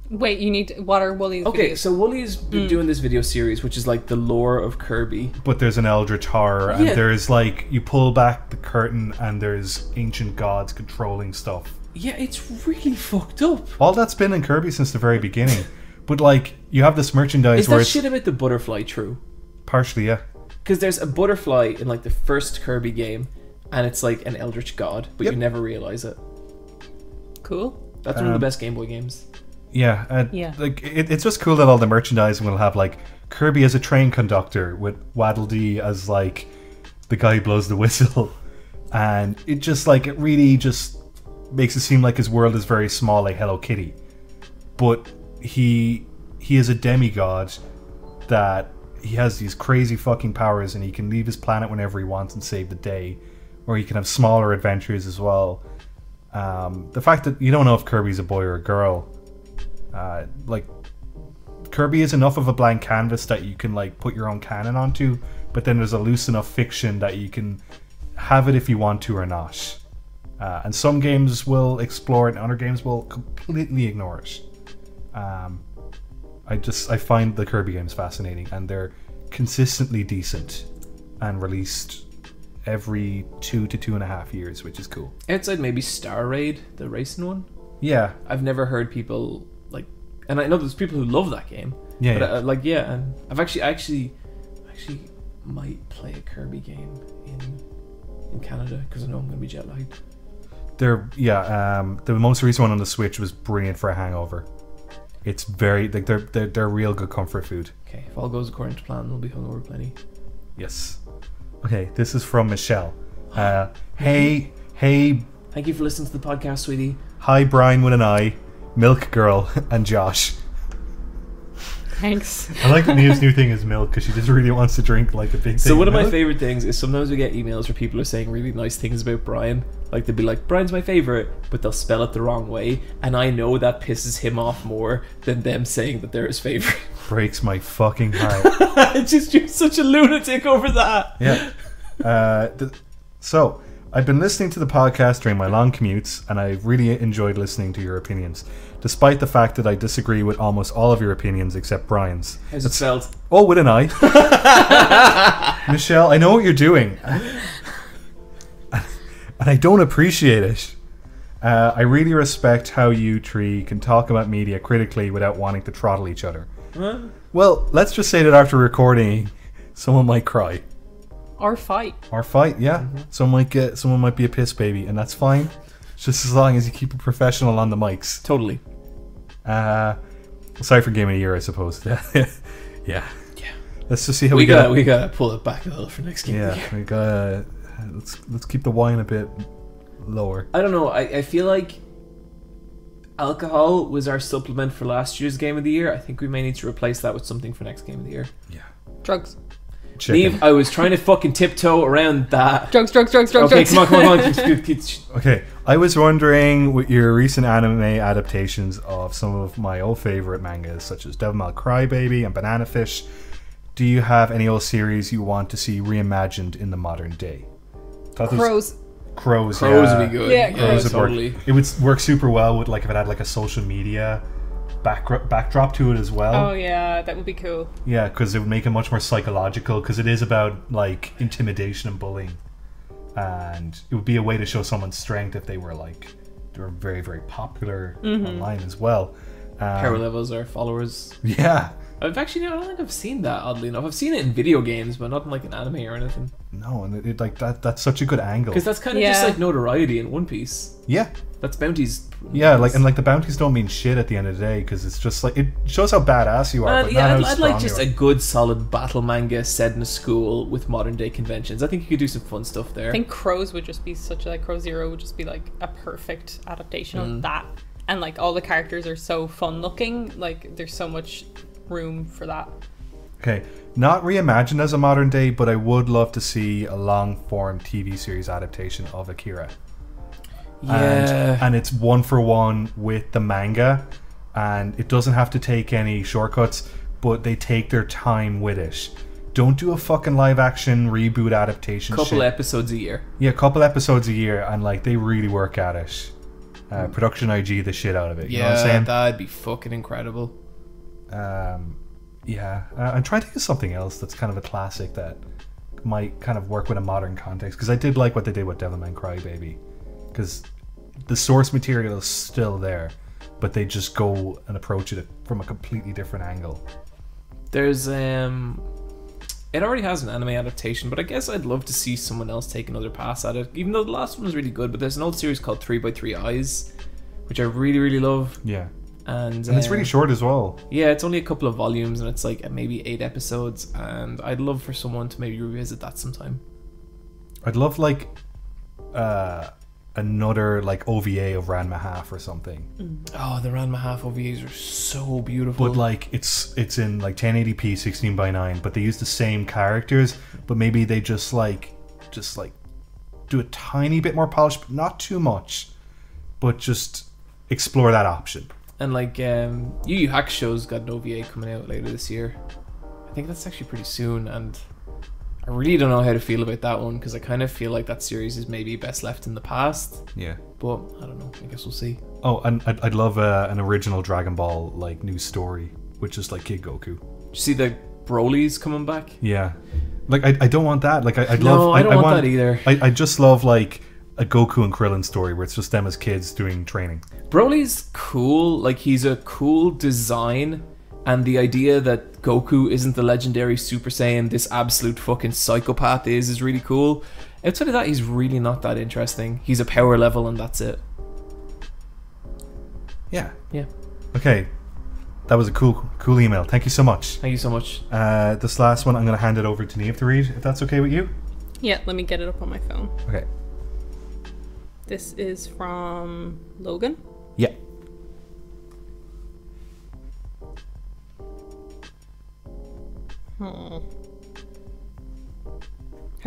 Wait, what are Wooly's Okay, videos? so Wooly's been doing this video series, which is like the lore of Kirby. But there's an eldritch horror, and Yeah. there's like, you pull back the curtain and there's ancient gods controlling stuff. Yeah, it's really fucked up. All that's been in Kirby since the very beginning. But like, you have this merchandise Is where that it's shit about the butterfly true? partially, yeah. Because there's a butterfly in like the first Kirby game, and it's like an eldritch god, but Yep. you never realize it. Cool. That's one of the best Game Boy games. Yeah, Yeah. like it's just cool that all the merchandising will have like Kirby as a train conductor with Waddle Dee as like the guy who blows the whistle, and it just like it really just makes it seem like his world is very small, like Hello Kitty, but he is a demigod that he has these crazy fucking powers, and he can leave his planet whenever he wants and save the day, or he can have smaller adventures as well. The fact that you don't know if Kirby's a boy or a girl, like Kirby is enough of a blank canvas that you can like put your own canon onto, but then there's a loose enough fiction that you can have it if you want to or not. And some games will explore it, and other games will completely ignore it. I find the Kirby games fascinating, and they're consistently decent and released every 2 to 2.5 years, which is cool. Outside maybe Star Raid, the racing one. Yeah. I've never heard people like, and I know there's people who love that game. Yeah. But and I've actually might play a Kirby game in Canada because I know I'm going to be jet lagged. The most recent one on the Switch was brilliant for a hangover. It's very like they're real good comfort food. Okay, if all goes according to plan, we'll be hungover plenty. Yes. Okay, this is from Michelle. Hey. Thank you for listening to the podcast, sweetie. Hi, Brian with an I, Milk Girl, and Josh. Thanks. I like Nia's new thing is milk because she just really wants to drink like a big thing. So one of my milk. favorite things is sometimes we get emails where people are saying really nice things about Brian. Like they'll be like, Brian's my favorite, but they'll spell it the wrong way, and I know that pisses him off more than them saying that they're his favorite. Breaks my fucking heart. It's just you're such a lunatic over that. Yeah. So I've been listening to the podcast during my long commutes, and I've really enjoyed listening to your opinions, despite the fact that I disagree with almost all of your opinions except Brian's. How's it spelled? Oh, with an I. Michelle, I know what you're doing. And I don't appreciate it. I really respect how you three can talk about media critically without wanting to throttle each other. Huh? Well, let's just say that after recording, someone might cry. Or fight. Or fight, yeah. Mm-hmm. Someone might be a piss baby, and that's fine. Just as long as you keep it professional on the mics. Totally. Sorry for Game of the Year, I suppose. Yeah. Let's just see how we gotta pull it back a little for next game. Yeah, we gotta. Let's keep the wine a bit lower. I don't know. I feel like alcohol was our supplement for last year's Game of the Year. I think we may need to replace that with something for next Game of the Year. Yeah. Drugs. Neve, I was trying to fucking tiptoe around that. Drugs. Okay, come on. Okay, I was wondering with your recent anime adaptations of some of my old favorite mangas, such as Devilman Crybaby and Banana Fish, do you have any old series you want to see reimagined in the modern day? Crows. Crows would be good. Yeah, Crows would totally. It would work super well with like if it had like a social media backdrop to it as well. Oh yeah, that would be cool. Yeah, because it would make it much more psychological because it is about like intimidation and bullying, and it would be a way to show someone's strength if they were very, very popular online as well. Power levels are followers. Yeah. I don't think I've seen that, oddly enough. I've seen it in video games, but not in like an anime or anything. No, and it like that's such a good angle. Because that's kind of just like notoriety in One Piece. Yeah. That's bounties. Yeah, like the bounties don't mean shit at the end of the day because it's just like it shows how badass you are. Man, yeah, I'd like just a good solid battle manga set in a school with modern day conventions. I think you could do some fun stuff there. I think Crows would just be Crow Zero would just be like a perfect adaptation of that, and like all the characters are so fun looking. Like there's so much room for that. Okay, not reimagined as a modern day, but I would love to see a long form TV series adaptation of Akira. Yeah, and it's 1-for-1 with the manga, and it doesn't have to take any shortcuts, but they take their time with it. Don't do a fucking live action reboot adaptation. Couple episodes a year. Yeah, couple episodes a year, and like they really work at it. Production IG the shit out of it. You know what I'm saying? That'd be fucking incredible. I'm trying to think of something else that's kind of a classic that might kind of work with a modern context, because I did like what they did with Devilman Crybaby, because the source material is still there, but they just go and approach it from a completely different angle. There's it already has an anime adaptation, but I guess I'd love to see someone else take another pass at it, even though the last one was really good. But there's an old series called 3x3 Eyes, which I really, really love. Yeah. And it's really short as well. Yeah, it's only a couple of volumes, and it's like maybe 8 episodes, and I'd love for someone to maybe revisit that sometime. I'd love like another like OVA of Ranma Half or something. Oh, the Ranma Half OVAs are so beautiful. But like it's in like 1080p 16:9, but they use the same characters, but maybe they just like do a tiny bit more polish, but not too much, but just explore that option. And like Yu Yu Hakusho's got an OVA coming out later this year. I think that's actually pretty soon, and I really don't know how to feel about that one, because I kind of feel like that series is maybe best left in the past. Yeah. But I don't know. I guess we'll see. Oh, and I'd love an original Dragon Ball like new story, which is like Kid Goku. Did you see the Broly's coming back. Yeah. Like, I don't want that. Like, I'd No, love... I don't want that either. I just love, like, a Goku and Krillin story where it's just them as kids doing training. Broly's cool. Like, he's a cool design. And the idea that Goku isn't the legendary Super Saiyan, this absolute fucking psychopath is really cool. Outside of that, he's really not that interesting. He's a power level and that's it. Yeah. Yeah. Okay. That was a cool email. Thank you so much. Thank you so much. This last one, I'm going to hand it over to Niamh to read, if that's okay with you. Yeah, let me get it up on my phone. Okay. This is from Logan. Yeah. How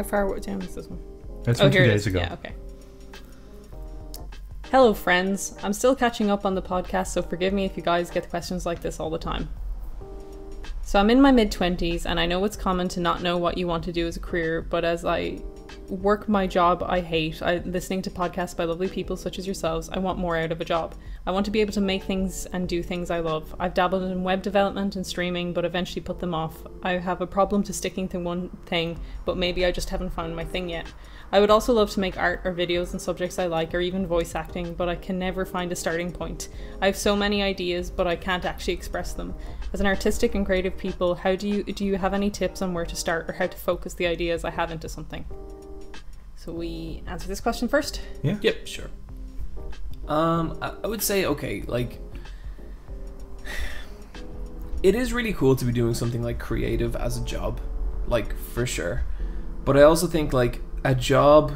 far down is this one? That's from 2 here it days is. ago. Yeah, okay. Hello, friends. I'm still catching up on the podcast, so forgive me if you guys get questions like this all the time. So I'm in my mid-20s, and I know it's common to not know what you want to do as a career, but as I work my job I hate, listening to podcasts by lovely people such as yourselves, I want more out of a job. I want to be able to make things and do things I love. I've dabbled in web development and streaming, but eventually put them off. I have a problem to sticking to one thing, but maybe I just haven't found my thing yet. I would also love to make art or videos on subjects I like, or even voice acting, but I can never find a starting point. I have so many ideas, but I can't actually express them. As an artistic and creative people, how do you have any tips on where to start or how to focus the ideas I have into something? So we answer this question first? Yeah. Yep, sure. I would say, okay, like, it is really cool to be doing something like creative as a job, like, for sure. But I also think, like, a job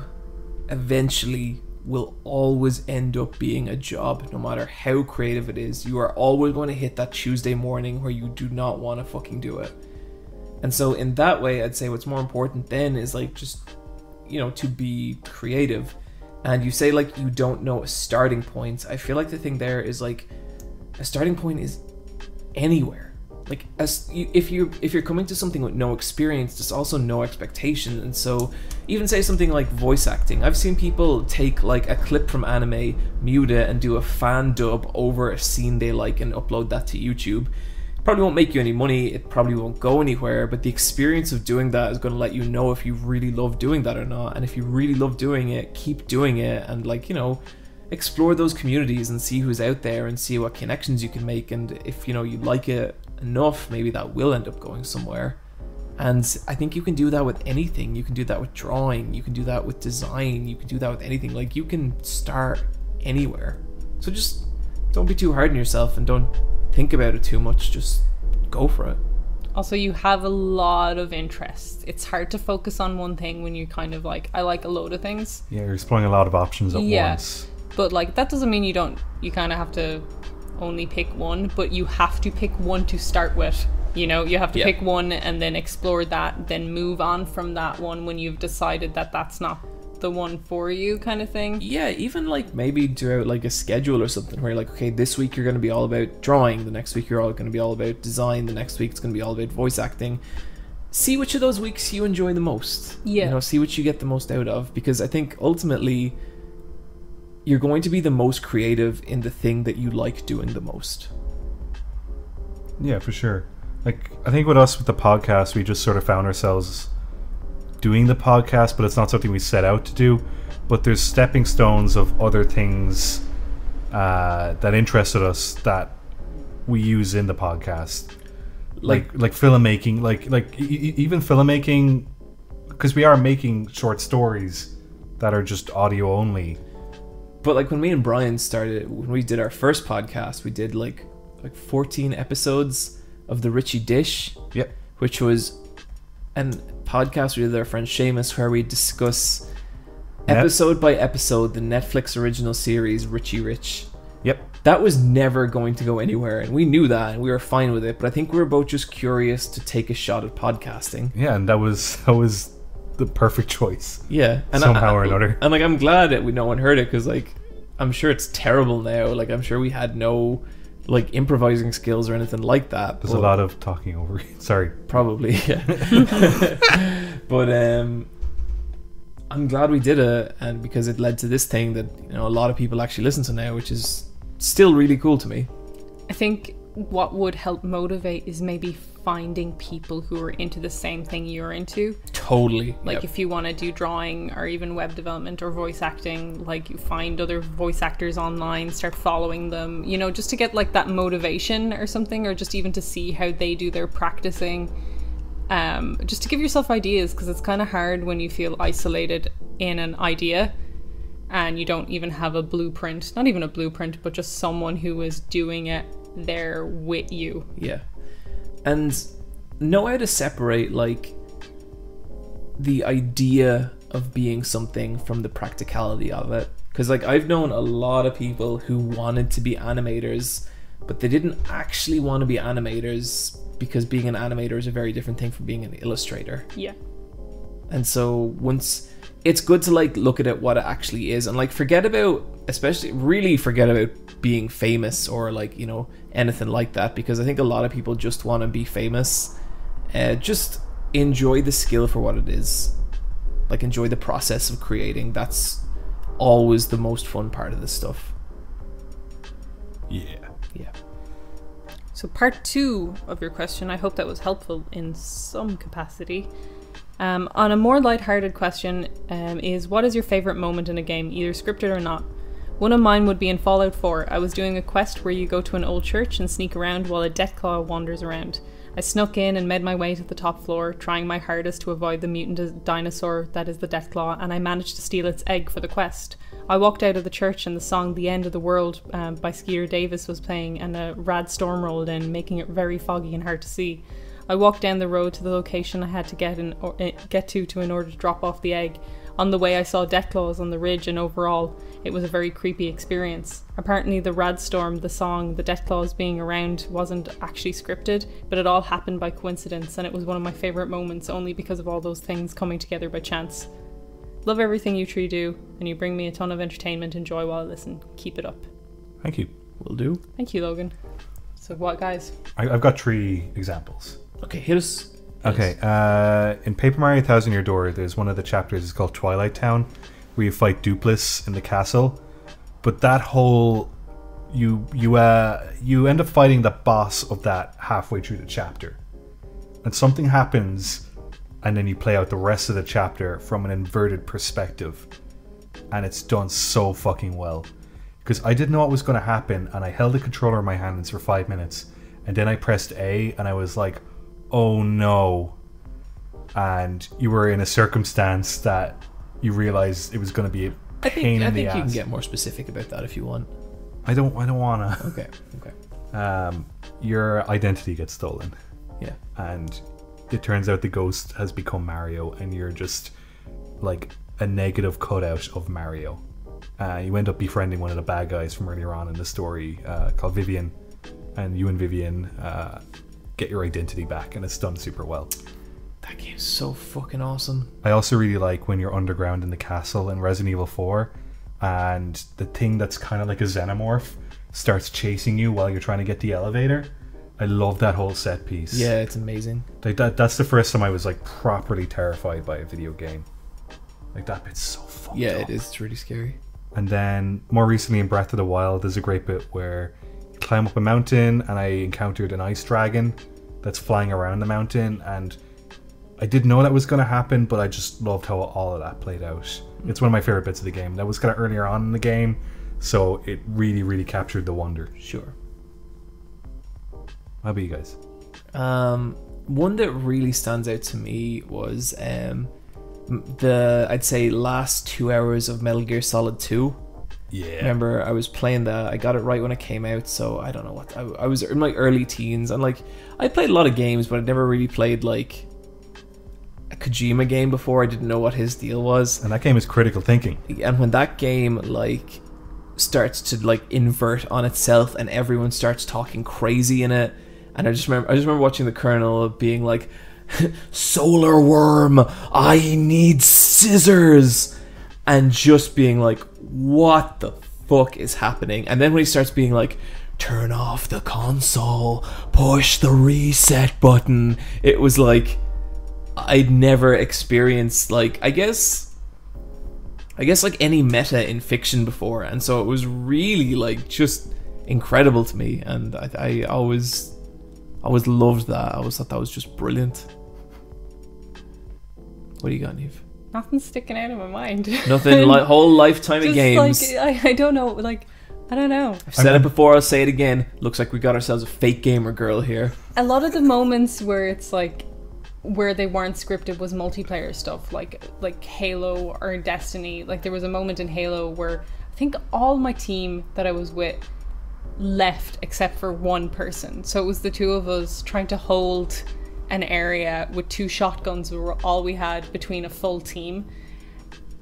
eventually will always end up being a job, no matter how creative it is. You are always going to hit that Tuesday morning where you do not want to fucking do it. And so in that way, I'd say what's more important then is, like, just, you know, to be creative. And you say, like, you don't know a starting point. I feel like the thing there is, like, a starting point is anywhere. Like, if you're coming to something with no experience, there's also no expectation. And so even say something like voice acting. I've seen people take, like, a clip from anime, mute it, and do a fan dub over a scene they like and upload that to YouTube. Probably won't make you any money, it probably won't go anywhere, but the experience of doing that is going to let you know if you really love doing that or not. And if you really love doing it, keep doing it, and, like, you know, explore those communities and see who's out there and see what connections you can make. And if, you know, you like it enough, maybe that will end up going somewhere. And I think you can do that with anything. You can do that with drawing, you can do that with design, you can do that with anything. Like, you can start anywhere. So just don't be too hard on yourself and don't think about it too much, just go for it. Also, you have a lot of interests. It's hard to focus on one thing when you kind of like, I like a load of things. Yeah, you're exploring a lot of options at once. But, like, that doesn't mean you kind of have to only pick one, but you have to pick one to start with. You know, you have to pick one and then explore that, then move on from that one when you've decided that that's not the one for you, kind of thing. Yeah, even, like, maybe do out, like, a schedule or something where you're like, okay, this week you're going to be all about drawing, the next week you're all going to be all about design, the next week it's going to be all about voice acting. See which of those weeks you enjoy the most. Yeah. You know, see what you get the most out of, because I think ultimately you're going to be the most creative in the thing that you like doing the most. Yeah, for sure. Like, I think with us, with the podcast, we just sort of found ourselves doing the podcast, but it's not something we set out to do. But there's stepping stones of other things that interested us that we use in the podcast, like filmmaking, like even filmmaking, because we are making short stories that are just audio only. But, like, when me and Brian started, when we did our first podcast, we did like 14 episodes of the Richie Dish. Yep. Which was a podcast we did with our friend Seamus, where we discuss episode by episode the Netflix original series Richie Rich. Yep. That was never going to go anywhere, and we knew that, and we were fine with it. But I think we were both just curious to take a shot at podcasting. Yeah, and that was the perfect choice. Yeah, and somehow or another. And, like, I'm glad that no one heard it, because, like, I'm sure it's terrible now. Like, I'm sure we had no, like, improvising skills or anything like that. There's a lot of talking over. Sorry. Probably, yeah. But I'm glad we did it, and because it led to this thing that, you know, a lot of people actually listen to now, which is still really cool to me. I think what would help motivate is maybe finding people who are into the same thing you're into. Totally. Like Yep. if you want to do drawing or even web development or voice acting, like you find other voice actors online, start following them, you know, just to get like that motivation or something, or just even to see how they do their practicing. Just to give yourself ideas, because it's kind of hard when you feel isolated in an idea and you don't even have a blueprint, not even a blueprint, but just someone who is doing it there with you. Yeah. And know how to separate like the idea of being something from the practicality of it. Because like I've known a lot of people who wanted to be animators, but they didn't actually want to be animators, because being an animator is a very different thing from being an illustrator. Yeah. And so once it's good to like look at it what it actually is, and like forget about, especially really forget about being famous or like, you know, anything like that, because I think a lot of people just want to be famous. Just enjoy the skill for what it is. Like enjoy the process of creating. That's always the most fun part of this stuff. Yeah. Yeah. So part 2 of your question, I hope that was helpful in some capacity. On a more lighthearted question, is what is your favourite moment in a game, either scripted or not? One of mine would be in Fallout 4. I was doing a quest where you go to an old church and sneak around while a Deathclaw wanders around. I snuck in and made my way to the top floor, trying my hardest to avoid the mutant dinosaur that is the Deathclaw, and I managed to steal its egg for the quest. I walked out of the church and the song The End of the World by Skeeter Davis was playing, and a rad storm rolled in, making it very foggy and hard to see. I walked down the road to the location I had to get to in order to drop off the egg. On the way I saw Deathclaws on the ridge, and overall it was a very creepy experience. Apparently the rad storm, the song, the Deathclaws being around wasn't actually scripted, but it all happened by coincidence, and it was one of my favourite moments only because of all those things coming together by chance. Love everything you three do, and you bring me a ton of entertainment and joy while I listen. Keep it up. Thank you. Will do. Thank you, Logan. So what, guys? I've got 3 examples. Okay, hit us. Okay, in Paper Mario Thousand Year Door, there's one of the chapters, it's called Twilight Town, where you fight Dupless in the castle. But that whole... You end up fighting the boss of that halfway through the chapter. And something happens, and then you play out the rest of the chapter from an inverted perspective. And it's done so fucking well. Because I didn't know what was going to happen, and I held the controller in my hands for 5 minutes. And then I pressed A, and I was like, oh no. And you were in a circumstance that you realized it was going to be a pain in the ass. I think you can get more specific about that if you want. I don't want to. Okay. Your identity gets stolen. Yeah. And it turns out the ghost has become Mario, and you're just like a negative cutout of Mario. You end up befriending one of the bad guys from earlier on in the story, called Vivian, and you and Vivian get your identity back, and it's done super well. That game's so fucking awesome. I also really like when you're underground in the castle in Resident Evil 4, and the thing that's kind of like a xenomorph starts chasing you while you're trying to get the elevator. I love that whole set piece. Yeah, it's amazing. Like that's the first time I was like properly terrified by a video game. Like that bit's so fucked Yeah, up. it is. It's really scary. And then more recently in Breath of the Wild, there's a great bit where you climb up a mountain, and I encountered an ice dragon that's flying around the mountain, and I didn't know that was going to happen, but I just loved how all of that played out. It's one of my favorite bits of the game. That was kind of earlier on in the game, so it really, really captured the wonder. Sure. How about you guys? One that really stands out to me was the, I'd say, last 2 hours of Metal Gear Solid 2. Yeah. Remember, I was playing that. I got it right when it came out, so I don't know what... I was in my early teens, and like, I played a lot of games, but I'd never really played like a Kojima game before. I didn't know what his deal was. And that game is critical thinking. And when that game like starts to like invert on itself, and everyone starts talking crazy in it, and I just remember watching the Colonel being like, "Solar worm, I need scissors," and just being like, what the fuck is happening? And then when he starts being like, turn off the console, push the reset button, it was like, I'd never experienced like, I guess like any meta in fiction before, and so it was really like just incredible to me. And I always I always loved that. I always thought that was just brilliant. What do you got, Neve? Nothing's sticking out of my mind. Nothing. Whole lifetime of Just games. like I don't know. Like I don't know. I've said it before. I'll say it again. Looks like we got ourselves a fake gamer girl here. A lot of the moments where it's like where they weren't scripted was multiplayer stuff, like Halo or Destiny. Like there was a moment in Halo where I think all my team that I was with left except for one person. So it was the two of us trying to hold an area with 2 shotguns were all we had between a full team.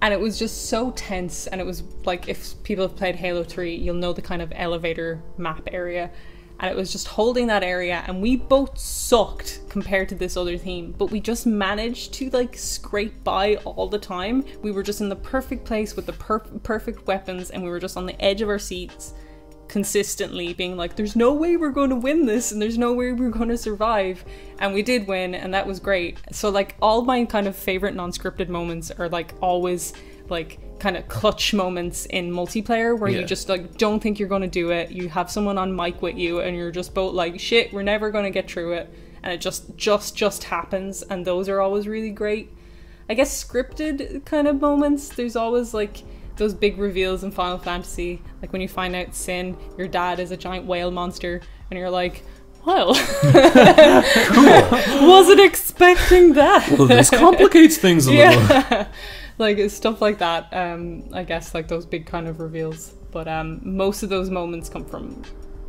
And it was just so tense, and it was like, if people have played Halo 3, you'll know the kind of elevator map area. And it was just holding that area, and we both sucked compared to this other team, but we just managed to like scrape by all the time. We were just in the perfect place with the perfect weapons, and we were just on the edge of our seats consistently being like, there's no way we're going to win this, and there's no way we're going to survive. And we did win, and that was great. So like all my kind of favorite non-scripted moments are like always like kind of clutch moments in multiplayer where you just like don't think you're going to do it. You have someone on mic with you, and you're just both like, shit, we're never going to get through it, and it just happens. And those are always really great. I guess scripted kind of moments, there's always like those big reveals in Final Fantasy, like when you find out Sin, your dad, is a giant whale monster, and you're like, well, cool. Wasn't expecting that. Well, this complicates things a little. Like stuff like that. I guess like those big kind of reveals. But most of those moments come from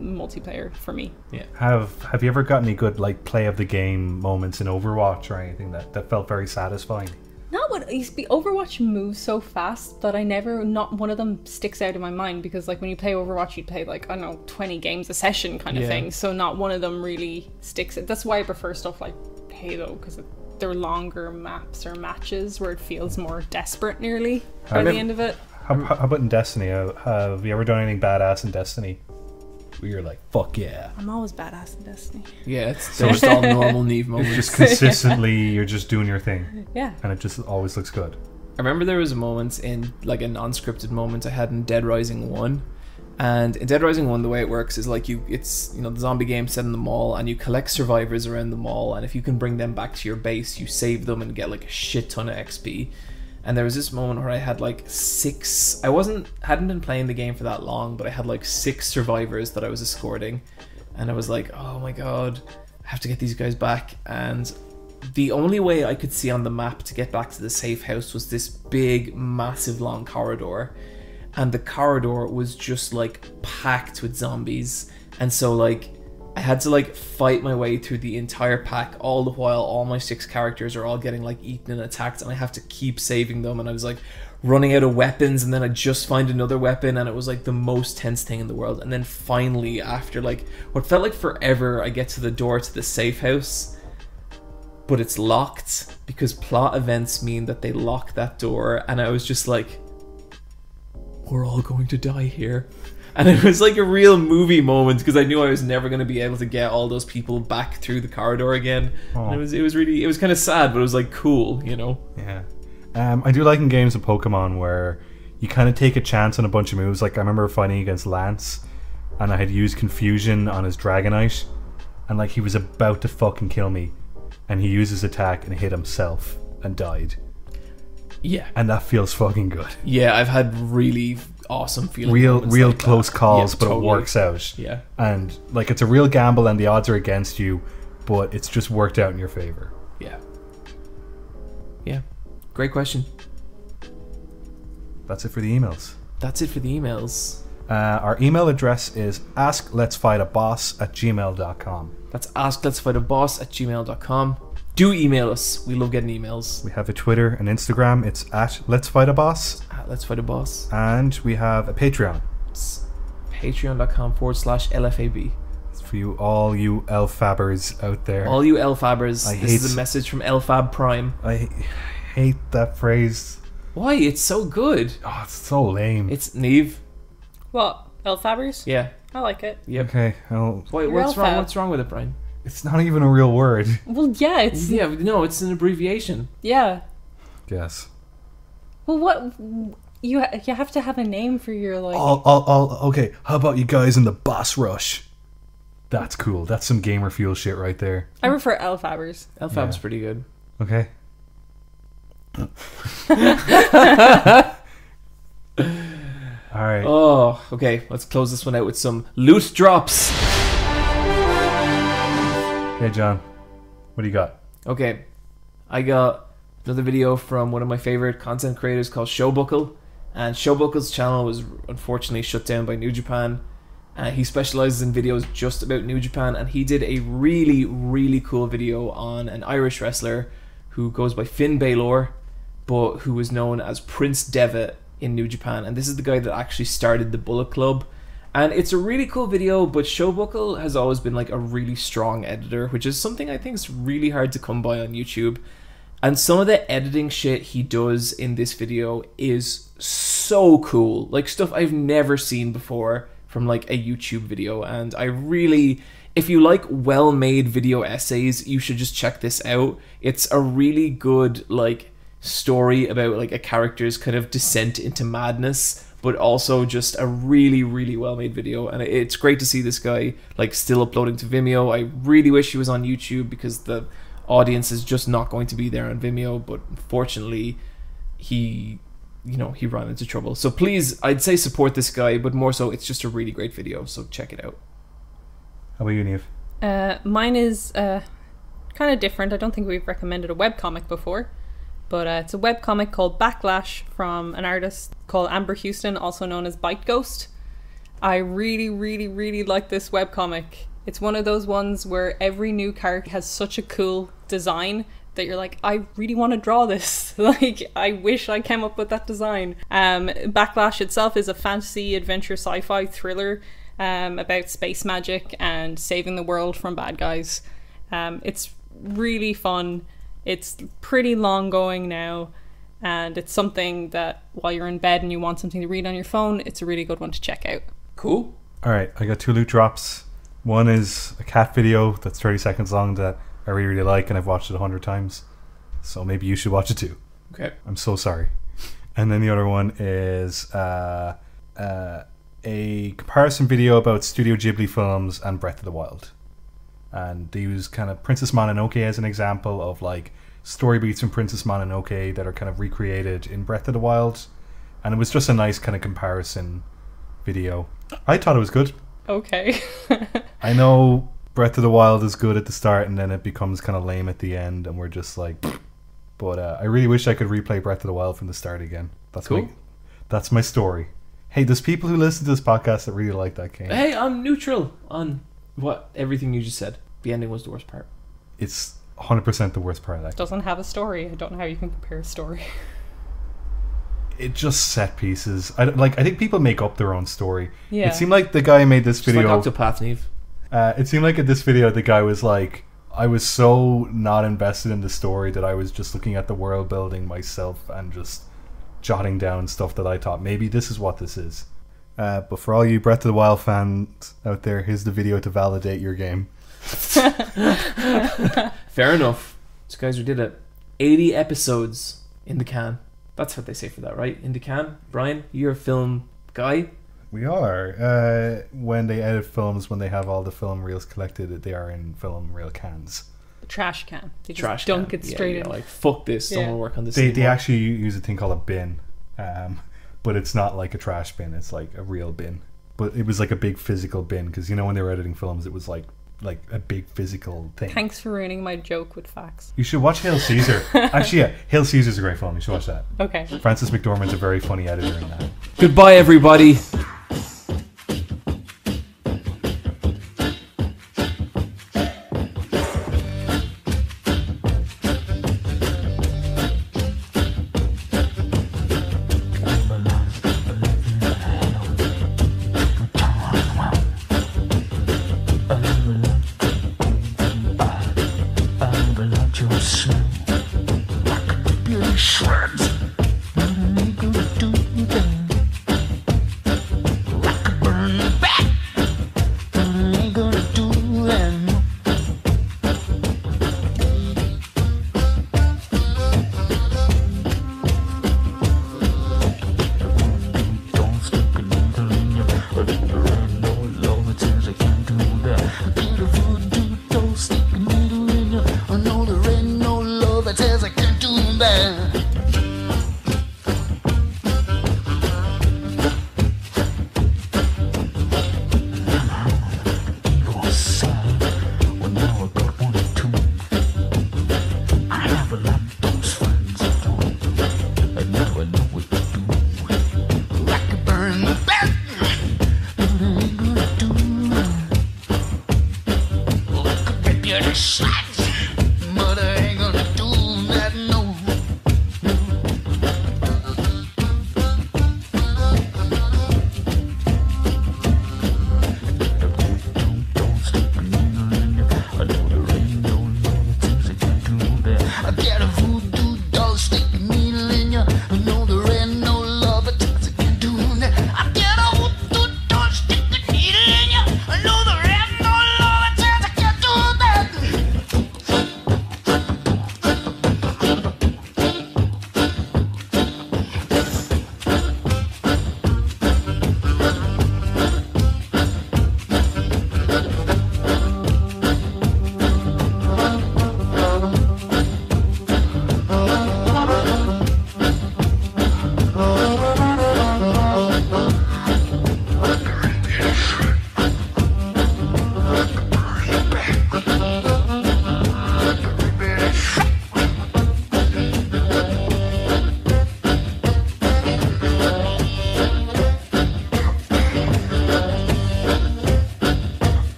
multiplayer for me. Yeah. Have you ever got any good like play of the game moments in Overwatch or anything that felt very satisfying? Not what used to be. Overwatch moves so fast that not one of them sticks out in my mind, because like when you play Overwatch, you play like, I don't know, 20 games a session kind of thing. So not one of them really sticks. That's why I prefer stuff like Halo, because they're longer maps or matches where it feels more desperate nearly by the end of it. How about in Destiny? Have you ever done anything badass in Destiny where you're like, fuck yeah? I'm always badass in Destiny. Yeah, they're just all normal Neve moments. It's just consistently, you're just doing your thing. Yeah. And it just always looks good. I remember there was a moment in, like a non-scripted moment I had in Dead Rising 1. And in Dead Rising 1, the way it works is like it's the zombie game set in the mall, and you collect survivors around the mall, and if you can bring them back to your base, you save them and get like a shit ton of XP. And there was this moment where I had like 6, hadn't been playing the game for that long, but I had like 6 survivors that I was escorting. And I was like, oh my god, I have to get these guys back. And the only way I could see on the map to get back to the safe house was this big, massive, long corridor. And the corridor was just like packed with zombies. And so like I had to like fight my way through the entire pack, all the while all my 6 characters are all getting like eaten and attacked, and I have to keep saving them. And I was like running out of weapons, and then I just find another weapon, and it was like the most tense thing in the world. And then finally, after like what felt like forever, I get to the door to the safe house, but it's locked because plot events mean that they lock that door. And I was just like, we're all going to die here. And it was like a real movie moment, because I knew I was never going to be able to get all those people back through the corridor again. And it was kind of sad, but it was like cool, you know? Yeah. I do like in games of Pokemon where you kind of take a chance on a bunch of moves. Like I remember fighting against Lance, and I had used Confusion on his Dragonite, and like he was about to fucking kill me, and he used his attack and hit himself and died. Yeah. And that feels fucking good. Yeah, I've had really awesome feelings. Real like close calls, yeah, but totally. It works out. Yeah. And like it's a real gamble and the odds are against you, but it's just worked out in your favor. Yeah. Yeah. Great question. That's it for the emails. That's it for the emails. Our email address is askletsfightaboss@gmail.com. That's askletsfightaboss@gmail.com. Do email us. We love getting emails. We have a Twitter and Instagram. It's @letsfightaboss. @letsfightaboss. And we have a Patreon. It's patreon.com/LFAB. It's for you, all you Elfabbers out there. All you Elfabbers. This is a message from Elfab Prime. I hate that phrase. Why? It's so good. Oh, it's so lame. It's Neve. What? Elfabbers? Yeah. I like it. Yep. Okay. Well, Wait, what's wrong? What's wrong with it, Brian? it's not even a real word. Well, yeah, it's... Yeah, no, it's an abbreviation. Yeah. Yes. Well, what... You have to have a name for your, like... Okay, how about you guys in the boss rush? That's cool. That's some gamer fuel shit right there. I prefer Elfabers. Elfab's pretty good. Okay. Alright. Oh, okay. Let's close this one out with some loot drops. Hey, John. What do you got? Okay. I got another video from one of my favorite content creators called Showbuckle. And Showbuckle's channel was unfortunately shut down by New Japan. He specializes in videos just about New Japan, and he did a really, really cool video on an Irish wrestler who goes by Finn Balor, but who was known as Prince Devitt in New Japan. And this is the guy that actually started the Bullet Club. And it's a really cool video, but Showbuckle has always been like a really strong editor, which is something I think is really hard to come by on YouTube. And some of the editing shit he does in this video is so cool. Like stuff I've never seen before from like a YouTube video. And I really, if you like well-made video essays, you should just check this out. It's a really good like story about like a character's kind of descent into madness, but also just a really, really well-made video. And it's great to see this guy like still uploading to Vimeo. I really wish he was on YouTube because the audience is just not going to be there on Vimeo, but unfortunately he ran into trouble. So please, I'd say support this guy, but more so it's just a really great video, so check it out. How about you, Niamh? Mine is kind of different. I don't think we've recommended a webcomic before, but it's a webcomic called Backlash from an artist called Amber Houston, also known as Bite Ghost. I really, really, really like this webcomic. It's one of those ones where every new character has such a cool design that you're like, I really want to draw this. Like, I wish I came up with that design. Backlash itself is a fantasy, adventure, sci-fi thriller about space magic and saving the world from bad guys. It's really fun. It's pretty long going now, and it's something that while you're in bed and you want something to read on your phone, it's a really good one to check out. Cool. Alright, I got 2 loot drops. One is a cat video that's 30 seconds long that I really, really like, and I've watched it 100 times. So maybe you should watch it too. Okay. I'm so sorry. And then the other one is a comparison video about Studio Ghibli films and Breath of the Wild. And they use kind of Princess Mononoke as an example of like story beats from Princess Mononoke that are kind of recreated in Breath of the Wild. And it was just a nice kind of comparison video. I thought it was good. Okay. I know Breath of the Wild is good at the start and then it becomes kind of lame at the end and we're just like, but I really wish I could replay Breath of the Wild from the start again. That's cool. That's my story. Hey, there's people who listen to this podcast that really like that game. Hey, I'm neutral on everything you just said. The ending was the worst part. It's 100% the worst part of that game. Doesn't have a story. I don't know how you can compare a story. It just set pieces. I think people make up their own story. Yeah. It seemed like the guy who made this Just video. like Octopath, Niamh. It seemed like in this video the guy was like, I was so not invested in the story that I was just looking at the world building myself and just jotting down stuff that I thought maybe this is what this is. But for all you Breath of the Wild fans out there, here's the video to validate your game. Fair enough. These guys who did it. 80 episodes in the can. That's what they say for that, right? In the can. Brian, you're a film guy. We are. When they edit films, when they have all the film reels collected, they are in film reel cans. The trash can. They just Trash dunk can. it straight Yeah, in. like, fuck this. Don't Yeah. want to work on this They anymore. actually use a thing called a bin. But it's not like a trash bin. It's like a real bin. But it was like a big physical bin because, you know, when they were editing films, it was like a big physical thing. Thanks for ruining my joke with facts. You should watch Hail Caesar. Actually, yeah, Hail Caesar's a great film. You should watch that. Okay. Francis McDormand's a very funny editor in that. Goodbye, everybody. Don't stick a needle in your back, but there ain't no love, it seems I can't do that.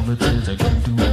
but there's a good